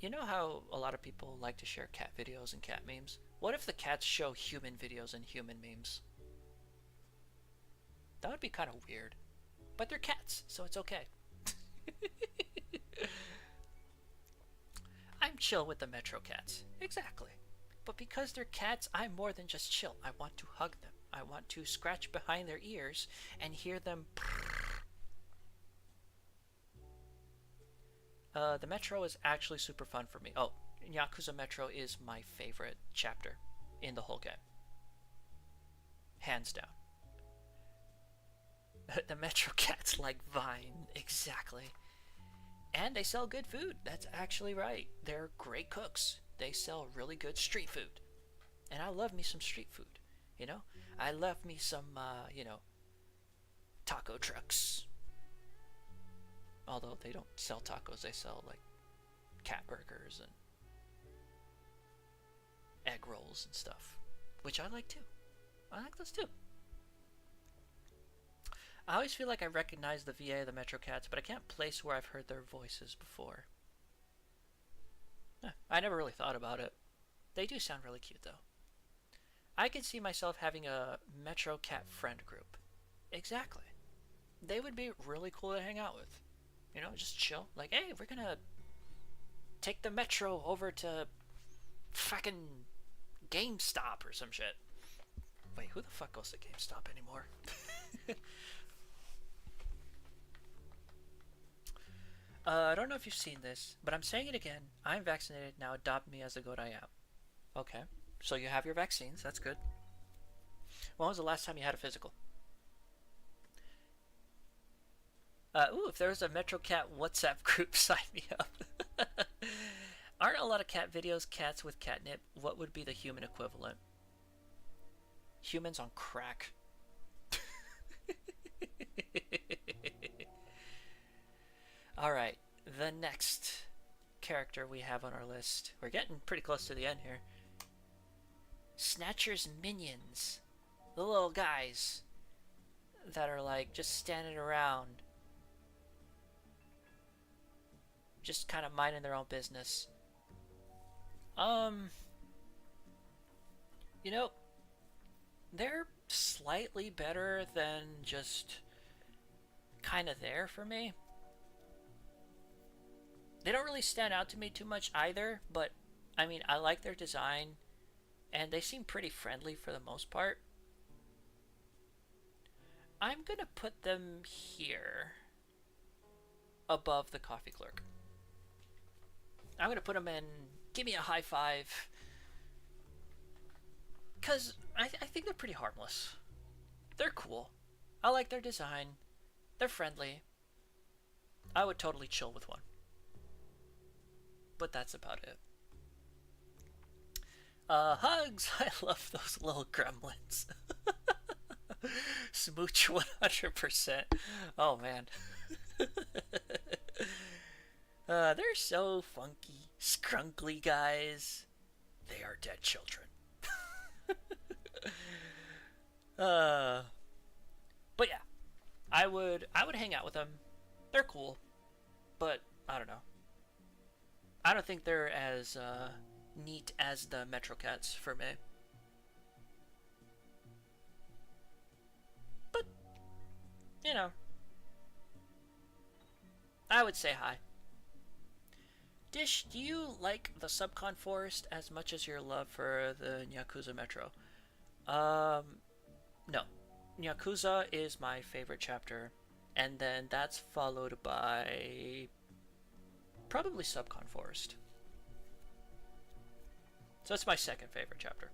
A: You know how a lot of people like to share cat videos and cat memes? What if the cats show human videos and human memes? That would be kind of weird. But they're cats, so it's okay. I'm chill with the Metro Cats. Exactly. But because they're cats, I'm more than just chill. I want to hug them. I want to scratch behind their ears and hear them purr. The Metro is actually super fun for me. Oh, Yakuza Metro is my favorite chapter in the whole game. Hands down. The Metro cats like Vine, exactly. And they sell good food. That's actually right. They're great cooks. They sell really good street food. And I love me some street food, you know? I love me some, taco trucks. Although they don't sell tacos, they sell, like, cat burgers and egg rolls and stuff. Which I like, too. I like those, too. I always feel like I recognize the VA of the Metro Cats, but I can't place where I've heard their voices before. I never really thought about it. They do sound really cute, though. I could see myself having a Metro Cat friend group. Exactly. They would be really cool to hang out with. You know, just chill. Like, hey, we're gonna take the Metro over to fucking GameStop or some shit. Wait, who the fuck goes to GameStop anymore? I don't know if you've seen this, but I'm saying it again. I'm vaccinated, now adopt me as the goat I am. Okay, so you have your vaccines, that's good. When was the last time you had a physical? Ooh, if there was a Metro Cat WhatsApp group, sign me up. Aren't a lot of cat videos cats with catnip? What would be the human equivalent? Humans on crack. Alright, the next character we have on our list. We're getting pretty close to the end here. Snatcher's minions. The little guys that are like just standing around. Just kind of minding their own business. You know, they're slightly better than just kind of there for me. They don't really stand out to me too much either, but I mean, I like their design and they seem pretty friendly for the most part. I'm gonna put them here above the coffee clerk. I'm gonna put them in, give me a high five, because I think they're pretty harmless. They're cool. I like their design. They're friendly. I would totally chill with one. But that's about it. Hugs! I love those little gremlins. Smooch 100%. Oh man. They're so funky, scrunkly guys. They are dead children. But yeah, I would hang out with them. They're cool, but I don't know. I don't think they're as neat as the Metro Cats for me. But you know, I would say hi. Dish, do you like the Subcon Forest as much as your love for the Yakuza Metro? No. Yakuza is my favorite chapter, and then that's followed by probably Subcon Forest. So that's my second favorite chapter.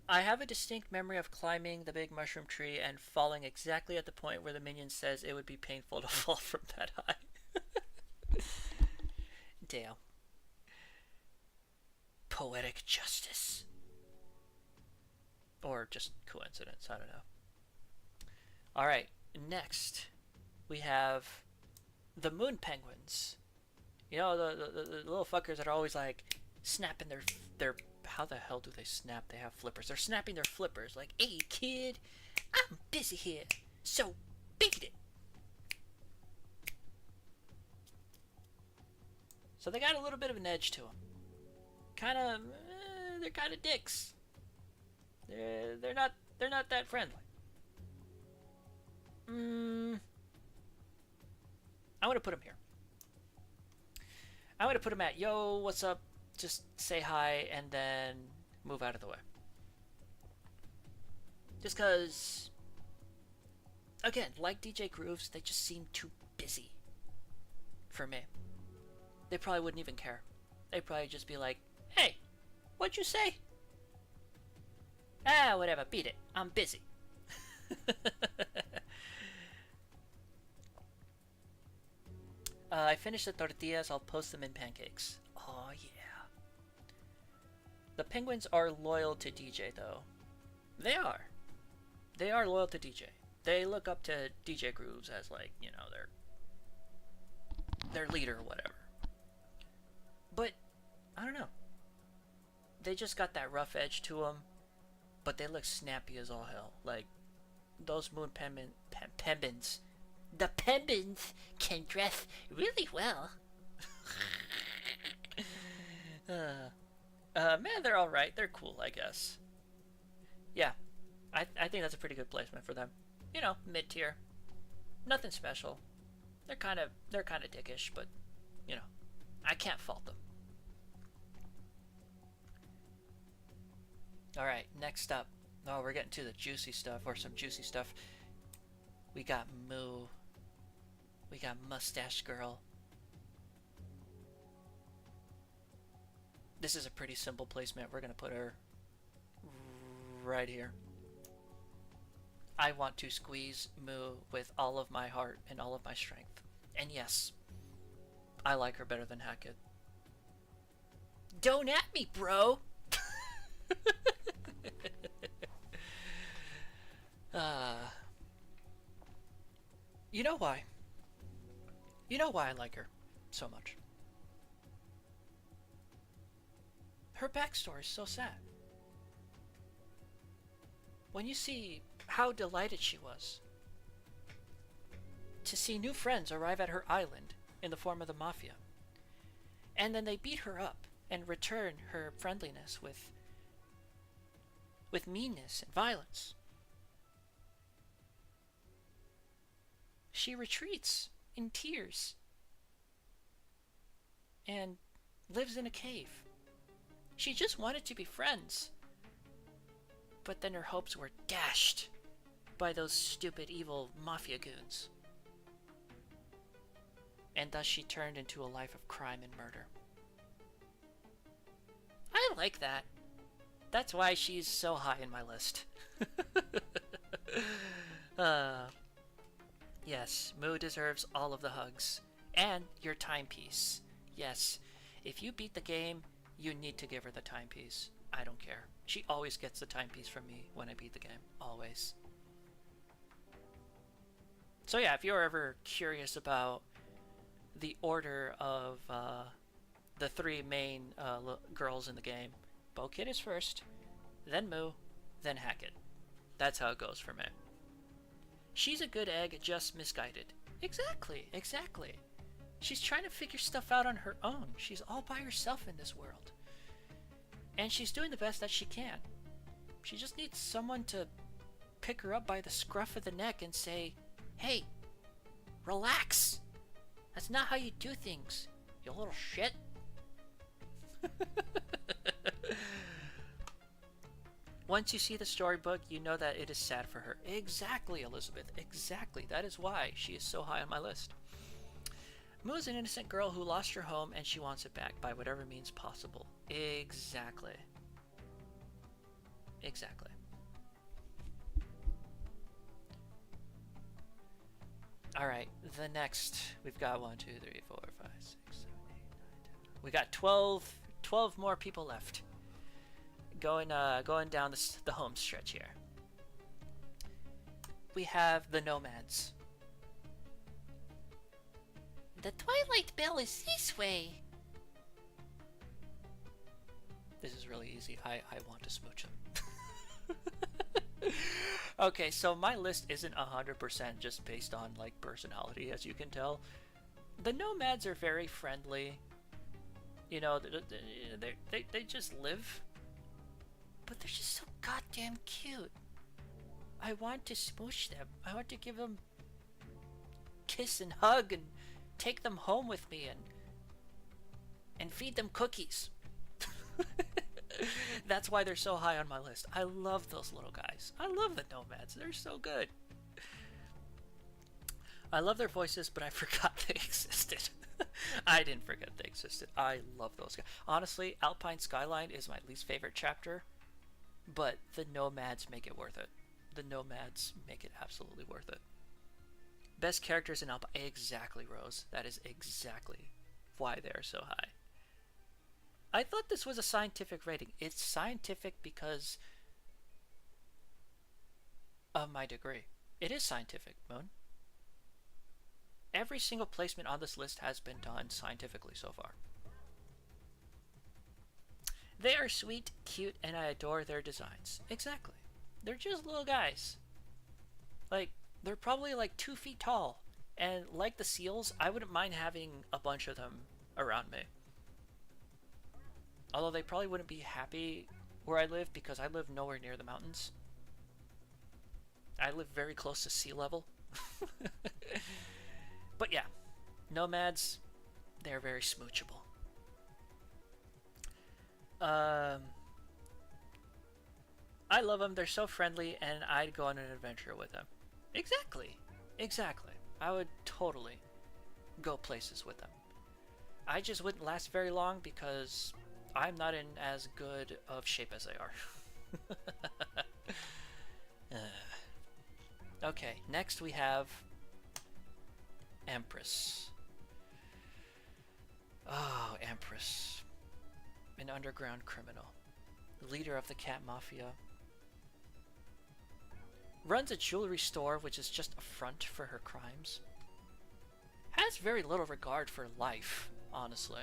A: I have a distinct memory of climbing the big mushroom tree and falling exactly at the point where the minion says it would be painful to fall from that high. Damn. Poetic justice. Or just coincidence, I don't know. Alright, next we have the moon penguins. You know, the little fuckers that are always like snapping their how the hell do they snap? They have flippers. They're snapping their flippers like, hey kid, I'm busy here, so beat it. So they got a little bit of an edge to them. They're kind of dicks. They're not that friendly. I'm gonna put them here. I'm gonna put them at, yo, what's up? Just say hi and then move out of the way. Just cause, again, like DJ Grooves, they just seem too busy. for me. They probably wouldn't even care. They'd probably just be like, hey, what'd you say? Ah, whatever, beat it. I'm busy. I finished the tortillas. I'll post them in pancakes. Oh, yeah. The penguins are loyal to DJ, though. They are. They are loyal to DJ. They look up to DJ Grooves as, like, you know, their leader or whatever. But, I don't know. They just got that rough edge to them, but they look snappy as all hell. Like, those moon penguins. The penguins can dress really well. Man, they're alright. They're cool, I guess. Yeah, I think that's a pretty good placement for them. You know, mid-tier. Nothing special. They're kind of dickish, but, you know, I can't fault them. Alright, next up. Oh, we're getting to the juicy stuff, or some juicy stuff. We got Moo. We got Mustache Girl. This is a pretty simple placement. We're going to put her right here. I want to squeeze Moo with all of my heart and all of my strength. And yes, I like her better than Hackett. Don't at me, bro! You know why? You know why I like her so much. Her backstory is so sad. When you see how delighted she was to see new friends arrive at her island in the form of the Mafia, and then they beat her up and return her friendliness with meanness and violence. She retreats in tears and lives in a cave. She just wanted to be friends, but then her hopes were dashed by those stupid evil mafia goons, and thus she turned into a life of crime and murder. I like that. That's why she's so high in my list. Yes, Moo deserves all of the hugs. And your timepiece. Yes, if you beat the game, you need to give her the timepiece. I don't care. She always gets the timepiece from me when I beat the game. Always. So yeah, if you're ever curious about the order of the three main girls in the game, Bo-Kid is first, then Moo, then Hackett. That's how it goes for me. She's a good egg, just misguided. Exactly, exactly. She's trying to figure stuff out on her own. She's all by herself in this world. And she's doing the best that she can. She just needs someone to pick her up by the scruff of the neck and say, hey, relax. That's not how you do things, you little shit. Once you see the storybook, you know that it is sad for her. Exactly, Elizabeth. Exactly. That is why she is so high on my list. Moo is an innocent girl who lost her home and she wants it back by whatever means possible. Exactly. Exactly. Alright, the next. We've got 1, 2, 3, 4, 5, 6, 7, 8, 9, 10. We got 12 more people left. Going down the home stretch here. We have the Nomads. The Twilight Bell is this way. This is really easy. I want to smooch them. Okay, so my list isn't 100% just based on like personality, as you can tell. The Nomads are very friendly. You know, they just live. But they're just so goddamn cute. I want to smoosh them. I want to give them kiss and hug and take them home with me and feed them cookies. That's why they're so high on my list. I love those little guys. I love the Nomads. They're so good. I love their voices, but I forgot they existed. I didn't forget they existed. I love those guys. Honestly, Alpine Skyline is my least favorite chapter, but the Nomads make it worth it. The Nomads make it absolutely worth it. Best characters in Alpine. Exactly, Rose. That is exactly why they're so high. I thought this was a scientific rating. It's scientific because of my degree. It is scientific, Moon. Every single placement on this list has been done scientifically so far. They are sweet, cute, and I adore their designs. Exactly. They're just little guys. Like, they're probably like 2 feet tall. And like the seals, I wouldn't mind having a bunch of them around me. Although they probably wouldn't be happy where I live because I live nowhere near the mountains. I live very close to sea level. But yeah, Nomads, they're very smoochable. I love them. They're so friendly, and I'd go on an adventure with them. Exactly. Exactly. I would totally go places with them. I just wouldn't last very long because I'm not in as good of shape as they are. Okay, next we have Empress. Oh, Empress. An underground criminal. Leader of the cat mafia. Runs a jewelry store, which is just a front for her crimes. Has very little regard for life, honestly.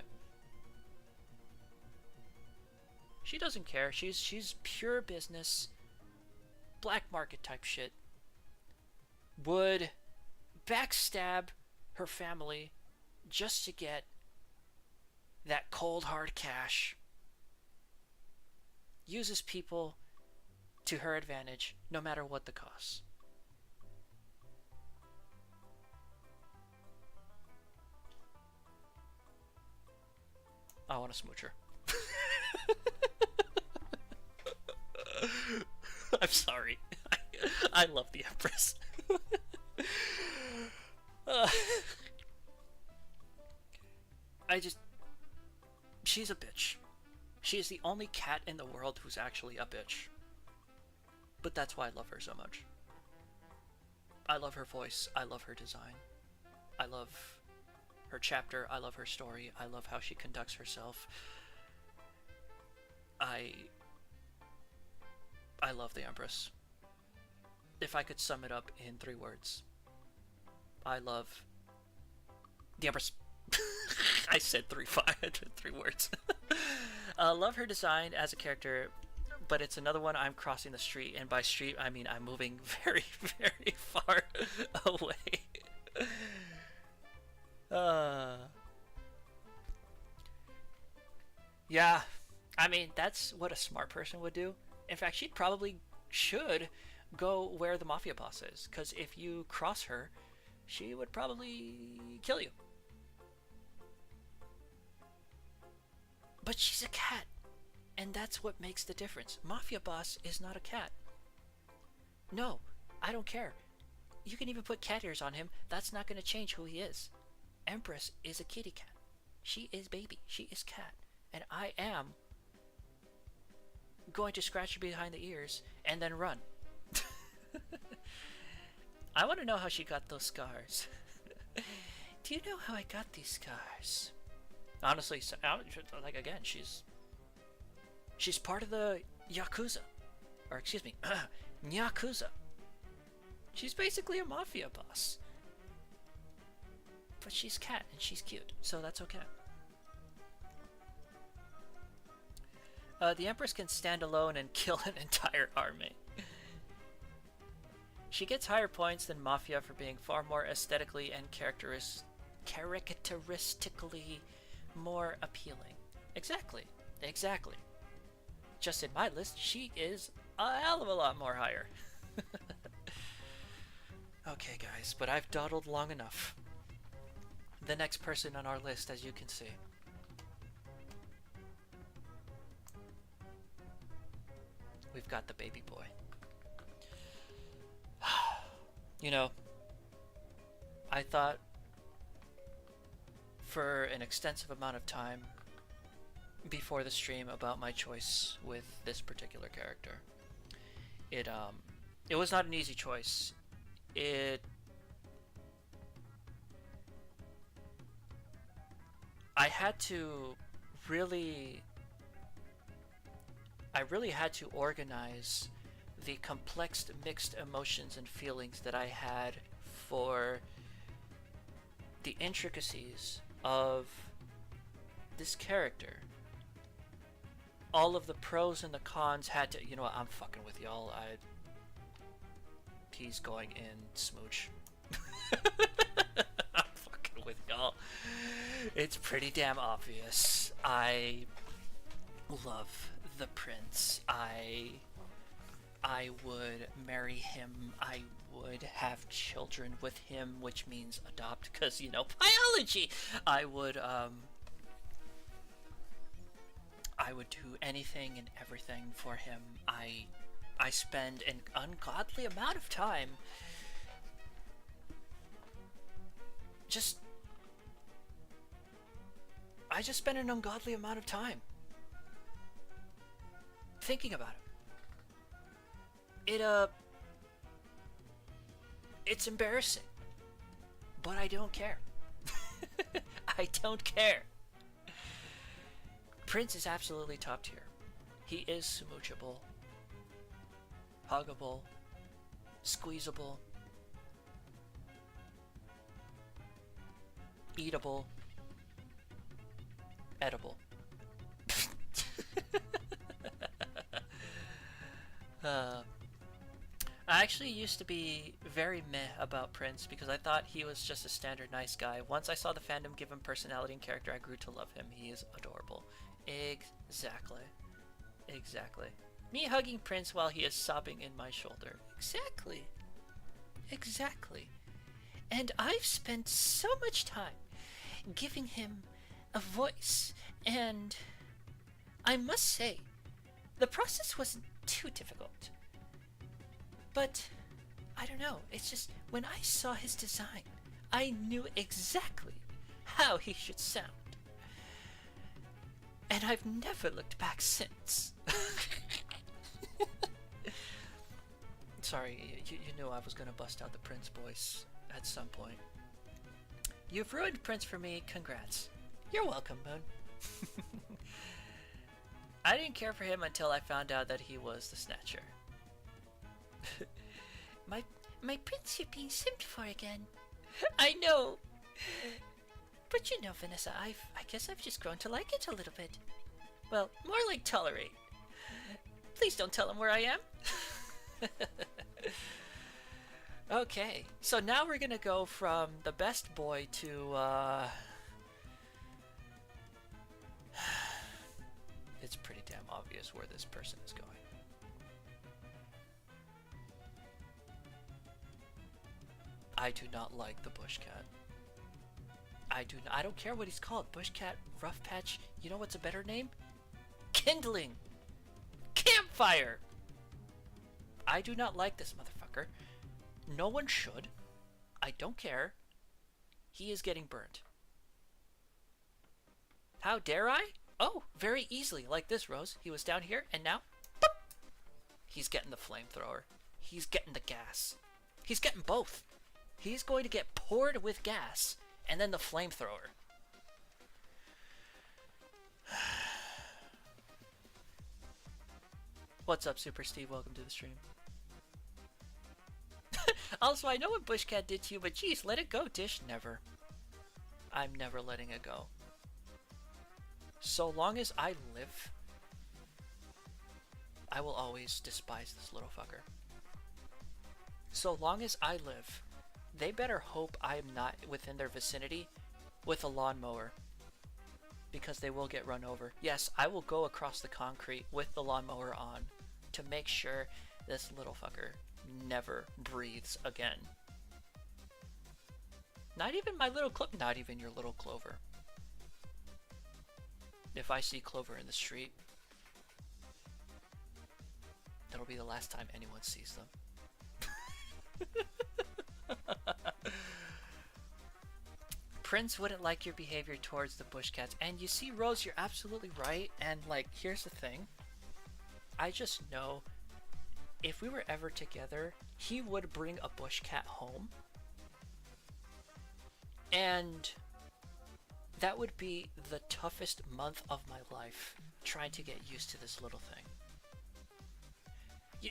A: She doesn't care. She's pure business. Black market type shit. Would backstab her family just to get that cold hard cash. Uses people to her advantage, no matter what the cost. I want to smooch her. I'm sorry. I love the Empress. She's a bitch. She is the only cat in the world who's actually a bitch. But that's why I love her so much. I love her voice. I love her design. I love her chapter. I love her story. I love how she conducts herself. I love the Empress. If I could sum it up in 3 words, I love the Empress. I said 3 words. Love her design as a character, but it's another one I'm crossing the street, and by street I mean I'm moving very, very far away. Yeah, I mean that's what a smart person would do. In fact, she probably should go where the Mafia Boss is, because if you cross her, she would probably kill you. But she's a cat, and that's what makes the difference. Mafia Boss is not a cat. No, I don't care. You can even put cat ears on him. That's not going to change who he is. Empress is a kitty cat. She is baby. She is cat. And I am going to scratch her behind the ears and then run. I want to know how she got those scars. Do you know how I got these scars? Honestly, like again, she's part of the Yakuza. Or excuse me, Nyakuza. She's basically a mafia boss. But she's cat and she's cute, so that's okay. The Empress can stand alone and kill an entire army. She gets higher points than Mafia for being far more aesthetically and characteristically more appealing. Exactly. Just in my list, she is a hell of a lot more higher. Okay, guys, but I've dawdled long enough. The next person on our list, as you can see. We've got the baby boy. You know, I thought for an extensive amount of time before the stream about my choice with this particular character. It was not an easy choice. I had to really I really had to organize the complex mixed emotions and feelings that I had for the intricacies of this character. All of the pros and the cons had to, you know what, I'm fucking with y'all. He's going in smooch. I'm fucking with y'all. It's pretty damn obvious. I love the prince. I would marry him. I would have children with him, which means adopt, because, you know, biology. I would do anything and everything for him. I spend an ungodly amount of time I just spend an ungodly amount of time thinking about it. It's embarrassing, but I don't care. I don't care. Prince is absolutely top tier. He is smoochable, huggable, squeezable, eatable, edible. I actually used to be very meh about Prince because I thought he was just a standard nice guy. Once I saw the fandom give him personality and character, I grew to love him. He is adorable. Exactly. Exactly. Me hugging Prince while he is sobbing in my shoulder. Exactly. Exactly. And I've spent so much time giving him a voice, and I must say, the process wasn't too difficult. But, I don't know, it's just, when I saw his design, I knew exactly how he should sound. And I've never looked back since. Sorry, you knew I was gonna bust out the Prince voice at some point. You've ruined Prince for me, congrats. You're welcome, Moon. I didn't care for him until I found out that he was the Snatcher. my prince you're being simped for again. I know. But you know, Vanessa, I guess I've just grown to like it a little bit. Well, more like tolerate. Please don't tell him where I am. Okay, so now we're gonna go from the best boy to, it's pretty damn obvious where this person is going. I do not like the bush cat. I don't care what he's called. Bush cat, rough patch. You know what's a better name? Kindling! Campfire! I do not like this motherfucker. No one should. I don't care. He is getting burnt. How dare I? Oh, very easily, like this, Rose. He was down here, and now, boop! He's getting the flamethrower. He's getting the gas. He's getting both. He's going to get poured with gas, and then the flamethrower. What's up, Super Steve? Welcome to the stream. Also, I know what Bushcat did to you, but geez, let it go, Dish. Never. I'm never letting it go. So long as I live, I will always despise this little fucker. So long as I live, they better hope I am not within their vicinity with a lawnmower, because they will get run over. Yes, I will go across the concrete with the lawnmower on to make sure this little fucker never breathes again. Not even my little not even your little Clover. If I see Clover in the street, that'll be the last time anyone sees them. Prince wouldn't like your behavior towards the bush cats. And you see, Rose, you're absolutely right. And, like, here's the thing. I just know if we were ever together, he would bring a bush cat home. And that would be the toughest month of my life, trying to get used to this little thing.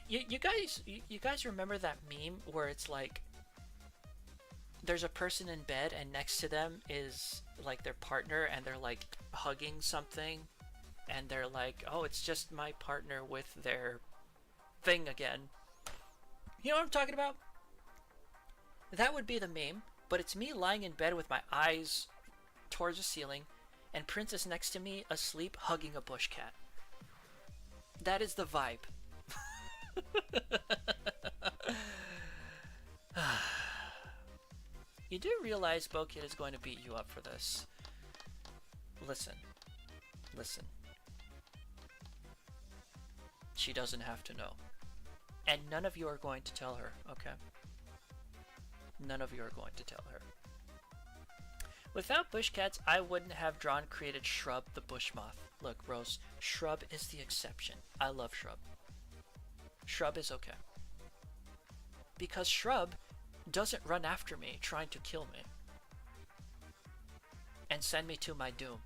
A: You guys remember that meme where it's like there's a person in bed and next to them is like their partner and they're like hugging something and they're like, oh, it's just my partner with their thing again. You know what I'm talking about? That would be the meme, but it's me lying in bed with my eyes towards the ceiling and Princess next to me asleep hugging a bush cat. That is the vibe. You do realize Bo-Kid is going to beat you up for this. Listen. She doesn't have to know. And none of you are going to tell her, okay? None of you are going to tell her. Without bush cats, I wouldn't have created Shrub the bush moth. Look, Rose, Shrub is the exception. I love Shrub. Shrub is okay. Because Shrub doesn't run after me trying to kill me and send me to my doom.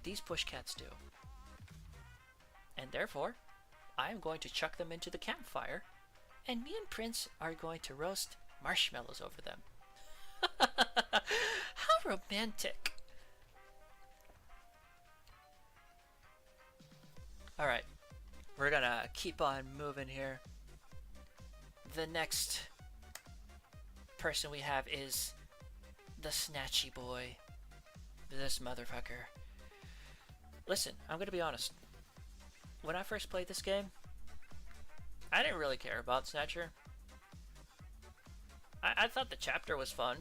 A: These bush cats do. And therefore, I am going to chuck them into the campfire and me and Prince are going to roast marshmallows over them. How romantic. Alright, we're gonna keep on moving here. The next person we have is the Snatchy boy. This motherfucker. Listen, I'm gonna be honest. When I first played this game, I didn't really care about Snatcher. I thought the chapter was fun.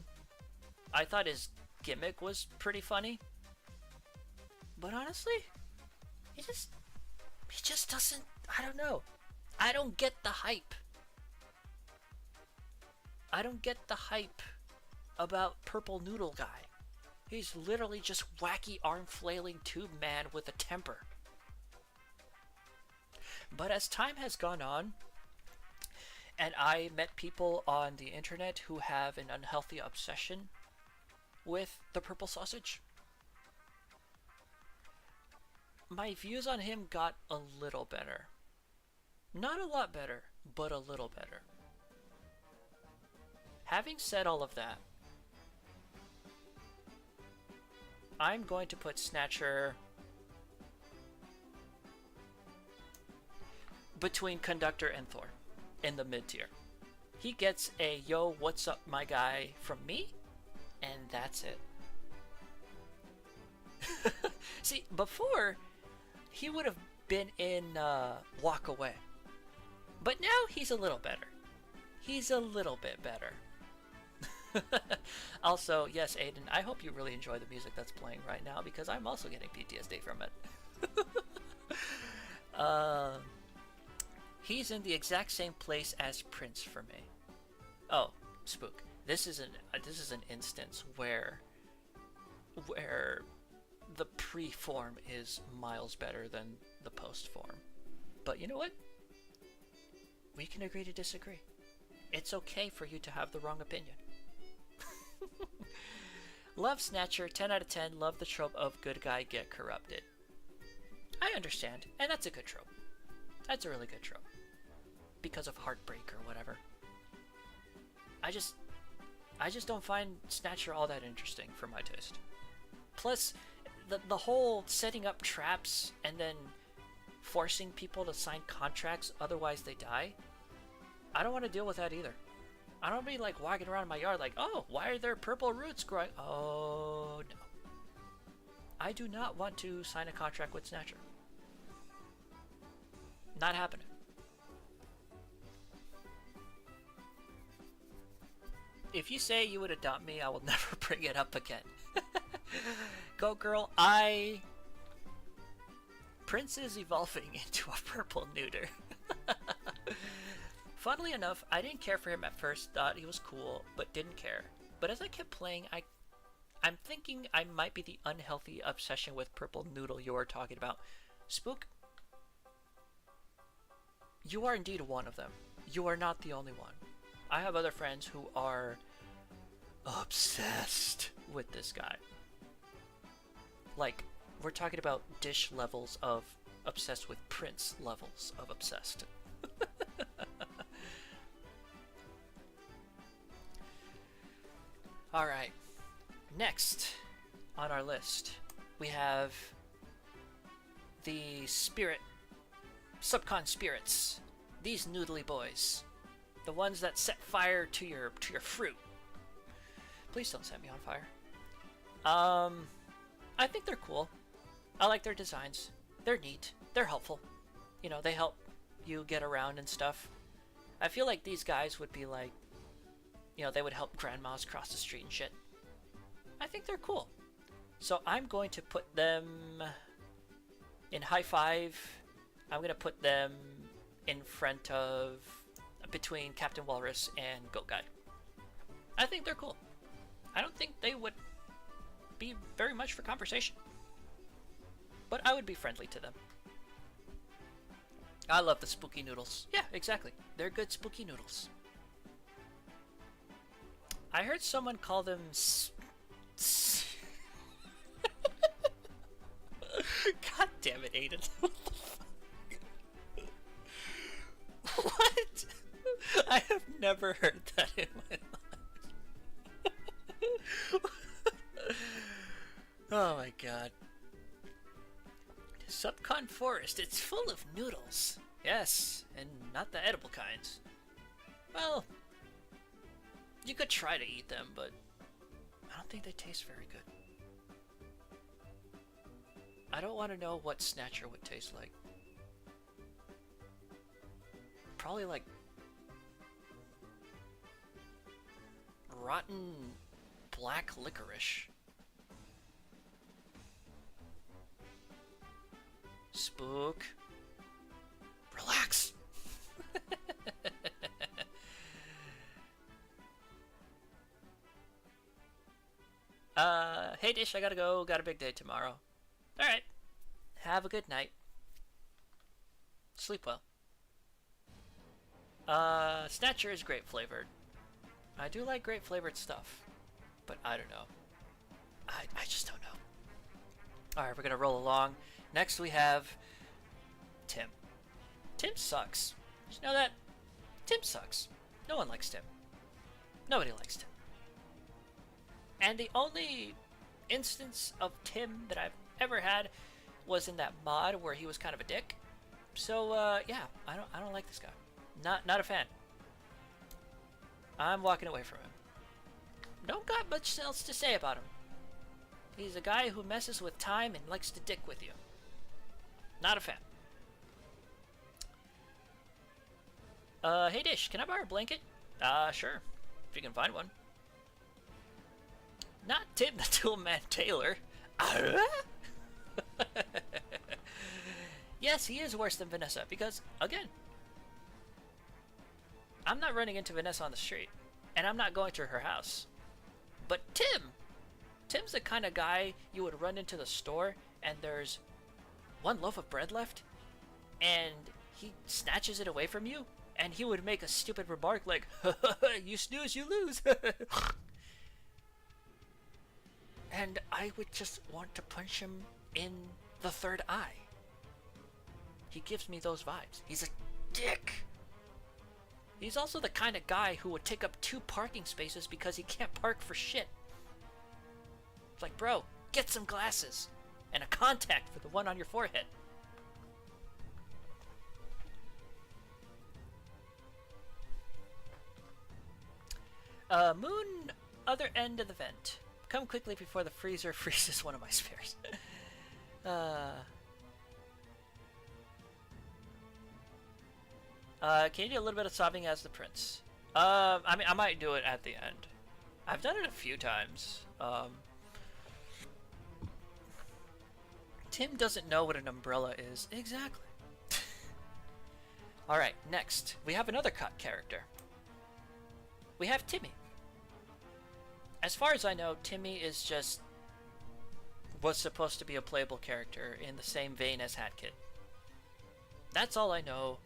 A: I thought his gimmick was pretty funny. But honestly, he just doesn't, I don't know. I don't get the hype. I don't get the hype about Purple Noodle Guy. He's literally just wacky arm flailing tube man with a temper. But as time has gone on, and I met people on the internet who have an unhealthy obsession with the purple sausage, my views on him got a little better. Not a lot better, but a little better. Having said all of that, I'm going to put Snatcher between Conductor and Thor in the mid tier. He gets a yo, what's up my guy from me, and that's it. See, before, he would have been in Walk Away. But now he's a little better. He's a little bit better. Also, yes, Aiden, I hope you really enjoy the music that's playing right now because I'm also getting PTSD from it. He's in the exact same place as Prince for me. Oh, Spook. This is an instance where the pre-form is miles better than the post-form. But you know what? We can agree to disagree. It's okay for you to have the wrong opinion. Love Snatcher, 10 out of 10. Love the trope of good guy get corrupted. I understand, and that's a good trope. That's a really good trope. Because of heartbreak or whatever. I just don't find Snatcher all that interesting for my taste. Plus, the whole setting up traps and then forcing people to sign contracts otherwise they die, I don't want to deal with that either. I don't be like walking around in my yard like, oh, why are there purple roots growing? Oh, no. I do not want to sign a contract with Snatcher. Not happening. If you say you would adopt me, I will never bring it up again. Go girl, Prince is evolving into a purple neuter. Funnily enough, I didn't care for him at first, thought he was cool, but didn't care. But as I kept playing, I I'm thinking I might be the unhealthy obsession with purple noodle you're talking about. Spook, you are indeed one of them. You are not the only one. I have other friends who are obsessed with this guy. Like, we're talking about Dish levels of obsessed with Prince levels of obsessed. Alright, next on our list we have the Subcon Spirits. These noodly boys. The ones that set fire to your fruit. Please don't set me on fire. I think they're cool. I like their designs. They're neat. They're helpful. You know, they help you get around and stuff. I feel like these guys would be like, you know, they would help grandmas cross the street and shit. I think they're cool. So I'm going to put them in high five. I'm going to put them in front of, between Captain Walrus and Goat Guy. I think they're cool. I don't think they would be very much for conversation, but I would be friendly to them. I love the spooky noodles. Yeah, exactly. They're good spooky noodles. I heard someone call them God damn it, Aiden. What? I have never heard that in my life. Oh my god. Subcon Forest, it's full of noodles. Yes, and not the edible kinds. Well, you could try to eat them, but I don't think they taste very good. I don't want to know what Snatcher would taste like. Probably like rotten black licorice. Spook. Relax. Hey Dish, I gotta go. Got a big day tomorrow. Alright. Have a good night. Sleep well. Snatcher is grape flavored. I do like grape flavored stuff, but I don't know. I just don't know. Alright, we're gonna roll along. Next we have Tim. Tim sucks. Did you know that? Tim sucks. No one likes Tim. Nobody likes Tim. And the only instance of Tim that I've ever had was in that mod where he was kind of a dick. So yeah, I don't like this guy. Not a fan. I'm walking away from him. Don't got much else to say about him. He's a guy who messes with time and likes to dick with you. Not a fan. Hey Dish, can I borrow a blanket? Sure. If you can find one. Not Tim the Toolman Taylor. Yes, he is worse than Vanessa because, again, I'm not running into Vanessa on the street, and I'm not going to her house. But Tim's the kind of guy you would run into the store, and there's one loaf of bread left, and he snatches it away from you, and he would make a stupid remark like, you snooze, you lose. And I would just want to punch him in the third eye. He gives me those vibes. He's a dick. He's also the kind of guy who would take up 2 parking spaces because he can't park for shit. It's like, bro, get some glasses and a contact for the one on your forehead. Moon, other end of the vent. Come quickly before the freezer freezes one of my spares. Can you do a little bit of sobbing as the prince? I mean, I might do it at the end. I've done it a few times. Tim doesn't know what an umbrella is. Exactly. Alright, next. We have another cut character. We have Timmy. As far as I know, Timmy is just was supposed to be a playable character in the same vein as Hat Kid. That's all I know.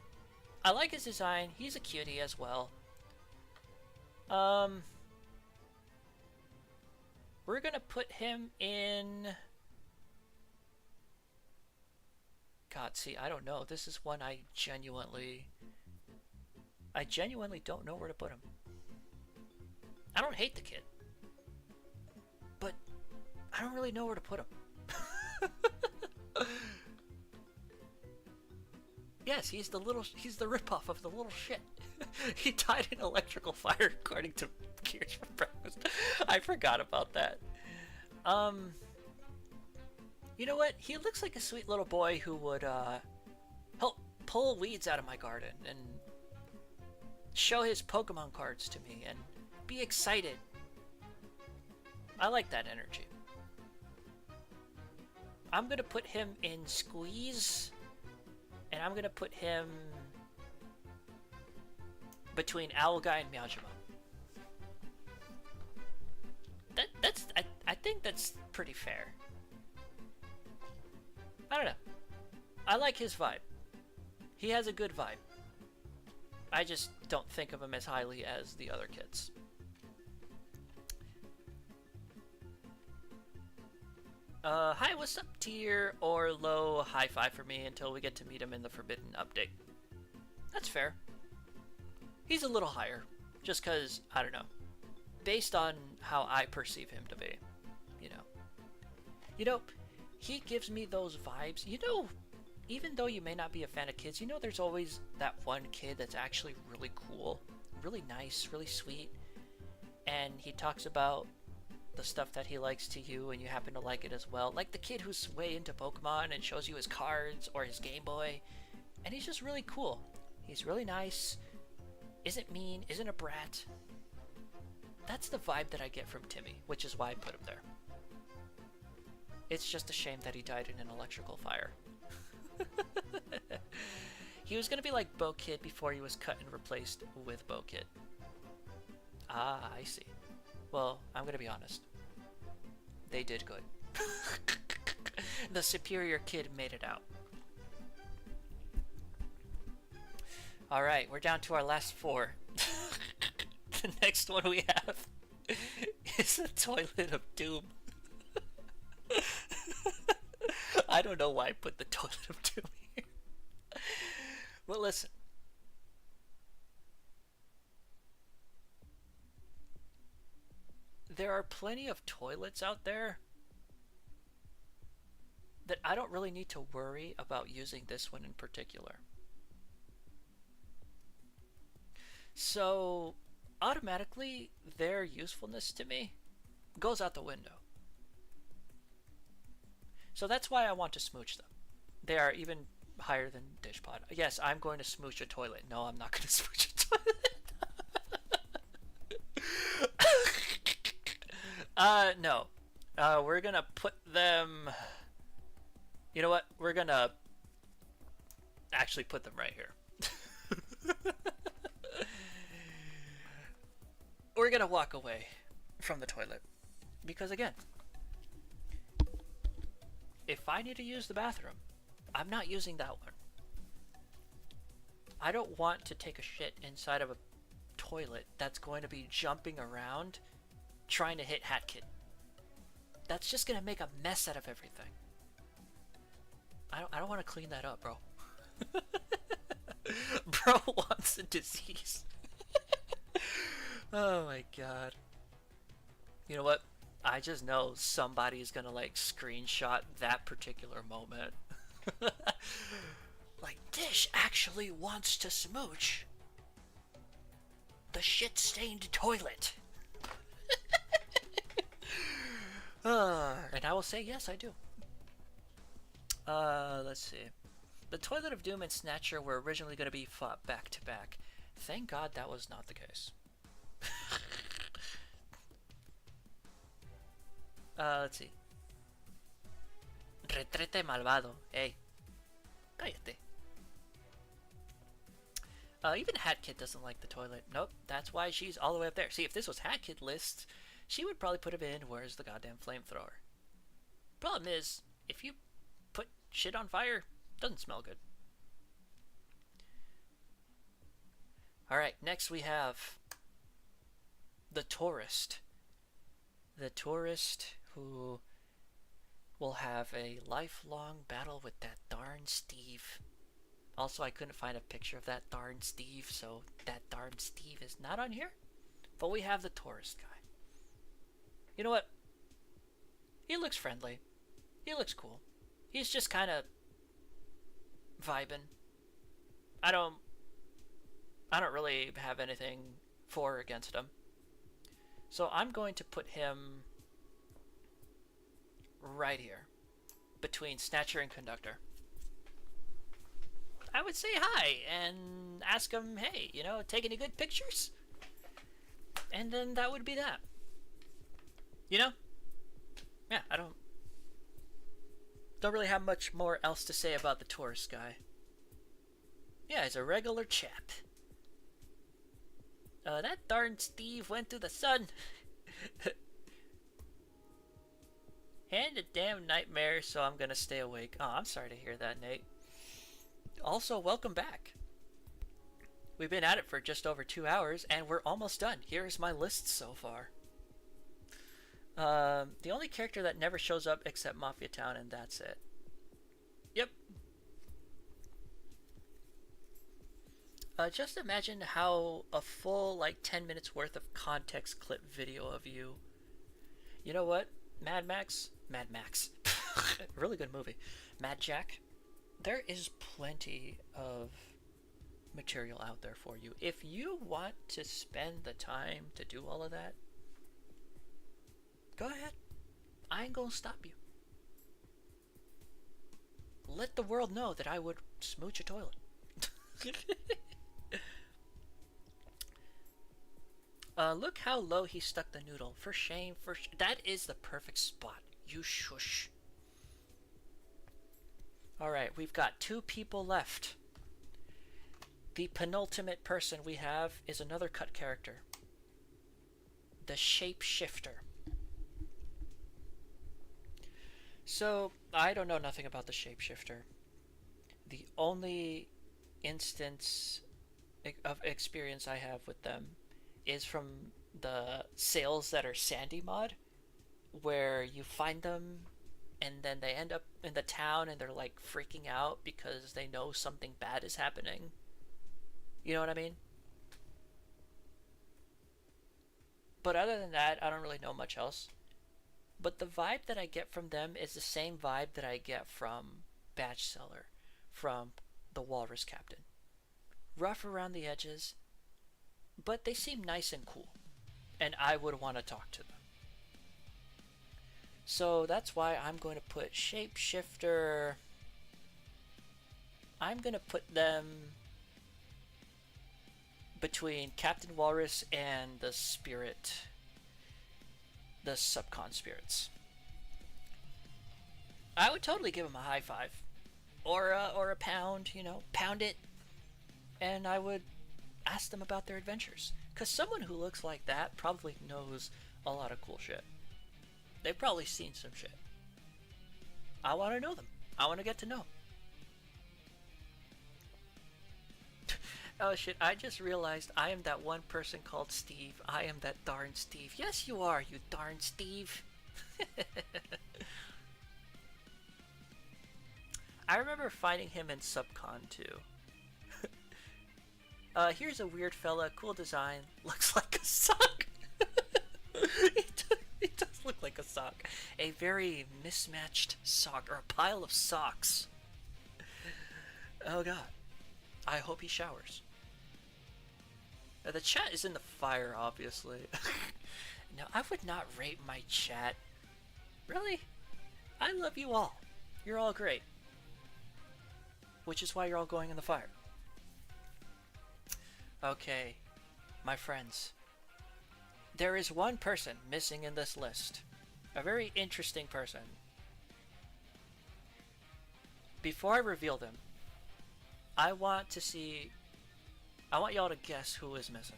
A: I like his design. He's a cutie as well. We're gonna put him in... God, see, I don't know. This is one I genuinely don't know where to put him. I don't hate the kid, but I don't really know where to put him. Yes, he's the ripoff of the little shit. He died in electrical fire, according to Gears for Breakfast. I forgot about that. You know what? He looks like a sweet little boy who would help pull weeds out of my garden and show his Pokemon cards to me and be excited. I like that energy. I'm gonna put him in Squeeze, and I'm gonna put him between Owl Guy and Meowjima. I think that's pretty fair. I don't know. I like his vibe. He has a good vibe. I just don't think of him as highly as the other kids. Hi, what's up, tier or low high five for me until we get to meet him in the Forbidden update. That's fair. He's a little higher, just because, I don't know, based on how I perceive him to be, you know. You know, he gives me those vibes. You know, even though you may not be a fan of kids, you know there's always that one kid that's actually really cool, really nice, really sweet, and he talks about the stuff that he likes to you and you happen to like it as well. Like the kid who's way into Pokemon and shows you his cards or his Game Boy, and he's just really cool. He's really nice, isn't mean, isn't a brat. That's the vibe that I get from Timmy, which is why I put him there. It's just a shame that he died in an electrical fire. He was gonna be like Bo Kid before he was cut and replaced with Bo Kid. Ah, I see. Well, I'm gonna be honest. They did good. The superior kid made it out. Alright, we're down to our last 4. The next one we have is the Toilet of Doom. I don't know why I put the Toilet of Doom here. Well, listen. There are plenty of toilets out there that I don't really need to worry about using this one in particular. So, automatically, their usefulness to me goes out the window. So that's why I want to smooch them. They are even higher than Dishpot. Yes, I'm going to smooch a toilet. No, I'm not going to smooch a toilet. No. We're gonna put them... You know what? We're gonna actually put them right here. We're gonna walk away from the toilet. Because again, if I need to use the bathroom, I'm not using that one. I don't want to take a shit inside of a toilet that's going to be jumping around trying to hit Hat Kid. That's just gonna make a mess out of everything. I don't want to clean that up, bro. Bro wants a disease. Oh my god. You know what? I just know somebody's gonna like screenshot that particular moment. Like, Dish actually wants to smooch the shit-stained toilet. And I will say, yes, I do. Let's see. The Toilet of Doom and Snatcher were originally going to be fought back to back. Thank God that was not the case. Let's see. Retrete malvado. Hey. Cállate. Even Hat Kid doesn't like the toilet. Nope, that's why she's all the way up there. See, if this was Hat Kid list, she would probably put him in Where's the Goddamn Flamethrower. Problem is, if you put shit on fire, it doesn't smell good. Alright, next we have the Tourist. The Tourist who will have a lifelong battle with that darn Steve. Also, I couldn't find a picture of that darn Steve, so that darn Steve is not on here. But we have the Tourist guy. You know what? He looks friendly. He looks cool. He's just kind of vibing. I don't really have anything for or against him. So I'm going to put him right here between Snatcher and Conductor. I would say hi and ask him, hey, you know, take any good pictures? And then that would be that. You know? Yeah, I don't really have much more else to say about the Tourist guy. Yeah, he's a regular chap. That darn Steve went to the sun. And a damn nightmare, so I'm gonna stay awake. Oh, I'm sorry to hear that, Nate. Also, welcome back. We've been at it for just over 2 hours, and we're almost done. Here's my list so far. The only character that never shows up except Mafia Town, and that's it. Yep. Just imagine how a full, 10 minutes worth of context clip video of you. You know what? Mad Max. Really good movie. Mad Jack. There is plenty of material out there for you. If you want to spend the time to do all of that, go ahead. I ain't gonna stop you. Let the world know that I would smooch a toilet. Look how low he stuck the noodle. For shame, that is the perfect spot. You shush. Alright, we've got 2 people left. The penultimate person we have is another cut character. The Shapeshifter. So, I don't know nothing about the Shapeshifter. The only instance of experience I have with them is from the Sales That Are Sandy mod, where you find them and then they end up in the town and they're freaking out because they know something bad is happening. You know what I mean? But other than that, I don't really know much else. But the vibe that I get from them is the same vibe that I get from Badge Seller, from the Walrus Captain. Rough around the edges, but they seem nice and cool, and I would want to talk to them. So that's why I'm going to put Shapeshifter. I'm going to put them between Captain Walrus and the Spirit, the Subcon Spirits. I would totally give him a high five, or a pound. You know, pound it, and I would ask them about their adventures. Because someone who looks like that probably knows a lot of cool shit. They've probably seen some shit. I want to know them. I want to get to know. Oh shit, I just realized I am that one person called Steve. I am that darn Steve. Yes, you are, you darn Steve. I remember finding him in Subcon too. Here's a weird fella, cool design, looks like a sock. He does look like a sock. A very mismatched sock, or a pile of socks. Oh god. I hope he showers. The chat is in the fire, obviously. No, I would not rate my chat. Really? I love you all. You're all great. Which is why you're all going in the fire. Okay, my friends. There is one person missing in this list. A very interesting person. Before I reveal them, I want y'all to guess who is missing.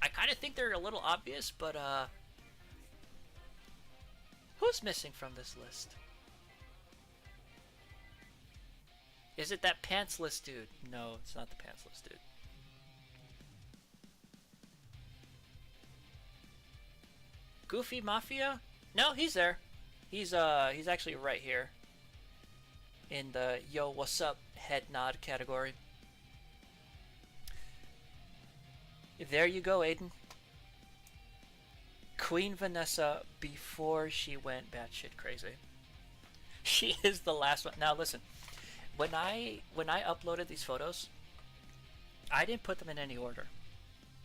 A: I kind of think they're a little obvious, but who's missing from this list? Is it that pantsless dude? No, it's not the pantsless dude. Goofy Mafia? No, he's there. He's actually right here in the yo what's up head nod category. There you go, Aiden. Queen Vanessa before she went batshit crazy. She is the last one. Now listen, when I uploaded these photos, I didn't put them in any order.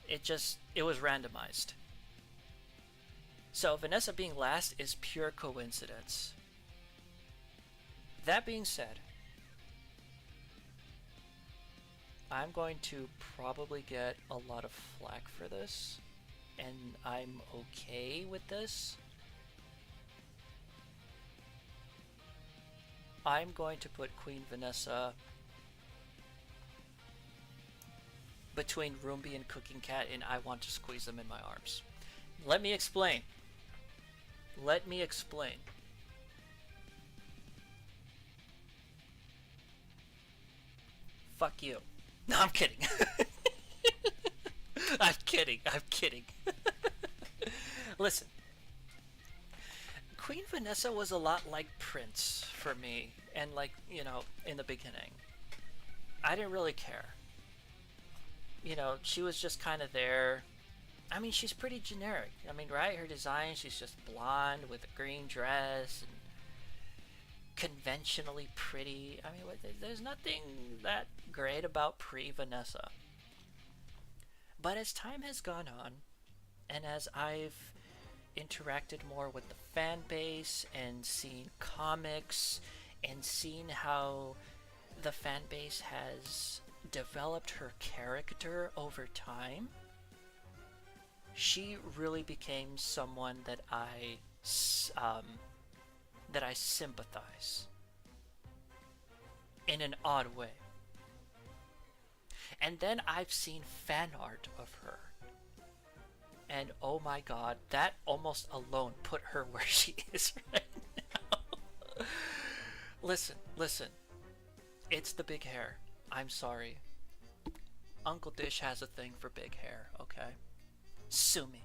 A: It was randomized. So Vanessa being last is pure coincidence. That being said, I'm going to probably get a lot of flack for this, and I'm okay with this. I'm going to put Queen Vanessa between Rumbi and Cooking Cat, and I want to squeeze them in my arms. Let me explain. Let me explain. Fuck you. No, I'm kidding. I'm kidding. I'm kidding. Listen. Queen Vanessa was a lot like Prince for me. And like, you know, in the beginning. I didn't really care. You know, she was just kind of there. I mean, she's pretty generic. I mean, right? Her design, she's just blonde with a green dress and conventionally pretty. I mean, there's nothing that great about pre-Vanessa. But as time has gone on, and as I've interacted more with the fan base and seen comics and seen how the fan base has developed her character over time, she really became someone that I sympathize in an odd way. And then I've seen fan art of her, and oh my god, that almost alone put her where she is right now. Listen, it's the big hair. I'm sorry. Uncle Dish has a thing for big hair, okay? Sue me.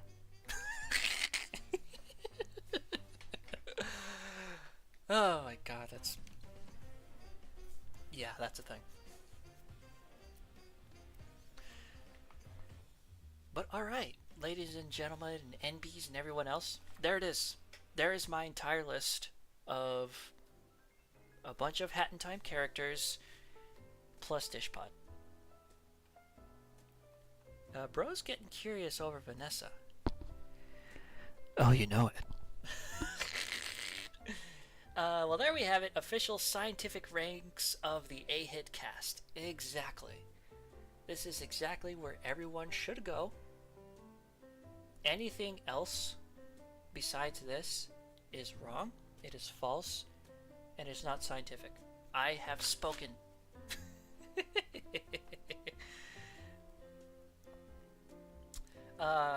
A: Oh my god, that's... Yeah, that's a thing. But alright, ladies and gentlemen and NBs and everyone else, there it is. There is my entire list of a bunch of Hat in Time characters plus Dishpot. Bro's getting curious over Vanessa. Oh, you know it. Well, there we have it. Official scientific ranks of the A-Hit cast. Exactly. This is exactly where everyone should go. Anything else besides this is wrong, it is false, and it's not scientific. I have spoken.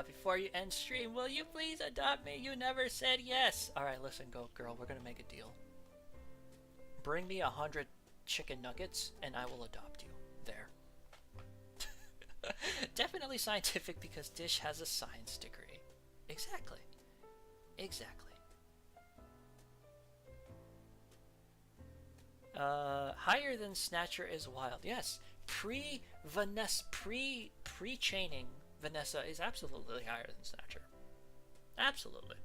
A: Before you end stream, will you please adopt me? You never said yes. Alright, listen, go girl, we're gonna make a deal. Bring me 100 chicken nuggets and I will adopt you. There. Definitely scientific because Dish has a science degree. Exactly. Exactly. Higher than Snatcher is wild. Yes. Pre-Vanessa, pre-chaining Vanessa is absolutely higher than Snatcher. Absolutely.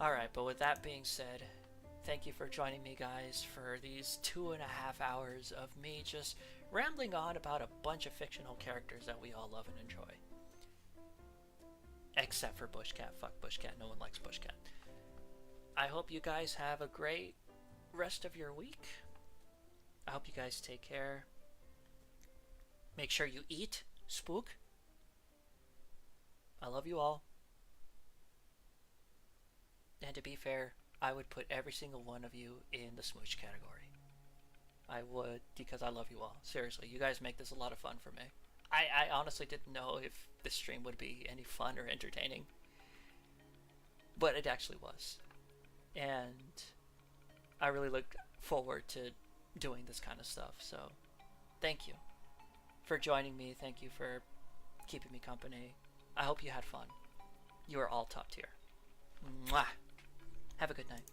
A: Alright, but with that being said, thank you for joining me, guys, for these 2.5 hours of me just rambling on about a bunch of fictional characters that we all love and enjoy. Except for Bushcat. Fuck Bushcat. No one likes Bushcat. I hope you guys have a great rest of your week. I hope you guys take care. Make sure you eat. Spook. I love you all. And to be fair, I would put every single one of you in the smooch category. I would, because I love you all. Seriously, you guys make this a lot of fun for me. I honestly didn't know if this stream would be any fun or entertaining, but it actually was. And I really look forward to doing this kind of stuff. So thank you for joining me. Thank you for keeping me company. I hope you had fun. You are all top tier. Mwah! Have a good night.